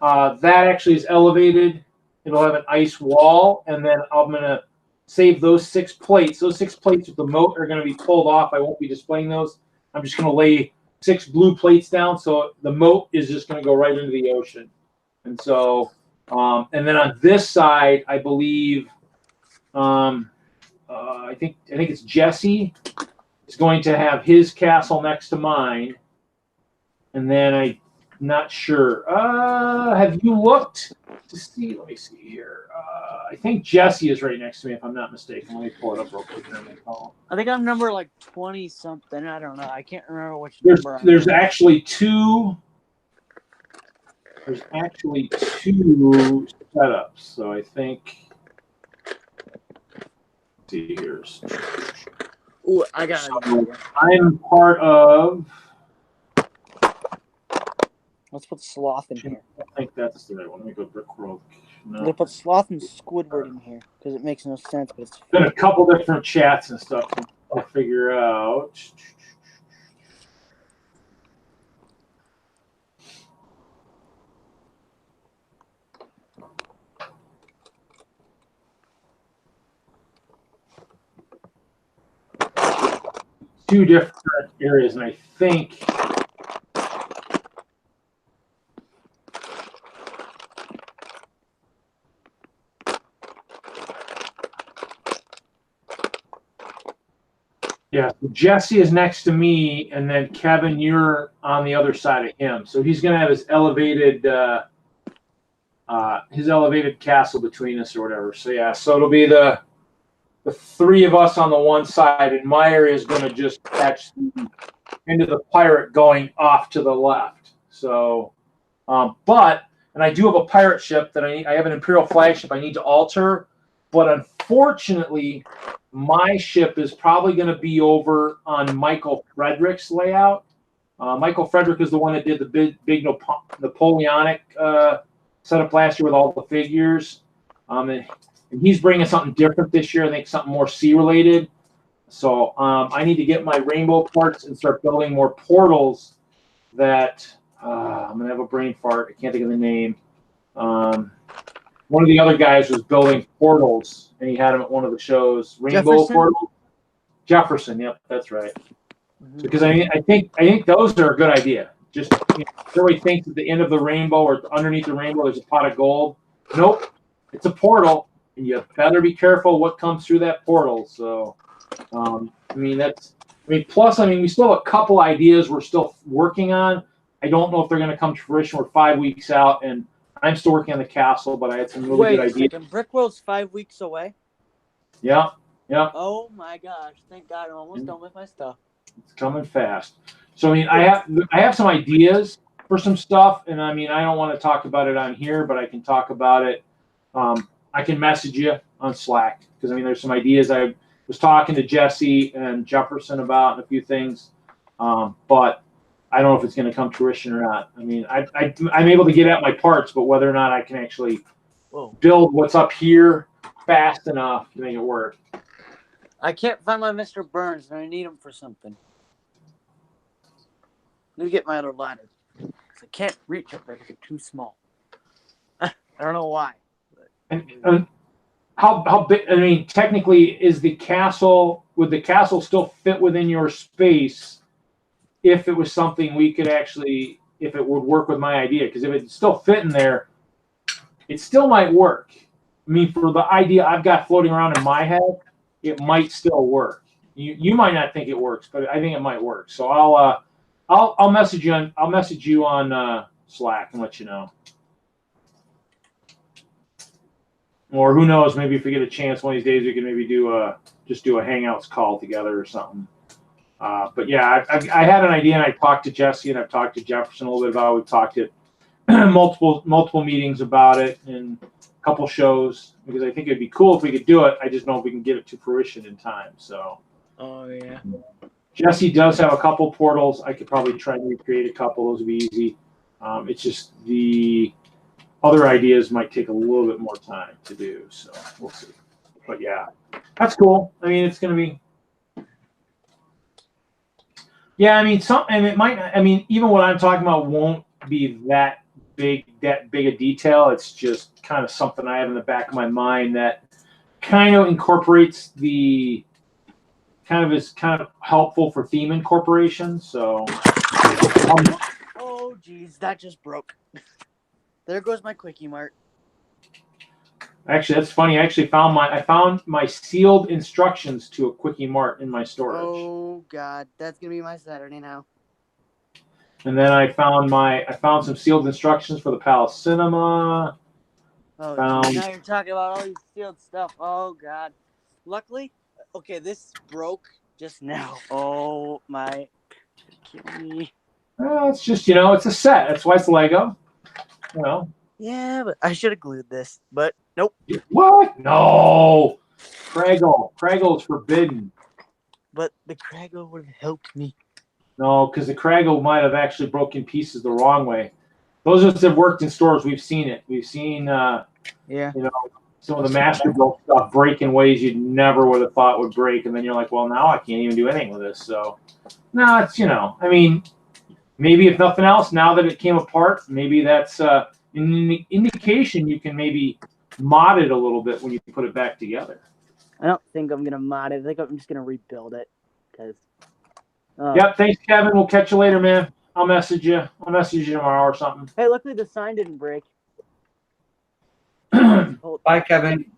that actually is elevated. It'll have an ice wall, and then I'm gonna save those 6 plates. Those 6 plates with the moat are going to be pulled off. I won't be displaying those. I'm just going to lay 6 blue plates down, so the moat is just going to go right into the ocean. And so, and then on this side, I believe, I think it's Jesse is going to have his castle next to mine, and then I'm not sure. Have you looked to see? Let me see here. I think Jesse is right next to me, if I'm not mistaken. Let me pull it up real quick. I think I'm number like 20 something. I don't know. I can't remember which There's number. there's actually 2. There's actually 2 setups. So I think. Let's see here. Ooh, I got it. So I'm part of. Let's put Sloth in here. I think that's the right one. Let me go Brickworld I'm gonna put Sloth and Squidward in here because it makes no sense, but it's Been a couple different chats and stuff. I'll figure out. Two different areas, and I think yeah, Jesse is next to me, and then Kevin, you're on the other side of him. So he's going to have his elevated castle between us or whatever. So yeah, so it'll be the three of us on the one side, and my area is going to just catch into the pirate going off to the left. So, and I do have a pirate ship that I have an Imperial flagship I need to alter, but unfortunately, my ship is probably going to be over on Michael Frederick's layout. Michael Frederick is the one that did the big Napoleonic setup last year with all the figures. And he's bringing something different this year. I think something more sea-related. So I need to get my rainbow parts and start building more portals that I'm going to have a brain fart. I can't think of the name. One of the other guys was building portals, and he had them at one of the shows. Rainbow portals. Jefferson, yep, that's right. Mm-hmm. Because I think those are a good idea. Just everybody thinks at the end of the rainbow or underneath the rainbow there's a pot of gold. Nope, it's a portal. And you better be careful what comes through that portal. So, plus, we still have a couple ideas we're still working on. I don't know if they're going to come to fruition. We're 5 weeks out, and I'm still working on the castle, but I had some really good ideas. Wait a second. Brickworld's 5 weeks away? Yeah. Oh, my gosh. Thank God I'm almost done with my stuff. It's coming fast. So, I have some ideas for some stuff, and, I don't want to talk about it on here, but I can talk about it. I can message you on Slack because there's some ideas I was talking to Jesse and Jefferson about and a few things, but I don't know if it's going to come to fruition or not. I'm able to get at my parts, but whether or not I can actually build what's up here fast enough to make it work. I can't find my Mr. Burns, and I need him for something. Let me get my other ladder. I can't reach it; they're too small. I don't know why. And how big? Technically, would the castle still fit within your space if it was something we could actually, if it would work with my idea? Because if it's still fitting there, it still might work. For the idea I've got floating around in my head, it might still work. You might not think it works, but I think it might work. So I'll message you on Slack and let you know. Or who knows? Maybe if we get a chance one of these days, we can maybe do a Hangouts call together or something. But yeah, I had an idea, and I talked to Jesse and I've talked to Jefferson a little bit about it. We've talked at multiple meetings about it and a couple shows because I think it'd be cool if we could do it. I just don't know if we can get it to fruition in time. So. Oh yeah. Jesse does have a couple portals. I could probably try and recreate a couple. Those would be easy. It's just the other ideas might take a little bit more time to do, so we'll see. But yeah, that's cool. It's going to be. Yeah, it might not. Even what I'm talking about won't be that big a detail. It's just kind of something I have in the back of my mind that kind of incorporates is kind of helpful for theme incorporation. So. Oh, geez, that just broke. There goes my Quickie Mart. Actually, that's funny. I found my sealed instructions to a Quickie Mart in my storage. Oh God, that's gonna be my Saturday now. And then I found some sealed instructions for the Palace Cinema. Oh, now you're talking about all these sealed stuff. Oh God. Luckily, okay, this broke just now. Oh my. Kill me. It's just it's a set. That's why it's Lego. Yeah, but I should have glued this, but nope. What? No. Craggle is forbidden. But the Craggle would have helped me. No, because the Craggle might have actually broken pieces the wrong way. those of us that have worked in stores, we've seen it. We've seen, Yeah. you know, some of the master built stuff break in ways you never would have thought would break, and then you're like, well, now I can't even do anything with this. So, no, it's, you know, I mean, maybe if nothing else, now that it came apart, maybe that's an indication you can maybe mod it a little bit when you put it back together. I don't think I'm gonna mod it. I think I'm just gonna rebuild it. Cause. Yep. Thanks, Kevin. We'll catch you later, man. I'll message you. I'll message you tomorrow or something. Hey, luckily the sign didn't break. Bye, Kevin.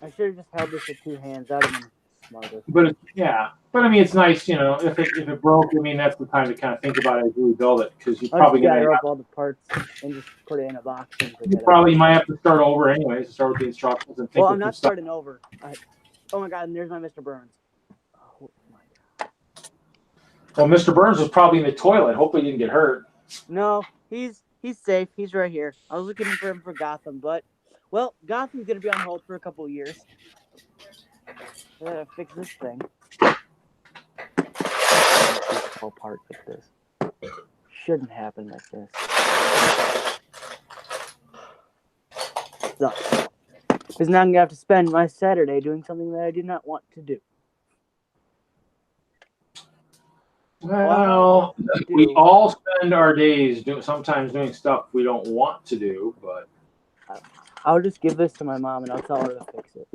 I should have just held this with 2 hands. That would have been smarter. But but I mean, it's nice, you know, if it broke, I mean, that's the time to kind of think about it as you rebuild it, because you're probably I'll just gonna gather up all the parts and just put it in a box. And you might have to start over anyways, to start with the instructions and think. Well, I'm not starting over. Oh my God! And there's my Mr. Burns. Oh my God. Well, Mr. Burns was probably in the toilet. Hopefully, he didn't get hurt. No, he's safe. He's right here. I was looking for him for Gotham, but well, Gotham's gonna be on hold for a couple of years. I gotta fix this thing. Fall apart like this. Shouldn't happen like this. Sucks. Because now I'm gonna have to spend my Saturday doing something that I did not want to do. Well, we all spend our days sometimes doing stuff we don't want to do, but I'll just give this to my mom and I'll tell her to fix it.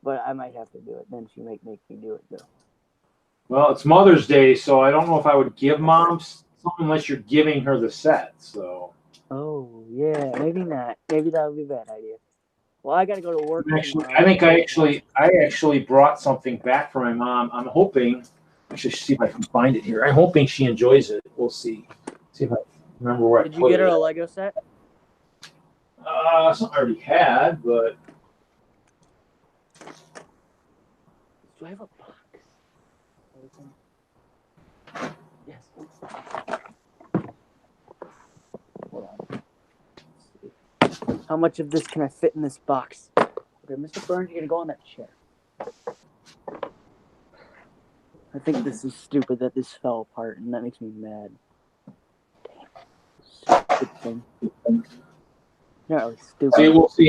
But I might have to do it. Then she might make me do it though. well, it's Mother's Day, so I don't know if I would give Mom something unless you're giving her the set. So. Oh yeah, maybe not. Maybe that would be a bad idea. Well, I gotta go to work. Actually, I actually brought something back for my mom. I'm hoping. I should see if I can find it here. I'm hoping she enjoys it. We'll see. See if I remember where. Did you get her a Lego set? Something I already had, but. Do I have a box? Yes. Hold on. How much of this can I fit in this box? Okay, Mr. Burns, you're gonna go on that chair. I think this is stupid that this fell apart, and that makes me mad. Damn. Stupid thing. Not really stupid. See,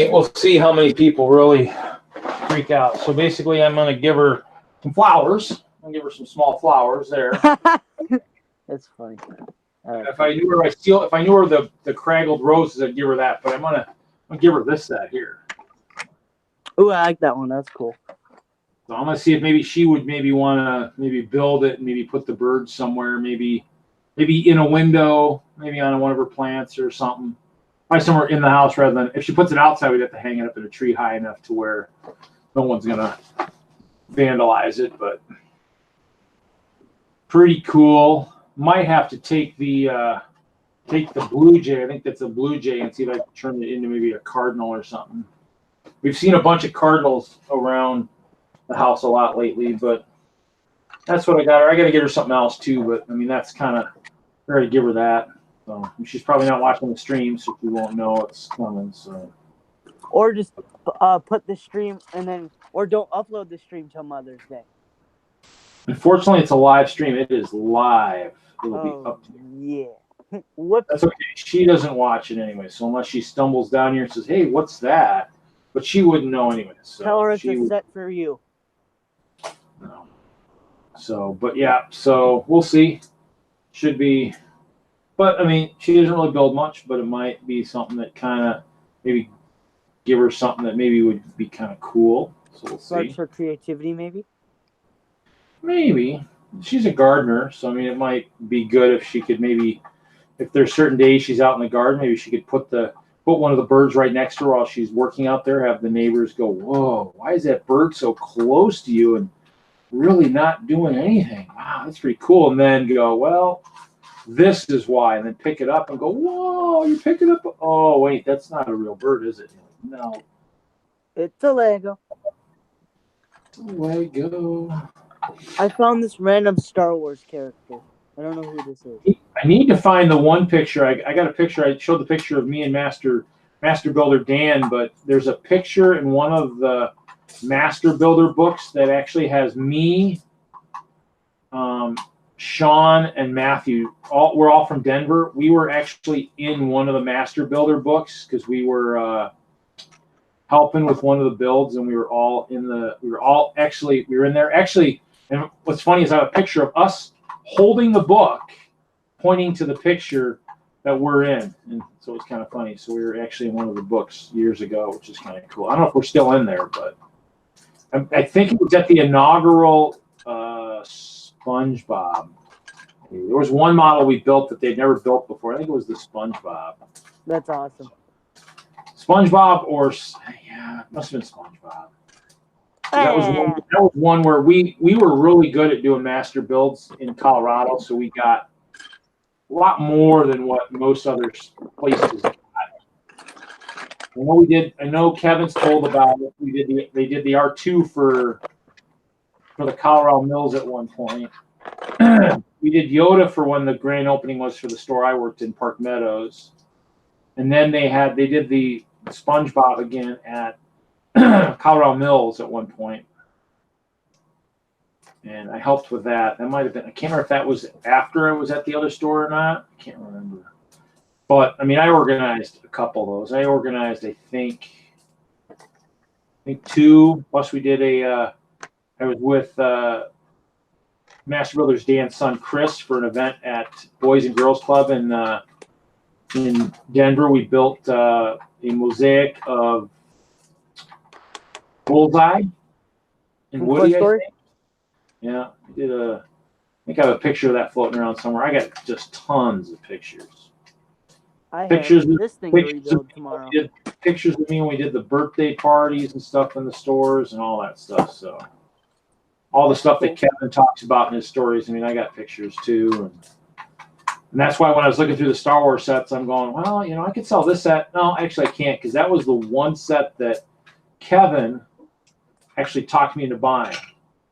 we'll see how many people really freak out. So basically, I'm gonna give her some flowers. I'll give her some small flowers there. That's funny. If I knew her, if I knew her the craggled roses, I'd give her that. But I'm gonna give her this set here. Ooh, I like that one. That's cool. So I'm gonna see if maybe she would want to build it and maybe put the birds somewhere, maybe in a window, maybe on one of her plants or something. Probably somewhere in the house rather than if she puts it outside, we'd have to hang it up in a tree high enough to where no one's gonna vandalize it. But pretty cool. Might have to take the blue jay. I think that's a blue jay, and see if I can turn it into maybe a cardinal or something. We've seen a bunch of cardinals around the house a lot lately, but that's what I got her. I got to get her something else too, but I mean that's kind of I got to give her that. So she's probably not watching the stream, so she won't know it's coming. So or just put the stream and then, or don't upload the stream till Mother's Day. Unfortunately, it's a live stream. It is live. It'll be up to you. Yeah. Whoops. That's okay. She doesn't watch it anyway, so unless she stumbles down here and says, "Hey, what's that?" But she wouldn't know anyway. So tell her it's a set for you. No. So, but yeah, so we'll see. Should be, but I mean, she doesn't really build much, but it might be something that kind of maybe give her something that maybe would be kind of cool. So we'll see. Sparks her creativity, maybe. Maybe she's a gardener, so I mean, it might be good if she could maybe, if there's certain days she's out in the garden, maybe she could put one of the birds right next to her while she's working out there. Have the neighbors go, "Whoa, why is that bird so close to you and really not doing anything? Wow, that's pretty cool." And then go, "Well, this is why." And then pick it up and go, "Whoa, you pick it up? Oh, wait, that's not a real bird, is it?" No, it's a Lego. It's a Lego. I found this random Star Wars character. I don't know who this is. I need to find the one picture. I got a picture. I showed the picture of me and Master Builder Dan, but there's a picture in one of the Master Builder books that actually has me Sean and Matthew, we're all from Denver. We were actually in one of the master builder books because we were helping with one of the builds, and we were in there. Actually, and what's funny is I have a picture of us holding the book, pointing to the picture that we're in, and so it's kind of funny. So we were actually in one of the books years ago, which is kind of cool. I don't know if we're still in there, but I think it was at the inaugural SpongeBob. There was one model we built that they'd never built before. I think it was the SpongeBob. That's awesome. SpongeBob, or yeah, it must have been SpongeBob. That was one where we were really good at doing master builds in Colorado, so we got a lot more than what most other places got. I know Kevin's told about it. They did the R2 for the Colorado Mills at one point. We did Yoda for when the grand opening was for the store I worked in, Park Meadows. And then they did the SpongeBob again at Colorado Mills at one point. And I helped with that. That might have been, I can't remember if that was after I was at the other store or not. I can't remember. But I mean, I organized a couple of those. I organized, I think 2. Plus we did I was with Master Builders Dan's son Chris for an event at Boys and Girls Club in Denver. We built a mosaic of Bullseye and Woody. I think. Yeah, I did I think I have a picture of that floating around somewhere. I got just tons of pictures. Pictures of this thing to rebuild tomorrow. Pictures of me when we did the birthday parties and stuff in the stores and all that stuff. So all the stuff that Kevin talks about in his stories. I mean, I got pictures too, and that's why when I was looking through the Star Wars sets, I'm going, well, I could sell this set. No, actually, I can't, because that was the one set that Kevin actually talked me into buying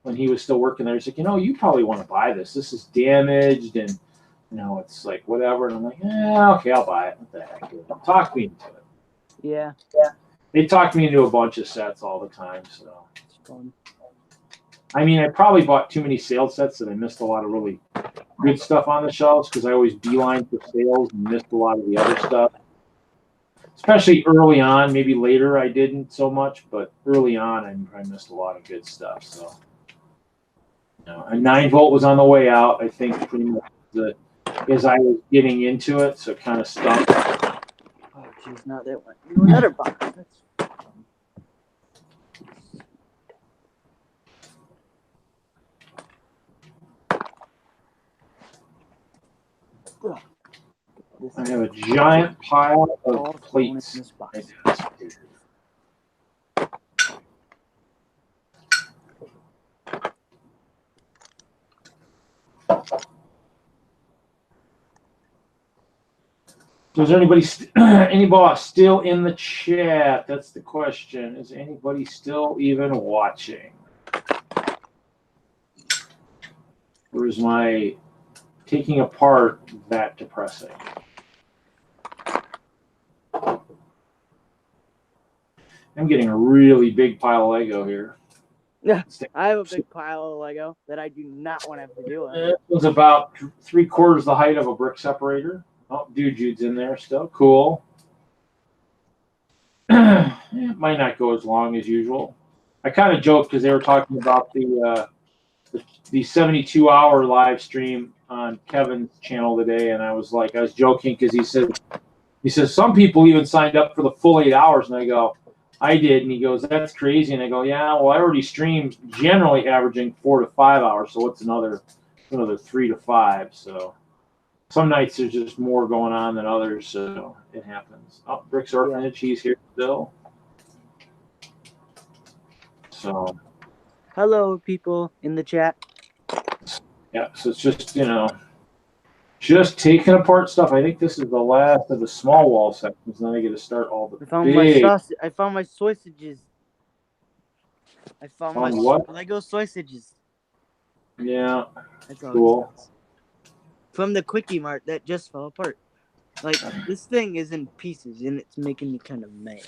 when he was still working there. He's like, you probably want to buy this. This is damaged, and it's like whatever. And I'm like, yeah, okay, I'll buy it. What the heck? Talk me into it. Yeah. They talked me into a bunch of sets all the time. So it's fun. I mean, I probably bought too many sales sets that I missed a lot of really good stuff on the shelves, because I always beeline for sales and missed a lot of the other stuff. Especially early on. Maybe later I didn't so much, but early on I missed a lot of good stuff. So, a 9-volt was on the way out. I think pretty much as I was getting into it, so it kind of stunk. Oh, jeez, not that one. Another box. That's I have a giant pile of plates. So is anybody still in the chat? That's the question. Is anybody still even watching? Or is my taking apart that depressing? I'm getting a really big pile of Lego here. Yeah, I have a big pile of Lego that I do not want to have to deal with. It was about 3/4 the height of a brick separator. Oh, Jude's in there still. Cool. It might not go as long as usual. I kind of joked because they were talking about the 72-hour live stream on Kevin's channel today, and I was joking because he says some people even signed up for the full 8 hours, and I go, I did, and he goes, that's crazy, and I go, yeah, well, I already streamed generally averaging 4 to 5 hours, so what's another 3 to 5? So some nights there's just more going on than others, so it happens. Oh, Brick's Orphanage, he's here still. So hello, people in the chat. yeah, so it's just just taking apart stuff. I think this is the last of the small wall sections. Then I get to start all the big. I found my sausages. I found my what? Lego sausages. Yeah, that's all cool. From the Quickie Mart that just fell apart. This thing is in pieces, and it's making me kind of mad.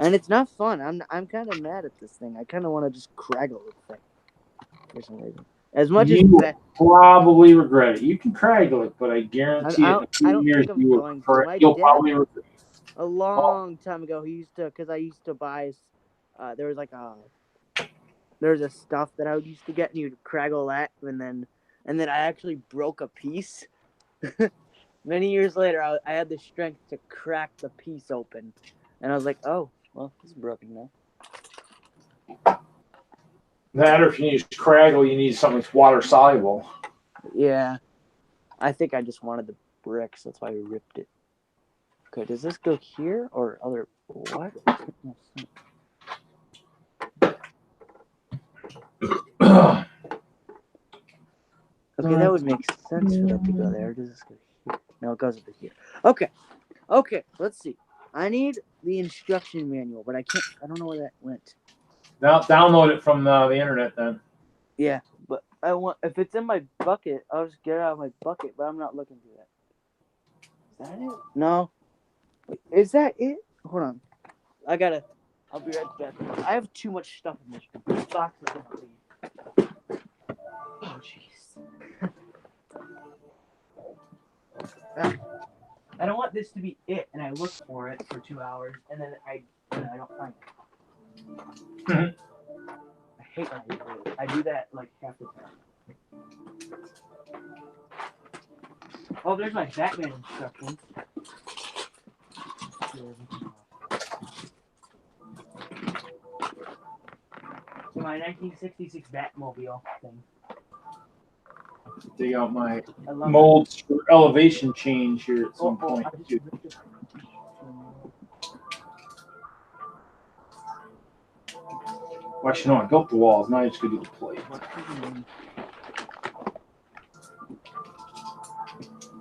And it's not fun. I'm kind of mad at this thing. I kind of want to just craggle the thing. for some reason. As much You as will that, probably regret it. You can craggle it, but I guarantee I it in a few don't years think I'm you will going to. My you'll dad, probably regret it. a long time ago, he used to, because I used to buy, there was like there's a stuff that I used to get, and you'd craggle that, and then I actually broke a piece. Many years later, I had the strength to crack the piece open, and I was like, oh, well, it's broken now. That, or if you use craggle, you need something that's water soluble. Yeah, I think I just wanted the bricks. That's why we ripped it. Okay, does this go here or other? What? Okay, that would make sense for that to go there. Does this go here? No, it goes over here. Okay, let's see. I need the instruction manual, but I don't know where that went. Now download it from the internet then. Yeah, but if it's in my bucket, I'll just get it out of my bucket, but I'm not looking for that. Is that it? No. Wait, is that it? Hold on. I'll be right back. I have too much stuff in this box. Is gonna leave. Oh, jeez. I don't want this to be it, and I look for it for 2 hours, and then I don't find it. I hate when I do it. I do that like half the time. Oh, there's my Batman instructions. So my 1966 Batmobile thing. Dig out my molds for elevation change here at some point. Well, actually, no, I built the walls. Now I just go do the plate.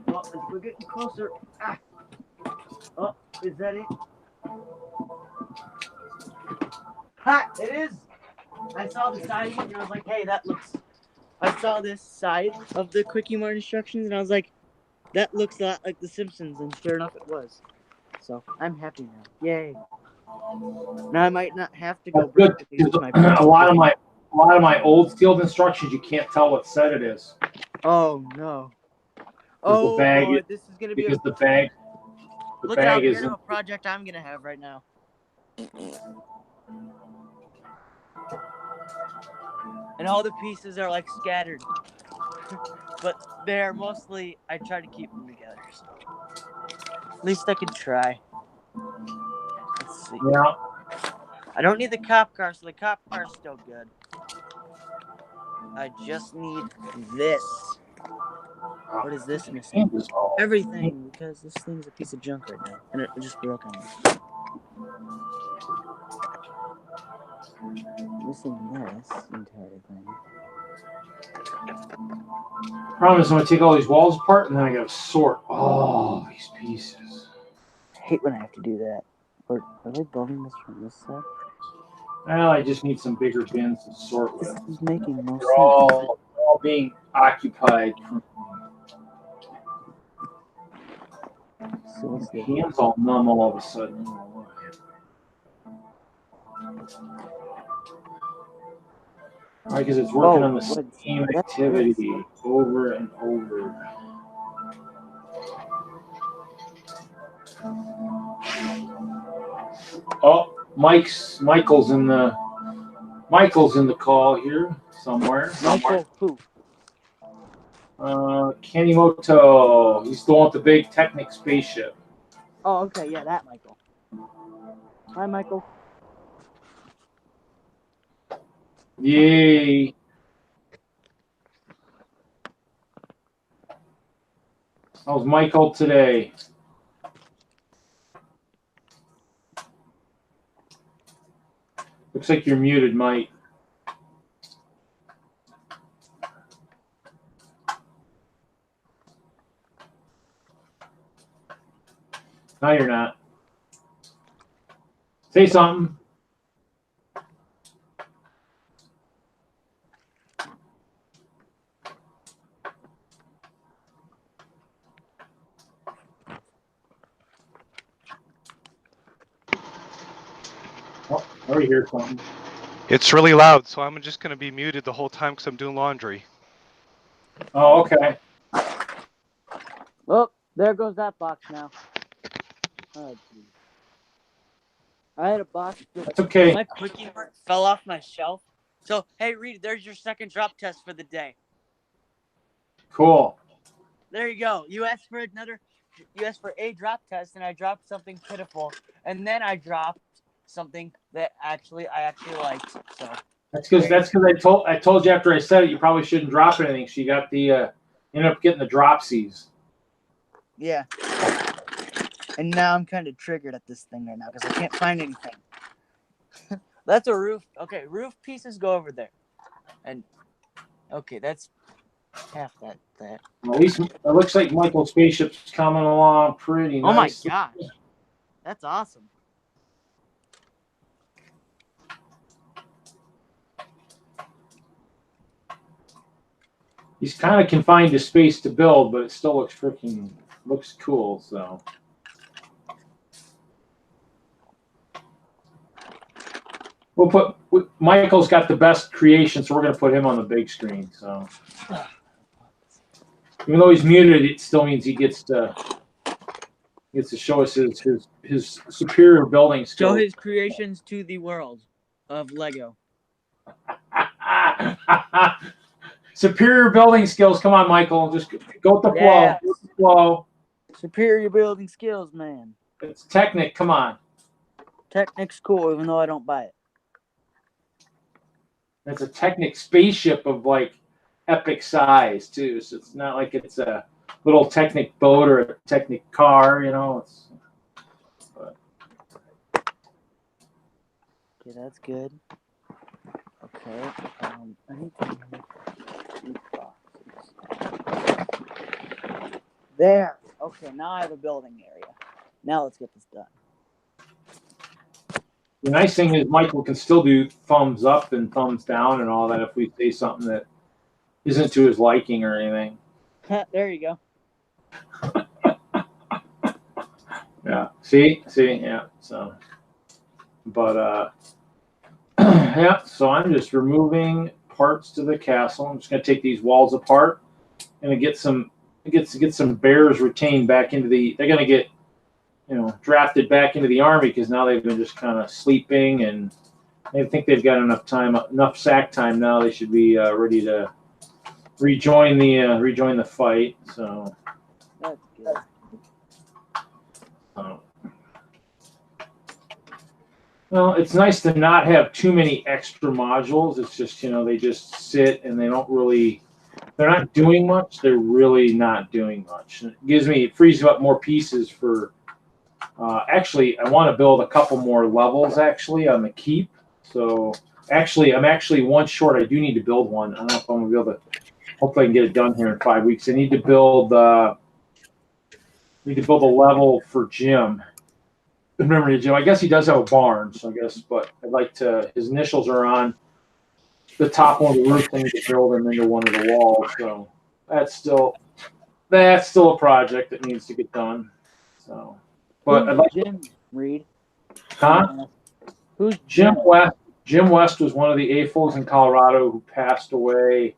Oh, we're getting closer. Ah. Oh, is that it? Ha! It is! I saw the side of it and I was like, hey, that looks... I saw this side of the Quickie Mart instructions and I was like, that looks a lot like The Simpsons, and sure enough it was. So, I'm happy now. Yay. Now I might not have to go good. My A lot of my old field instructions, you can't tell what set it is. Oh no. Oh Lord, this is gonna be because the bag. Look at how weird of a project I'm gonna have right now. And all the pieces are like scattered. But they're mostly, I try to keep them together. So. At least I can try. Let's see. Yeah. I don't need the cop car, so the cop car is still good. I just need this. What is this missing? Everything, because this thing's a piece of junk right now. And it just broke on me. Missing this entire thing. Problem is, I'm gonna take all these walls apart, and then I gotta sort all these pieces. I hate when I have to do that. Or are they building this from this side? Well, I just need some bigger bins to sort with. This is making no sense. They're all being occupied. So what's the hands all numb all of a sudden. Right, because it's working on the same activity over and over. Oh, Michael's in the call here somewhere. Michael who? Kenimoto. He's the one with the big Technic spaceship. Oh, okay, yeah, that Michael. Hi, Michael. Yay. How's Michael today? Looks like you're muted, Mike. No, you're not. Say something. Oh, I already hear something. It's really loud, so I'm just going to be muted the whole time because I'm doing laundry. Oh, okay. Oh, there goes that box now. Oh, geez. I had a box. That's okay. My quickie mark fell off my shelf. So, hey, Reed, there's your second drop test for the day. Cool. There you go. You asked for a drop test, and I dropped something pitiful, and then I dropped something that I actually liked. So That's because I told you after I said it, you probably shouldn't drop anything. So you got the ended up getting the dropsies. yeah. And now I'm kind of triggered at this thing right now because I can't find anything. That's a roof. Okay, roof pieces go over there. And okay, that's half that. At least it looks like Michael's spaceship's coming along pretty nice. Oh my gosh. That's awesome. He's kind of confined to space to build, but it still looks cool. So Michael's got the best creation, so we're going to put him on the big screen. So even though he's muted, it still means he gets to show us his superior building skills. Show his creations to the world of Lego. Superior building skills. Come on, Michael. Just go with the flow. Yes. Go with the flow. Superior building skills, man. It's Technic. Come on. Technic's cool, even though I don't buy it. It's a Technic spaceship of like epic size too. So it's not like it's a little Technic boat or a Technic car. You know. Okay, that's good. Okay. I need to make boxes. There. Okay, now I have a building area. Now let's get this done. The nice thing is Michael can still do thumbs up and thumbs down and all that if we say something that isn't to his liking or anything. There you go. Yeah. See, yeah. So, but yeah. So I'm just removing parts to the castle. I'm just gonna take these walls apart and get some bears retained back into the. They're gonna get, drafted back into the army because now they've been just kind of sleeping and I think they've got enough sack time now. They should be ready to rejoin the fight. So. That's good. Well, it's nice to not have too many extra modules. It's just, they just sit and they're not doing much. They're really not doing much. And it frees up more pieces for, actually, I want to build a couple more levels actually on the keep. So actually, I'm actually one short. I do need to build one. I don't know if I'm going to be able to, hopefully I can get it done here in 5 weeks. I need to build a level for Jim. Remember, Jim, I guess he does have a barn, so I guess, but I'd like to, his initials are on the top one of the roof. I need to build them into one of the walls. So that's still a project that needs to get done. So, but I'd like Jim Reed. Huh? Who's Jim West? Jim West was one of the AFOLs in Colorado who passed away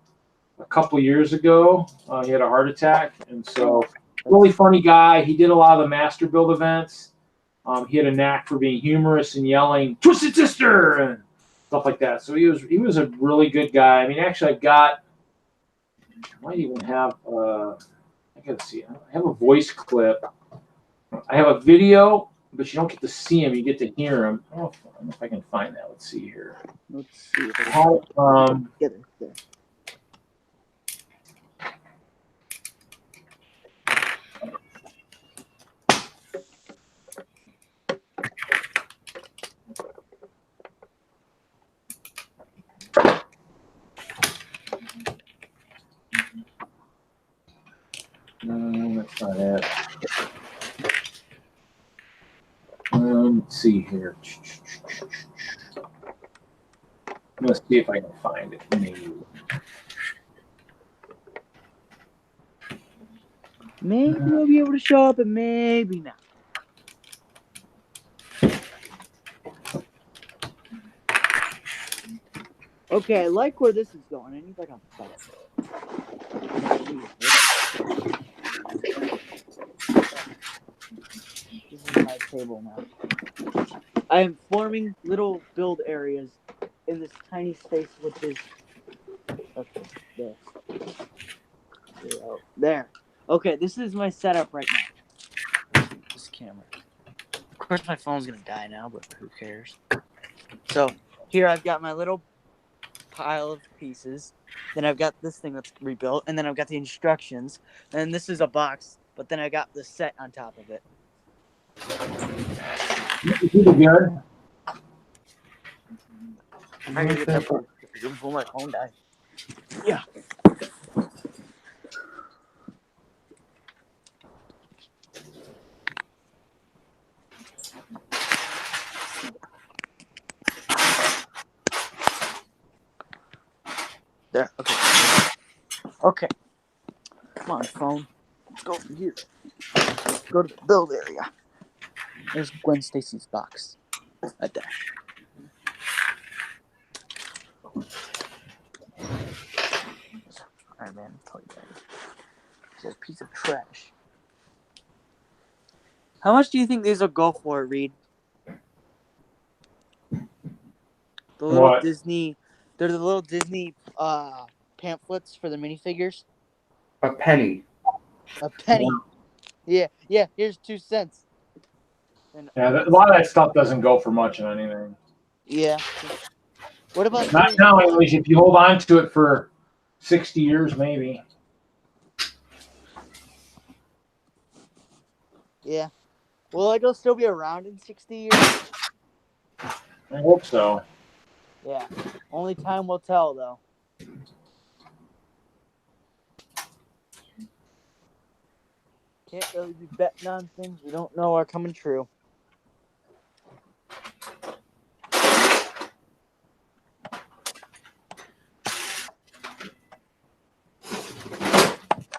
a couple years ago. He had a heart attack, and so really funny guy. He did a lot of the master build events. He had a knack for being humorous and yelling "Twisted Sister" and stuff like that. So he was a really good guy. I mean, actually, I might even have I gotta see. I have a voice clip. I have a video, but you don't get to see him. You get to hear him. I don't know if I can find that. Let's see here. Let's see if I can get it there. No, that's not it. Let's see here. Let's see if I can find it. Maybe we'll be able to show up, and maybe not. Okay, I like where this is going. I need like a bed. This is my table now. I am forming little build areas in this tiny space, which is okay. There. Okay, this is my setup right now. This camera. Of course, my phone's gonna die now, but who cares? So here I've got my little pile of pieces. Then I've got this thing that's rebuilt, and then I've got the instructions, and this is a box. But then I got the set on top of it. Pretty good. I'm not gonna get that before my phone dies. Yeah. There. Okay. Okay. Come on, phone. Let's go from here. Go to the build area. There's Gwen Stacy's box. Right there. Alright, man. I'll tell you that. It's just a piece of trash. How much do you think these will go for, Reed? The little What? Disney. They're the little Disney pamphlets for the minifigures. A penny. A penny. Yeah. Here's 2 cents. And Yeah, a lot of that stuff doesn't go for much on anything. yeah. What about Not now, anyways. If you hold on to it for 60 years, maybe. Yeah. Will Lego still be around in 60 years? I hope so. Yeah. Only time will tell, though. Can't really be betting on things we don't know are coming true.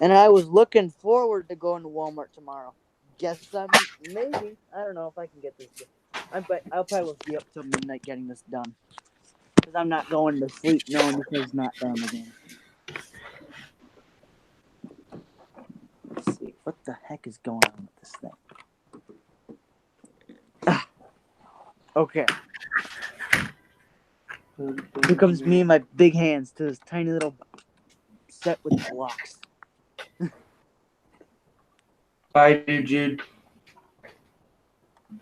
And I was looking forward to going to Walmart tomorrow. Guess maybe. I don't know if I can get this done. I'll probably be up till midnight getting this done. Because I'm not going to sleep knowing this is not done again. Let's see. What the heck is going on with this thing? Okay. Here comes me and my big hands to this tiny little set with blocks. Bye, dude, Jude.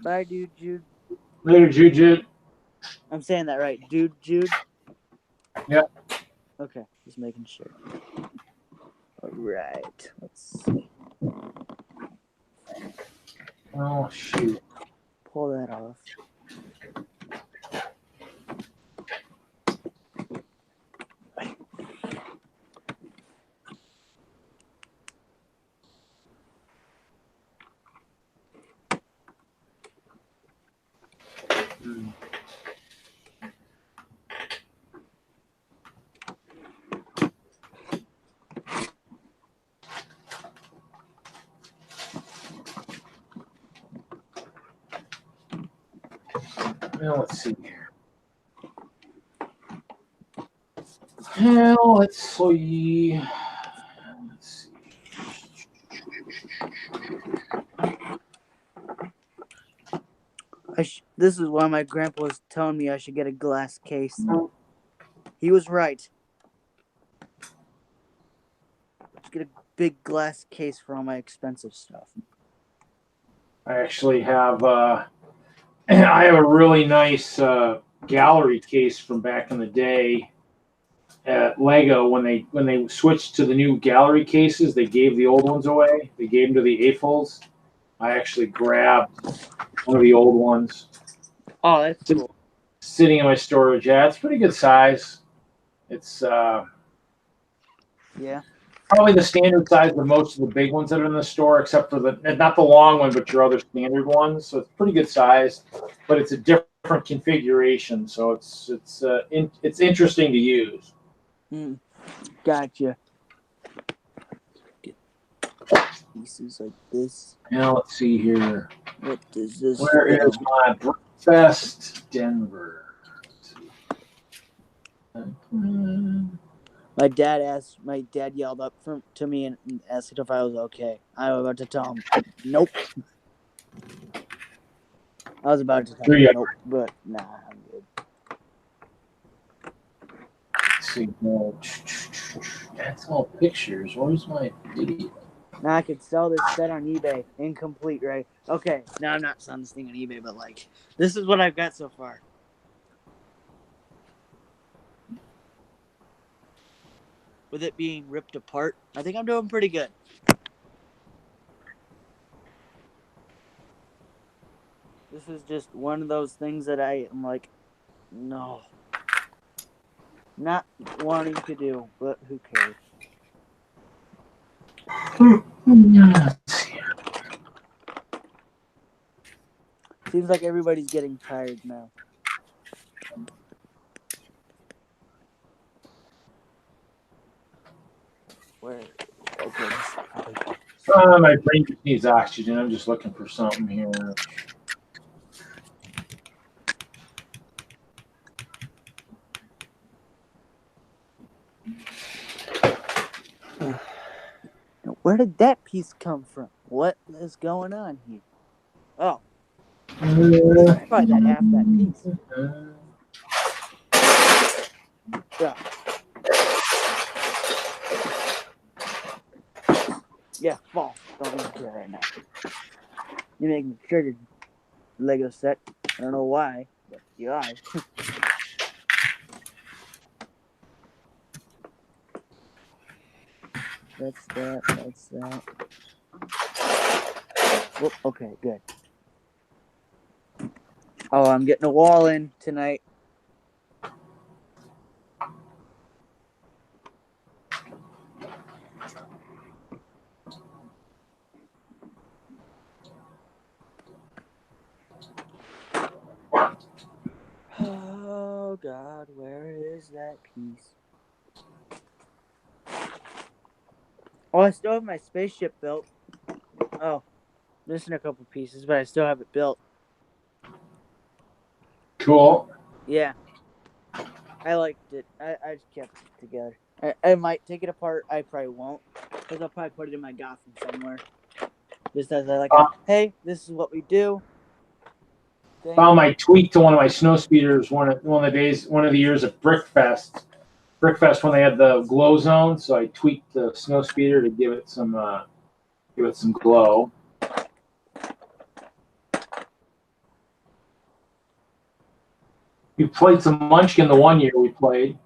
Bye, dude, Jude. Later, Jude. I'm saying that right. Dude, Jude? Yep. Okay, just making sure. Alright, let's see. Oh, shoot. Pull that off. Now, let's see here. Now, let's see. This is why my grandpa was telling me I should get a glass case. He was right. Let's get a big glass case for all my expensive stuff. I actually have I have a really nice gallery case from back in the day at Lego. When they switched to the new gallery cases, they gave the old ones away. They gave them to the AFOLs. I actually grabbed one of the old ones. Oh, that's cool. Sitting in my storage. Yeah, it's pretty good size. It's Yeah. probably the standard size of most of the big ones that are in the store, except for not the long one, but your other standard ones. So it's pretty good size, but it's a different configuration. So it's interesting to use. Gotcha. Get pieces like this. Now let's see here. What does this? Where is my Brickfest Denver? My dad yelled up to me and asked if I was okay. I was about to tell him, nope. I was about to tell him, nope, but nah, I'm good. Let's see, no. That's all pictures. Where's my video? Now I could sell this set on eBay. Incomplete, right? Okay, now I'm not selling this thing on eBay, but like, this is what I've got so far. With it being ripped apart, I think I'm doing pretty good. This is just one of those things that I am like, no. Not wanting to do, but who cares? Seems like everybody's getting tired now. Where? Okay. My brain just needs oxygen. I'm just looking for something here. Where did that piece come from? What is going on here? Oh. Probably that half that piece. Yeah. Yeah, fall. Don't even care right now. You make me triggered, Lego set. I don't know why, but you are. That's that. That's that. Whoop, okay, good. Oh, I'm getting a wall in tonight. Oh God, where is that piece? Oh, I still have my spaceship built. Oh, missing a couple pieces, but I still have it built. Cool. Yeah. I liked it. I just kept it together. I might take it apart. I probably won't. Because I'll probably put it in my Gotham somewhere. Just as I like, hey, this is what we do. Found my tweak to one of my snow speeders one of the years at Brickfest when they had the glow zone. So I tweaked the snow speeder to give it some glow. We played some Munchkin the one year we played.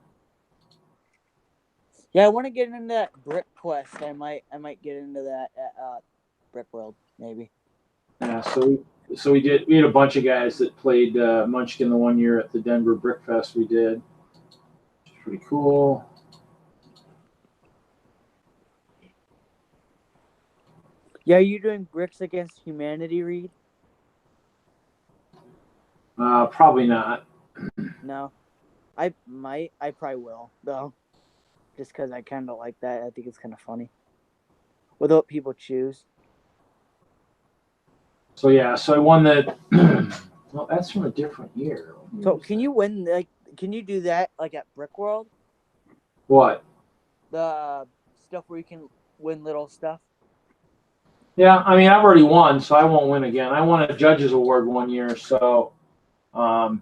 Yeah, I want to get into that Brick Quest. I might get into that at Brickworld, maybe. Yeah, so we had a bunch of guys that played Munchkin the one year at the Denver Brickfest we did. It's pretty cool. Yeah, are you doing Bricks Against Humanity, Reed? Probably not. No. I might. I probably will, though. Just because I kind of like that. I think it's kind of funny. With what people choose. So yeah, so I won that. Well, that's from a different year. So can you win? Like, can you do that like at Brickworld? What? The stuff where you can win little stuff. Yeah, I mean I've already won, so I won't win again. I won a judges award one year, so I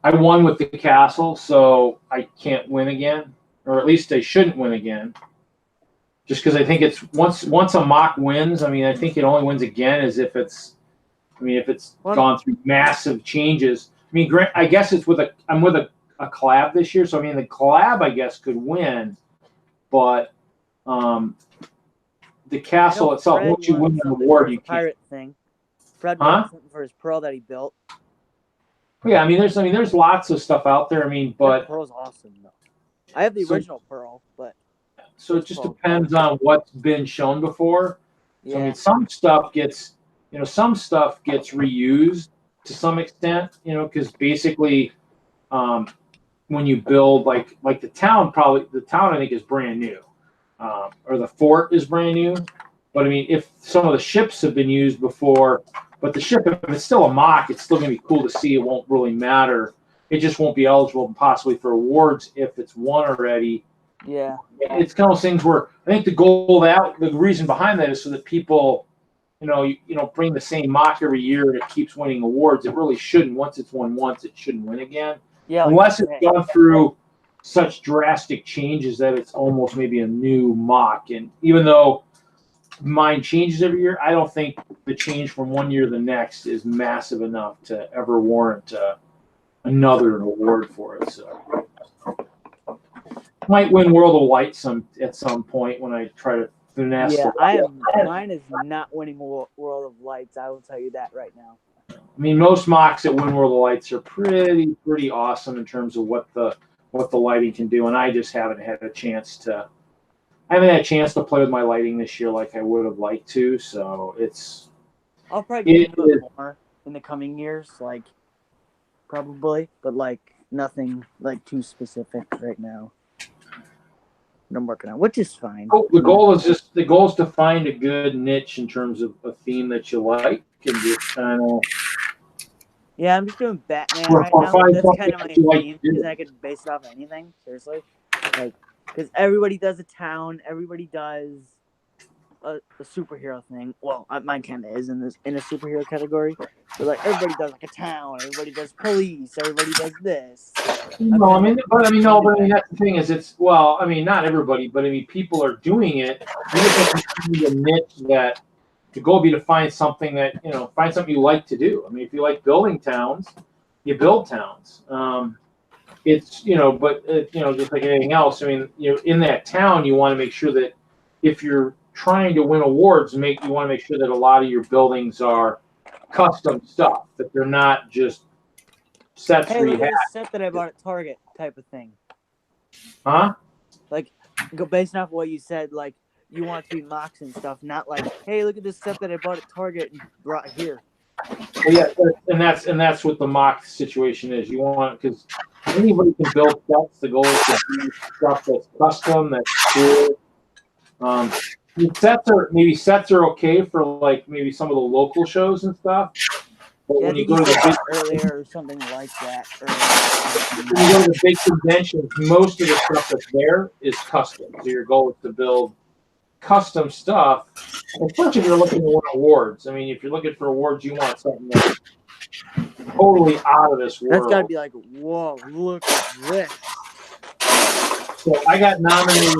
won with the castle, so I can't win again, or at least I shouldn't win again. Just because I think it's once a mock wins, I mean I think it only wins again as if it's gone through massive changes. I mean, I guess I'm with a collab this year, so I mean the collab I guess could win, but the castle itself, once you win an award, you can't. Pirate thing. Fred won something for his pearl that he built. Yeah, I mean there's lots of stuff out there. I mean, but that pearl's awesome though. I have the original pearl, but so it just depends on what's been shown before. Yeah. So, I mean, some stuff gets reused to some extent, because basically, when you build like the town I think is brand new, or the fort is brand new. But I mean, if some of the ships have been used before, but the ship, if it's still a mock, it's still going to be cool to see. It won't really matter. it just won't be eligible possibly for awards if it's won already. Yeah. It's kind of those things where I think the reason behind that is so that people, bring the same mock every year and it keeps winning awards. It really shouldn't. Once it's won once, it shouldn't win again. Yeah. Unless it's gone through such drastic changes that it's almost maybe a new mock. And even though mine changes every year, I don't think the change from one year to the next is massive enough to ever warrant another award for it. So might win World of Light at some point when I try to finesse. Yeah, mine is not winning World of Lights. I will tell you that right now. I mean, most mocks that win World of Lights are pretty awesome in terms of what the lighting can do, and I just haven't had a chance to. I haven't had a chance to play with my lighting this year like I would have liked to. So I'll probably get into it more in the coming years, probably, but nothing too specific right now. I'm working on, which is fine. Oh, the goal is to find a good niche in terms of a theme that you like, and just kind of. Yeah, I'm just doing Batman right now. That's kind of my theme because I could base it off anything. Seriously, because everybody does a town, everybody does a superhero thing. Well, mine kind of is in a superhero category, but everybody does a town, everybody does police, everybody does this. No, that's the thing is, not everybody, but people are doing it. You just have to find a niche that the goal would be to find something that find something you like to do. I mean, if you like building towns, you build towns. It's just like anything else. I mean, in that town, you want to make sure that if you're trying to win awards, you want to make sure that a lot of your buildings are custom stuff, that they're not just sets Hey, where you look at have. this set that I bought at Target type of thing. Huh? Based off what you said, you want it to be mocks and stuff, not hey, look at this set that I bought at Target and brought here. Well, yeah, and that's what the mock situation is. You want, because anybody can build sets. The goal is to do stuff that's custom, that's cool. Sets are okay for maybe some of the local shows and stuff. But when you go to the big earlier or something like that, when you go to the big conventions, most of the stuff that's there is custom. So your goal is to build custom stuff, especially if you're looking to win awards. I mean, if you're looking for awards, you want something that's totally out of this world. That's got to be whoa, look at this. So I got nominated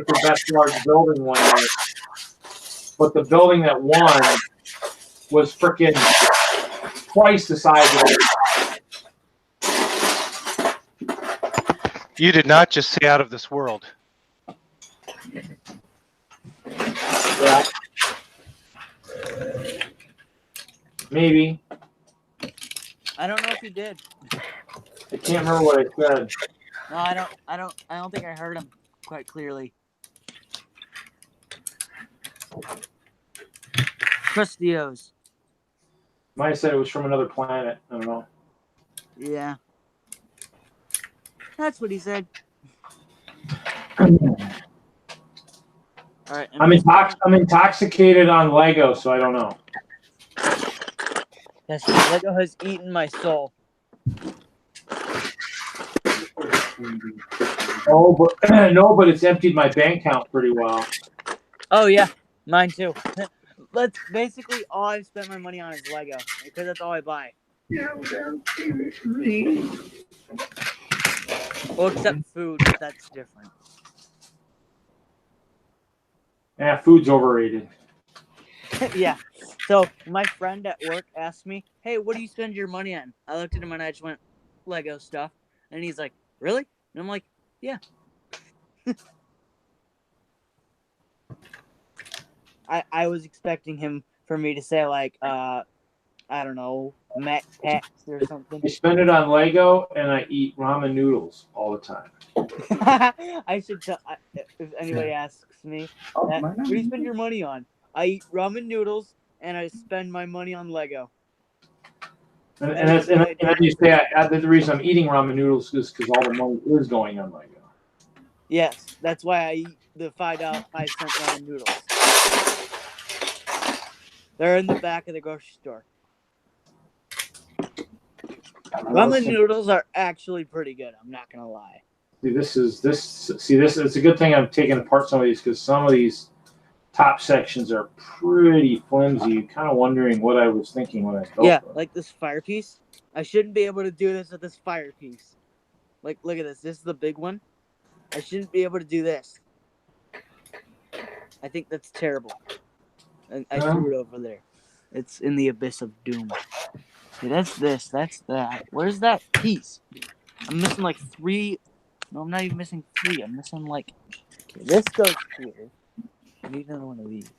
for Best Large Building one year, but the building that won was freaking twice the size of it. You did not just say out of this world. Yeah. Maybe. I don't know if you did. I can't remember what I said. No, I don't think I heard him quite clearly. Trustios. Might have said it was from another planet. I don't know. Yeah. That's what he said. All right. I'm intoxicated on Lego, so I don't know. Yes, Lego has eaten my soul. But it's emptied my bank account pretty well. Oh yeah, mine too. That's basically all I've spent my money on is Lego because that's all I buy. Well, except food, but that's different. Yeah, food's overrated. Yeah. So my friend at work asked me, "Hey, what do you spend your money on?" I looked at him and I just went, "Lego stuff," and he's like, "Really?" And I'm like, "Yeah." I was expecting him for me to say I don't know, Mac Packs or something. I spend it on Lego and I eat ramen noodles all the time. I should tell if anybody asks me, what do you spend your money on? I eat ramen noodles and I spend my money on Lego. And then you say the reason I'm eating ramen noodles is because all the money is going on Lego. Yes, that's why I eat the 5 cent ramen noodles. They're in the back of the grocery store. Ramen noodles are actually pretty good. I'm not gonna lie. See, this. It's a good thing I'm taking apart some of these because some of these top sections are pretty flimsy. Kind of wondering what I was thinking when I built Yeah, them. like this fire piece. I shouldn't be able to do this with this fire piece. Like, look at this. This is the big one. I shouldn't be able to do this. I think that's terrible. And I threw it over there. It's in the abyss of doom. See, that's this. That's that. Where's that piece? I'm missing like 3. No, I'm not even missing 3. I'm missing like. Okay, this goes here. I need another one of these.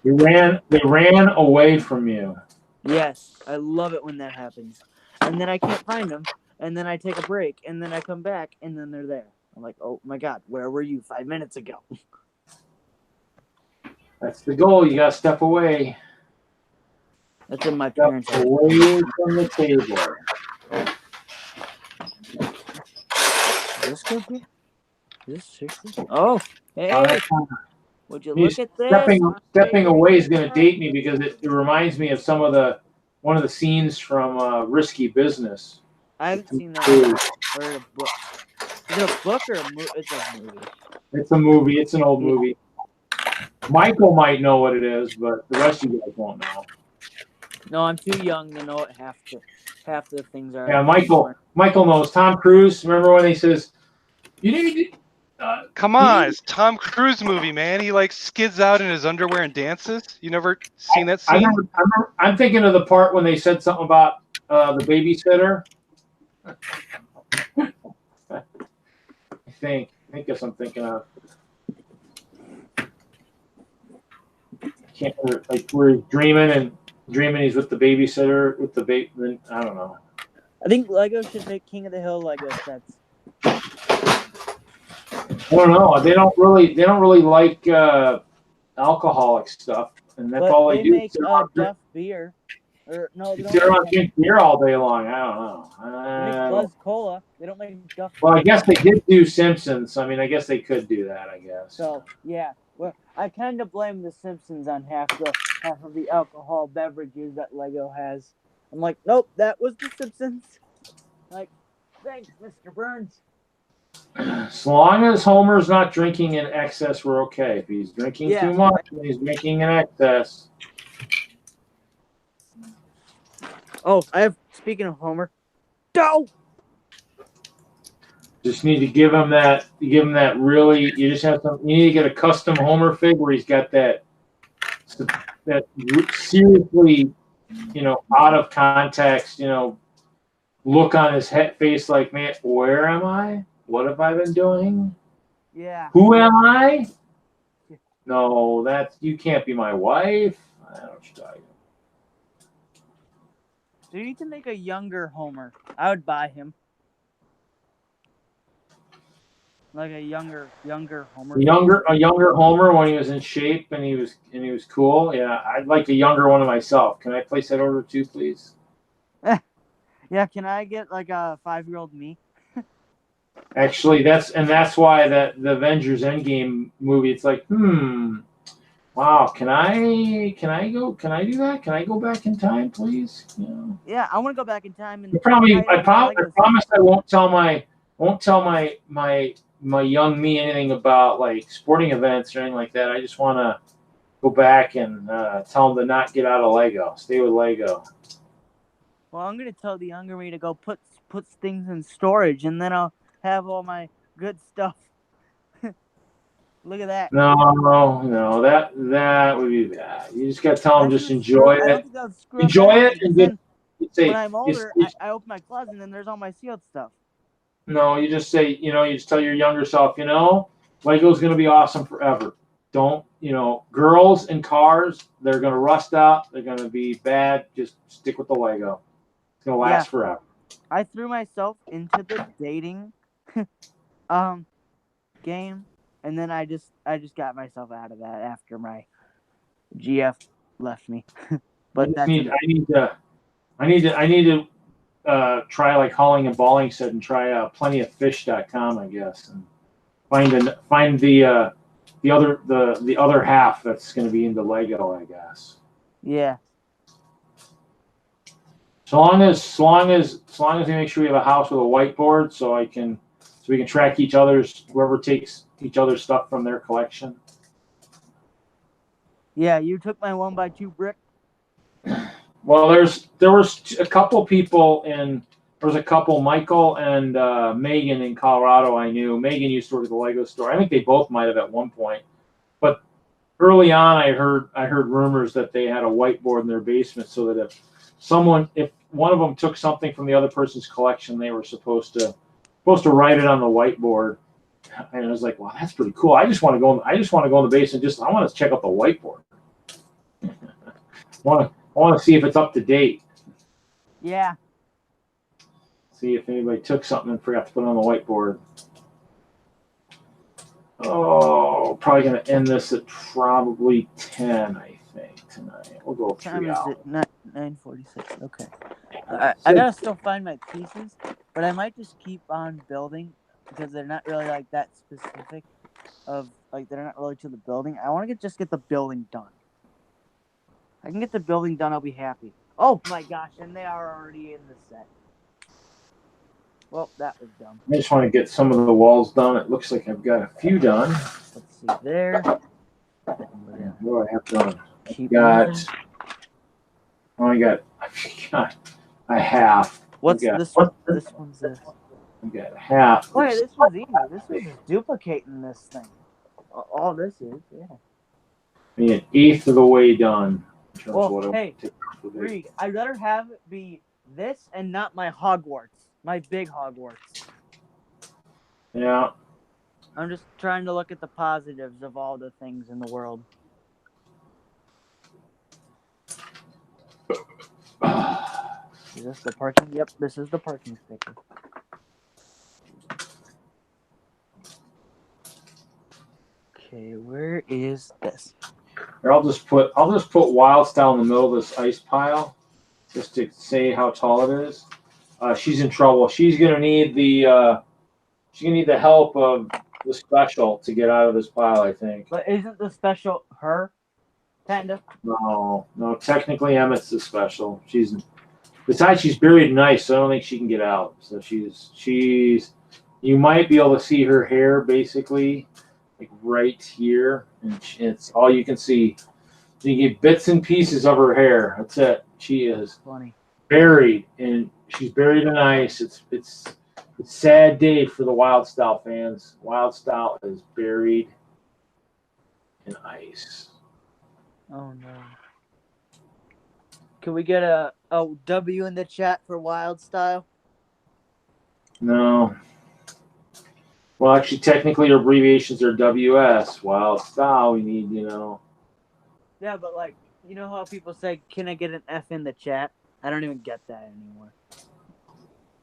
They ran away from you. Yes, I love it when that happens. And then I can't find them. And then I take a break. And then I come back. And then they're there. I'm like, oh my God, where were you 5 minutes ago? That's the goal. You got to step away. That's in my Step parents' house. away from the table. Is this good here? Is this seriously? Oh, hey. That's Would you look at this? Stepping away is going to date me because it reminds me of one of the scenes from Risky Business. I haven't seen that or a book. Is it a book or a movie? It's a movie. It's a movie. It's an old movie. Michael might know what it is, but the rest of you guys won't know. No, I'm too young to know what half the things are. Yeah, Michael knows. Tom Cruise. Remember when he says, "You need to." Come on, it's Tom Cruise movie, man. He like skids out in his underwear and dances. You never seen that scene? I'm thinking of the part when they said something about the babysitter. I think that's what I'm thinking of. I can't remember, like we're dreaming he's with the babysitter with the baby. I don't know. I think Lego should make King of the Hill Lego sets. I don't know. They don't really like alcoholic stuff, and that's all they do. Make Duff beer, or no, they sit around drink beer all day long. I don't know. They make Buzz Cola. They don't make Duff. Well, I guess they did do Simpsons. I mean, I guess they could do that. I guess. So yeah, well, I kind of blame the Simpsons on half of the alcohol beverages that Lego has. I'm like, nope, that was the Simpsons. Like, thanks, Mr. Burns. As long as Homer's not drinking in excess, we're okay. If he's drinking too much, and he's drinking in excess. Oh, speaking of Homer, go. Just need to give him that. You need to get a custom Homer fig where he's got that seriously, out of context, look on his face like, man, where am I? What have I been doing? Yeah. Who am I? No, you can't be my wife. I don't know what you're talking about. So you need to make a younger Homer. I would buy him. Like a younger Homer. A younger Homer when he was in shape and he was cool. Yeah, I'd like a younger one of myself. Can I place that order too, please? Yeah, can I get like a 5-year-old me? Actually, that's why the Avengers Endgame movie. It's like, wow. Can I do that? Can I go back in time, please? Yeah, I want to go back in time and. I promise I won't tell my young me anything about like sporting events or anything like that. I just want to go back and tell them to not get out of Lego. Stay with Lego. Well, I'm gonna tell the younger me to go put things in storage, and then I'll have all my good stuff. Look at that. No, that would be bad. You just gotta tell them just enjoy it. Enjoy it, and then say. When I'm older, I open my closet, and then there's all my sealed stuff. No, you just say, you just tell your younger self, Lego's gonna be awesome forever. Don't, girls and cars, they're gonna rust out. They're gonna be bad. Just stick with the Lego. It's gonna last forever. I threw myself into the dating game, and then I just got myself out of that after my GF left me. But I need to try like hauling and balling set and try plentyoffish.com, I guess, and find the other half that's going to be into Lego, I guess. Yeah. As long as we make sure we have a house with a whiteboard, so we can track whoever takes each other's stuff from their collection. Yeah, you took my 1x2 brick. Well, there was a couple people Michael and Megan in Colorado. I knew Megan used to work at the Lego store. I think they both might have at one point. But early on, I heard rumors that they had a whiteboard in their basement, so that if one of them took something from the other person's collection, they were supposed to write it on the whiteboard. And I was like, wow, that's pretty cool. I just want to go in the basement. I want to check out the whiteboard. I want to see if it's up to date. Yeah. See if anybody took something and forgot to put it on the whiteboard. Oh, probably going to end this at probably 10, I think, tonight. We'll go 3 hours. What time is it? 9:46. Okay. I gotta still find my pieces, but I might just keep on building because they're not really like that specific. They're not really to the building. I want to just get the building done. I can get the building done. I'll be happy. Oh my gosh! And they are already in the set. Well, that was dumb. I just want to get some of the walls done. It looks like I've got a few done. Let's see there. What do I have done? I got a half. What's this one? This one's this. I got a half. Oh yeah, this one's easy. This one's just duplicating this thing. All this is, yeah. I mean, an eighth of the way done. Well, hey, Reed, I'd rather have it be this and not my Hogwarts, my big Hogwarts. Yeah. I'm just trying to look at the positives of all the things in the world. Is this the parking? Yep, this is the parking sticker. Okay, where is this? Here, I'll just put Wild Style in the middle of this ice pile, just to say how tall it is. She's in trouble. She's gonna need the help of the special to get out of this pile, I think. But isn't the special her? Kinda. No. Technically, Emmett's the special. Besides, she's buried in ice, so I don't think she can get out. So she's. You might be able to see her hair, basically, like right here, and it's all you can see. You get bits and pieces of her hair. That's it. She is buried, and she's buried in ice. It's a sad day for the Wild Style fans. Wild Style is buried in ice. Oh no. Can we get a W in the chat for Wild Style? No. Well, actually, technically, our abbreviations are WS. Wild Style, we need, Yeah, but you know how people say, can I get an F in the chat? I don't even get that anymore.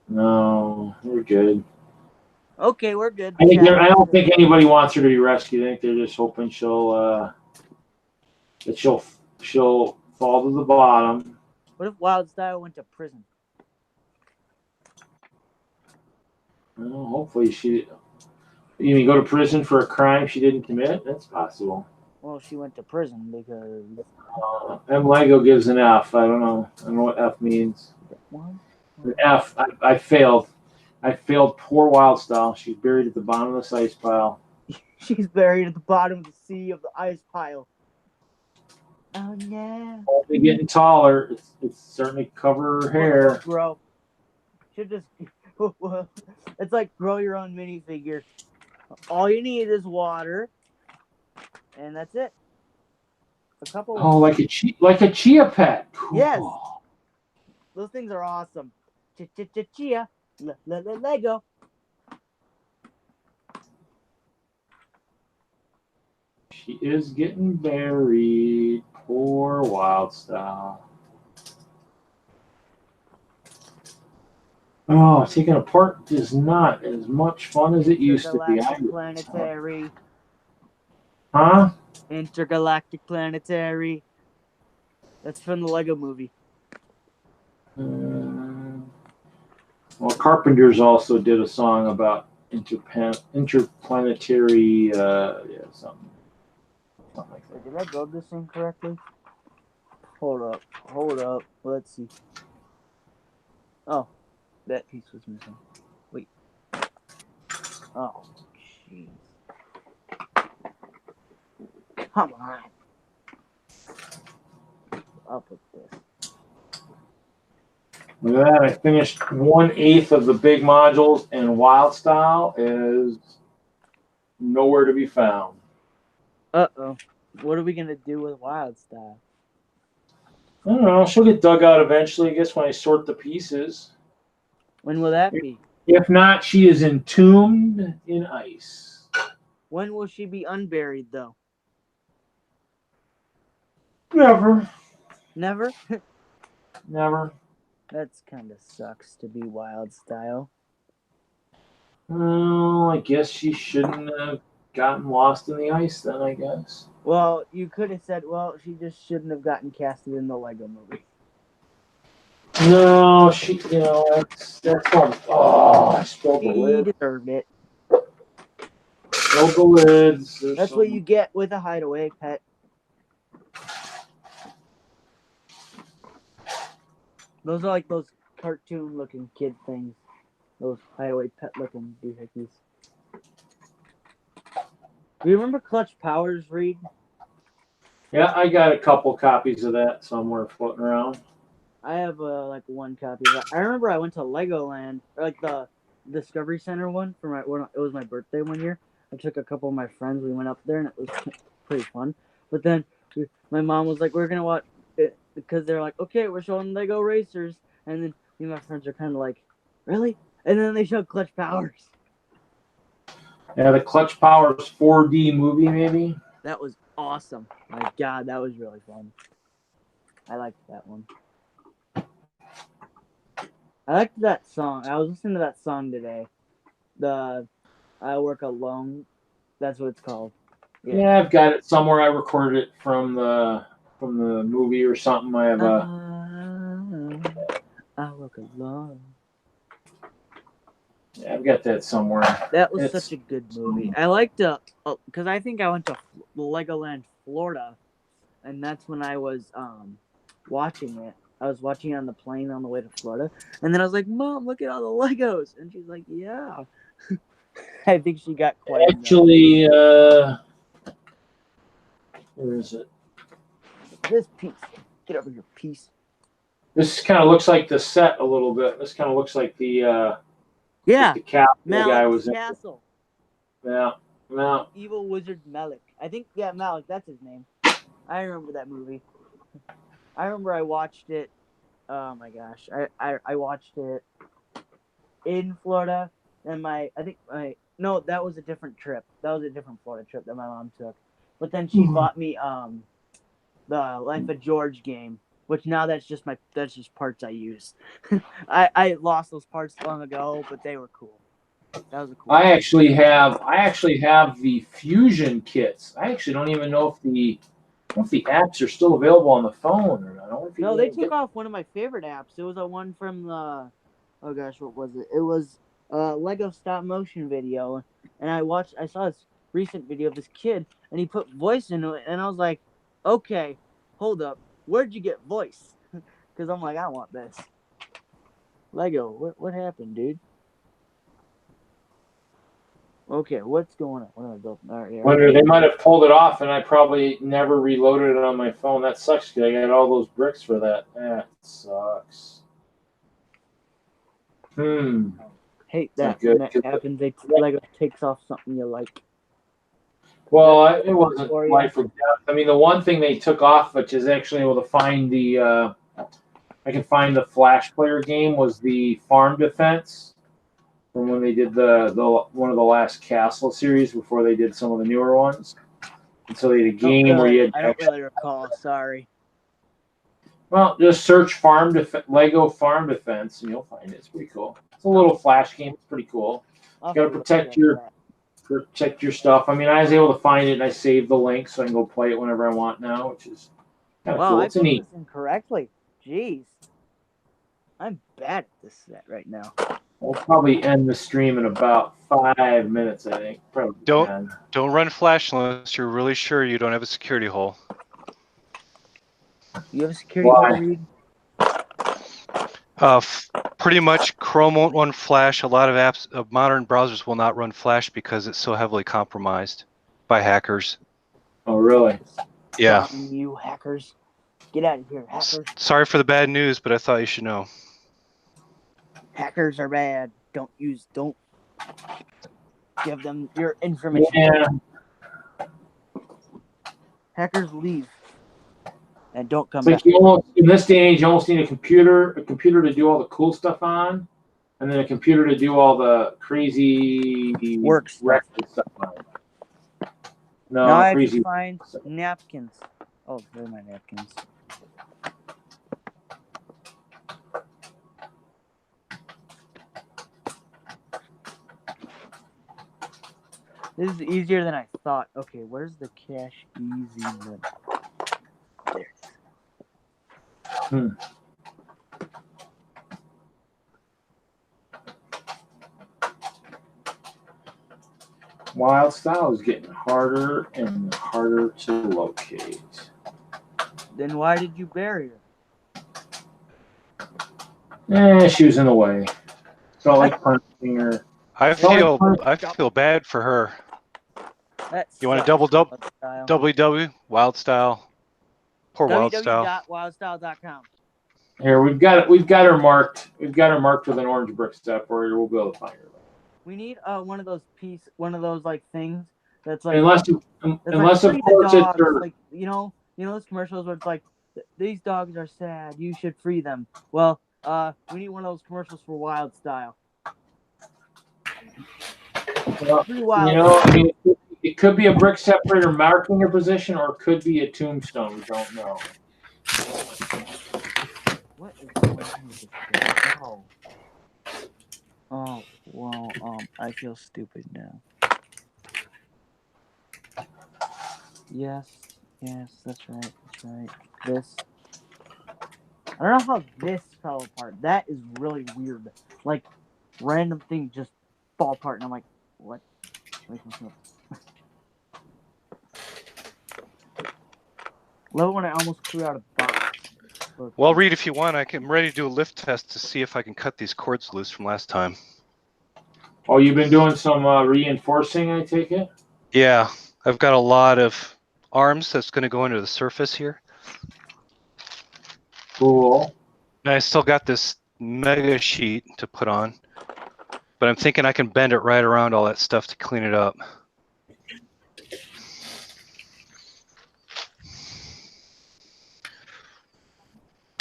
No, we're good. Okay, we're good. I don't think anybody wants her to be rescued. I think they're just hoping she'll fall to the bottom. What if Wild Style went to prison? Well, hopefully you mean go to prison for a crime she didn't commit? That's possible. Well, she went to prison because... M Lego gives an F. I don't know what F means. What? An F. I failed. I failed poor Wild Style. She's buried at the bottom of this ice pile. She's buried at the bottom of the sea of the ice pile. Oh, no. Only getting taller. It's starting to cover her hair. Grow. Should just... It's like grow your own minifigure. All you need is water, and that's it. A couple. Oh, like a chia pet. Cool. Yes. Those things are awesome. Chia. Lego. She is getting buried. Poor Wild Style. Oh, taking apart is not as much fun as it used to be. Planetary. Huh? Intergalactic Planetary. That's from the Lego movie. Well, Carpenters also did a song about interplanetary, something like that. Did I build this thing correctly? Hold up. Let's see. Oh, that piece was missing. Wait. Oh, jeez. Come on. I'll put this. With that, I finished 1/8 of the big modules, and Wild Style is nowhere to be found. Uh-oh. What are we going to do with Wild Style? I don't know. She'll get dug out eventually, I guess, when I sort the pieces. When will that be? If not, she is entombed in ice. When will she be unburied, though? Never. Never? Never. That's kind of sucks to be Wild Style. Oh, I guess she shouldn't have gotten lost in the ice then, I guess. Well, you could have said, well, she just shouldn't have gotten casted in the Lego movie. No, she, that's all. I spilled the She lid. deserved it. Spilled the lids. That's what you get with a hideaway pet. Those are like those cartoon-looking kid things. Those hideaway pet-looking doohickeys. Do you remember Clutch Powers, Reed? Yeah, I got a couple copies of that somewhere floating around. I have like one copy of that. I remember I went to Legoland, or like the Discovery Center one for it was my birthday one year. I took a couple of my friends. We went up there and it was pretty fun. But then my mom was like, "We're gonna watch it," because they're like, "Okay, we're showing Lego Racers," and then me and my friends are kind of like, "Really?" And then they showed Clutch Powers. Yeah, the Clutch Powers 4D movie, maybe. That was awesome. My God, that was really fun. I liked that one. I liked that song. I was listening to that song today. The I Work Alone. That's what it's called. Yeah, I've got it somewhere. I recorded it from the movie or something. I have I Work Alone. Yeah, I've got that somewhere. That was such a good movie. I liked because I think I went to Legoland, Florida, and that's when I was watching it. I was watching it on the plane on the way to Florida, and then I was like, "Mom, look at all the Legos," and she's like, "Yeah." I think she got quite. Actually, where is it? This piece. Get over your piece. This kind of looks like the set a little bit. This kind of looks like the the castle guy was Castle. in. Yeah. Evil Wizard Malik. I think Malik. That's his name. I remember that movie. I remember I watched it. Oh my gosh, I watched it in Florida, and no, that was a different trip. That was a different Florida trip that my mom took. But then she bought me the Life of George game, which now that's just parts I use. I lost those parts long ago, but they were cool. That was a cool. I actually have the fusion kits. I actually don't even know if the apps are still available on the phone or not. No, they took off one of my favorite apps. It was a one from the, oh gosh, what was it? It was Lego stop motion video, and I saw this recent video of this kid, and he put voice into it, and I was like, okay, hold up, where'd you get voice? Because I'm like, I want this. Lego, what happened, dude? Okay, what's going on? What am I building? All right, Wonder they might have pulled it off, and I probably never reloaded it on my phone. That sucks because I got all those bricks for that. That sucks. Hate that when that happens. Lego takes off something you like. Well, it wasn't life or death. I mean, the one thing they took off, which is actually able to find I can find the Flash Player game, was the Farm Defense. From when they did the one of the last Castle series before they did some of the newer ones. And so they did a game where you had I don't really recall, sorry. Well, just search Lego Farm Defense and you'll find it. It's pretty cool. It's a little Flash game. It's pretty cool. You gotta protect your stuff. I mean, I was able to find it and I saved the link so I can go play it whenever I want now, which is kind of cool. It's neat. I put this in correctly. Jeez. I'm bad at this set right now. We'll probably end the stream in about 5 minutes, I think. Probably don't run Flash unless you're really sure you don't have a security hole. You have a security hole, Reed? Pretty much, Chrome won't run Flash. A lot of apps, modern browsers will not run Flash because it's so heavily compromised by hackers. Oh, really? Yeah. Damn you hackers. Get out of here, hackers. Sorry for the bad news, but I thought you should know. Hackers are bad. Don't give them your information. Yeah. Hackers leave. And don't come It's like back. you almost, in this day and age, you almost need a computer to do all the cool stuff on, and then a computer to do all the crazy Work stuff. stuff on. No, Now I have crazy. to find napkins. Oh, they're my napkins. This is easier than I thought. Okay, where's the cache easy limit? There it is. Wild style is getting harder and harder to locate. Then why did you bury Eh, her? she was in the way. So I like punching her. I feel bad for her. That You want a sucks, double Wildstyle. WW Wild Style. Poor Wild Style. www.wildstyle.com. Here, we've got her marked. We've got her marked with an orange brick step where we'll be able to find her. We need one of those like things that's like Unless of free course the it's dogs. her. Like you know those commercials where it's like these dogs are sad, you should free them. Well, we need one of those commercials for Wild Style. Free Wild. You know, I mean, it could be a brick separator marking her position, or it could be a tombstone. We don't know. What is going on with this guy? Oh, well, I feel stupid now. Yes, that's right. This. I don't know how this fell apart. That is really weird. Like, random things just fall apart, and I'm like, what? Love it when I almost threw out a box. Well, Reed, if you want, I'm ready to do a lift test to see if I can cut these cords loose from last time. Oh, you've been doing some reinforcing, I take it? Yeah, I've got a lot of arms that's going to go into the surface here. Cool. And I still got this mega sheet to put on, but I'm thinking I can bend it right around all that stuff to clean it up.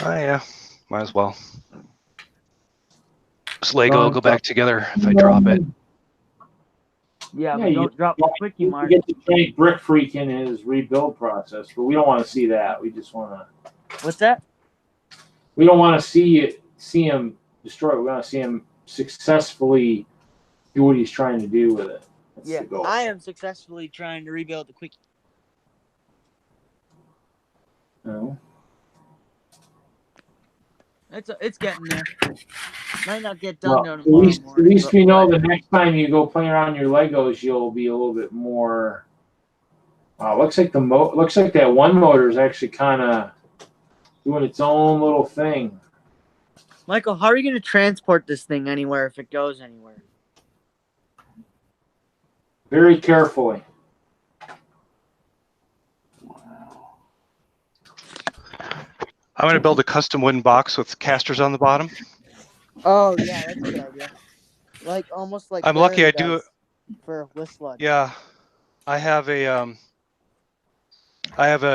Oh yeah, might as well. This Lego will go back together if I drop it. Yeah, Yeah, but you don't drop the quickie, Mark. get to train Brick Freak in his rebuild process, but we don't want to see that. We just want to. What's that? We don't want to see him destroy it. We want to see him successfully do what he's trying to do with it. That's Yeah, the goal. I am successfully trying to rebuild the quickie. No. It's getting there. Might not get Well, done at tomorrow least morning, but we know the whatever. next time you go playing around your Legos, you'll be a little bit more. Looks like that one motor is actually kind of doing its own little thing. Michael, how are you going to transport this thing anywhere if it goes anywhere? Very carefully. I'm going to build a custom wooden box with casters on the bottom. Oh yeah, that's a good idea. Like almost like I'm lucky Larry I do does for WISLUG. Yeah, I have a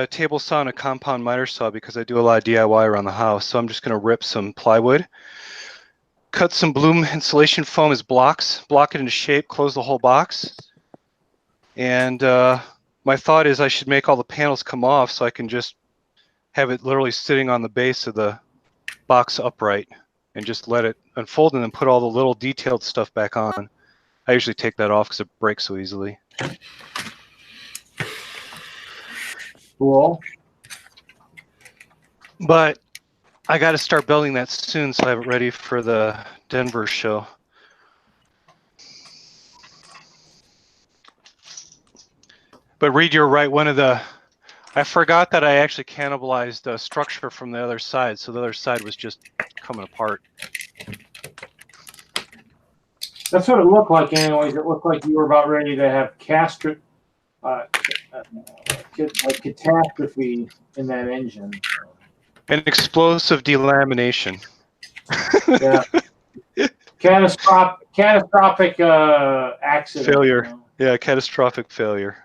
table saw and a compound miter saw because I do a lot of DIY around the house. So I'm just going to rip some plywood, cut some bloom insulation foam as blocks, block it into shape, close the whole box. And my thought is I should make all the panels come off so I can just have it literally sitting on the base of the box upright and just let it unfold and then put all the little detailed stuff back on. I usually take that off because it breaks so easily. Cool. But I got to start building that soon so I have it ready for the Denver show. But Reed, you're right. I forgot that I actually cannibalized the structure from the other side, so the other side was just coming apart. That's what it looked like, anyways. It looked like you were about ready to have catastrophe in that engine. An explosive delamination. Yeah. Catastrophic accident. Failure. You know? Yeah, catastrophic failure.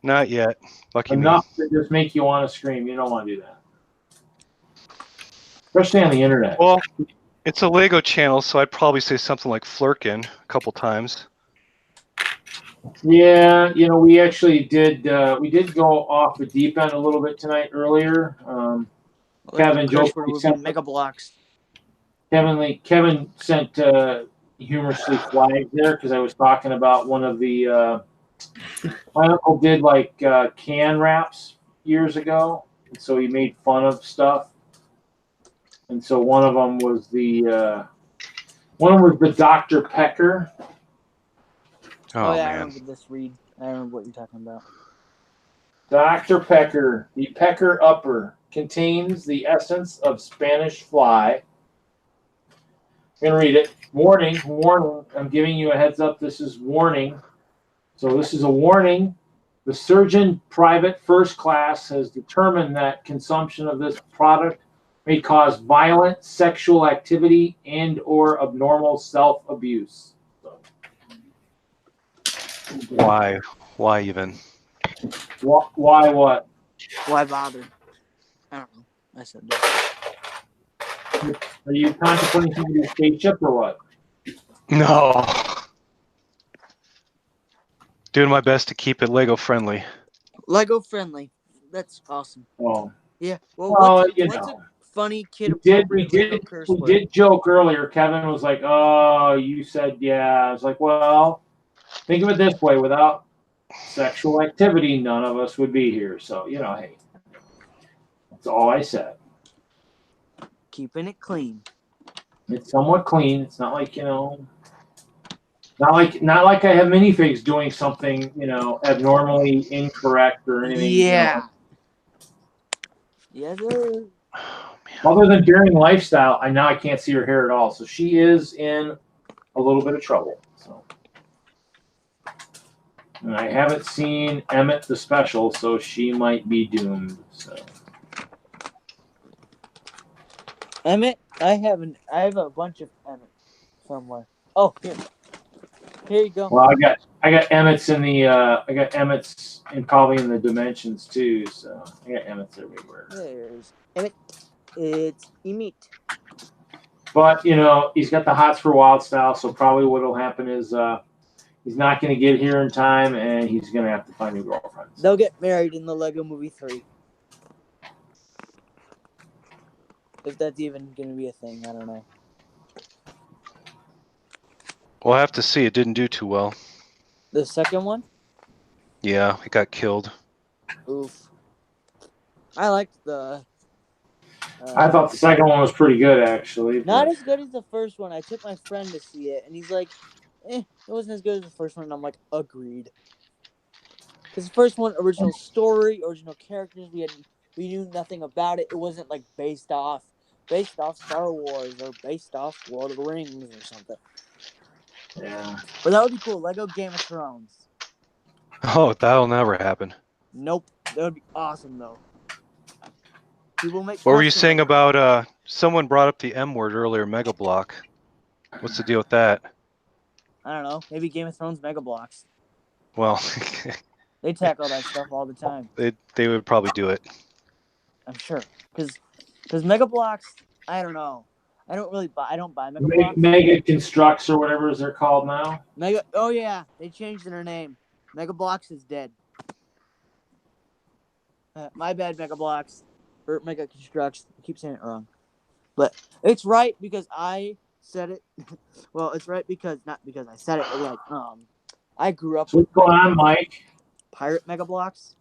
Not yet. Lucky Enough me. to just make you want to scream. You don't want to do that. Especially on the internet. Well, it's a Lego channel, so I'd probably say something like Flirkin a couple times. Yeah, you know, we actually did. We did go off the deep end a little bit tonight earlier. Kevin, Joe, Mega Blocks. Kevin sent humorously flagged there because I was talking about one of the. My uncle did like can wraps years ago, and so he made fun of stuff. And so one of them was the Dr. Pecker. Oh, yeah, I man. remember this read. I remember what you're talking about. Dr. Pecker, the Pecker Upper, contains the essence of Spanish fly. I'm going to read it. Warning, warning. I'm giving you a heads up. This is warning. So this is a warning. The surgeon private first class has determined that consumption of this product may cause violent sexual activity and or abnormal self-abuse. Why? Why even? Why what? Why bother? I don't know. I said that. Are you contemplating something to spaceship or what? No. Doing my best to keep it Lego friendly. Lego friendly. That's awesome. Oh. Yeah. Well, what's a funny kid we appropriate curse word? did joke earlier. Kevin was like, "Oh, you said yeah." I was like, "Well, think of it this way: without sexual activity, none of us would be here." So you know, hey, that's all I said. Keeping it clean. It's somewhat clean. It's not like, you know, not like I have minifigs doing something, you know, abnormally incorrect or anything. Yeah. You know. Yes, sir. Other than daring lifestyle, I can't see her hair at all. So she is in a little bit of trouble. So, and I haven't seen Emmett the special, so she might be doomed. So. Emmett, I have a bunch of Emmett somewhere. Oh, here you go. Well, I got Emmett's in the Emmett's in probably in the dimensions too. So I got Emmett's everywhere. There's Emmett. It's Emmett. But you know, he's got the hots for wild style, so probably what'll happen is he's not going to get here in time, and he's going to have to find new girlfriends. They'll get married in the Lego Movie 3. If that's even going to be a thing, I don't know. We'll have to see. It didn't do too well. The second one? Yeah, it got killed. Oof. I liked the... I thought the second one was pretty good, actually. Not as good as the first one. I took my friend to see it, and he's like, it wasn't as good as the first one. And I'm like, agreed. Because the first one, original story, original characters, we knew nothing about it. It wasn't like based off Star Wars or based off Lord of the Rings or something. Yeah. But that would be cool. Lego Game of Thrones. Oh, that'll never happen. Nope. That would be awesome, though. People make. What were you saying about someone brought up the M word earlier, Mega Block? What's the deal with that? I don't know. Maybe Game of Thrones Mega Blocks. Well, they tackle that stuff all the time. They would probably do it. I'm sure. Because Mega Blocks, I don't know. I don't buy Mega Blocks. Mega Constructs or whatever they're called now. Oh yeah, they changed their name. Mega Blocks is dead. My bad, Mega Blocks. Or Mega Constructs. I keep saying it wrong. But it's right because I said it. Well, it's right because, not because I said it, but like, I grew up with... What's going on, Mike? Pirate Mega Blocks.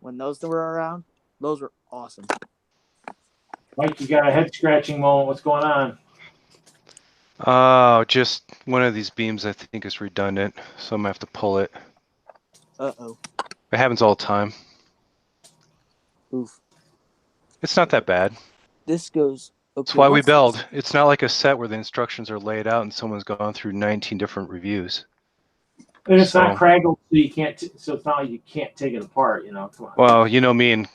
When those were around, those were awesome. Mike, you got a head-scratching moment. What's going on? Oh, just one of these beams I think is redundant, so I'm going to have to pull it. Uh-oh. It happens all the time. Oof. It's not that bad. This goes That's why we build. It's not like a set where the instructions are laid out and someone's gone through 19 different reviews. And it's not So- Craggle, so you can't. So it's not like you can't take it apart. You know, come on. Well, you know, me and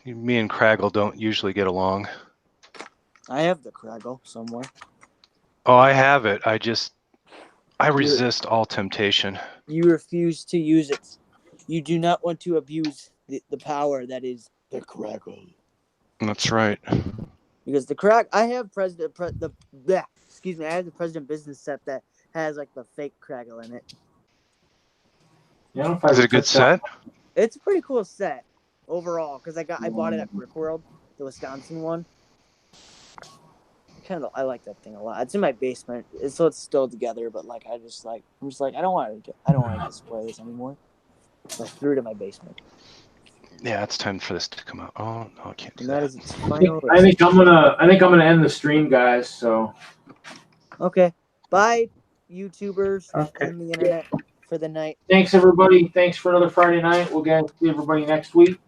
Craggle don't usually get along. I have the Craggle somewhere. Oh, I have it. I resist all temptation. You refuse to use it. You do not want to abuse the power that is the Craggle. That's right. Because I have I have the President Business set that has like the fake Craggle in it. Yeah, I don't know if I Is it a would good touch that. set? It's a pretty cool set overall because I bought it at Brickworld, the Wisconsin one. I like that thing a lot. It's in my basement, so it's still together. But like, I'm just like, I don't want to display this anymore. So I threw it in my basement. Yeah, it's time for this to come out. Oh no, I can't do And that that. is its final. I think I'm gonna end the stream, guys. So Okay, bye, YouTubers Okay. and the internet for the night. thanks everybody. Thanks for another Friday night. We'll get see everybody next week.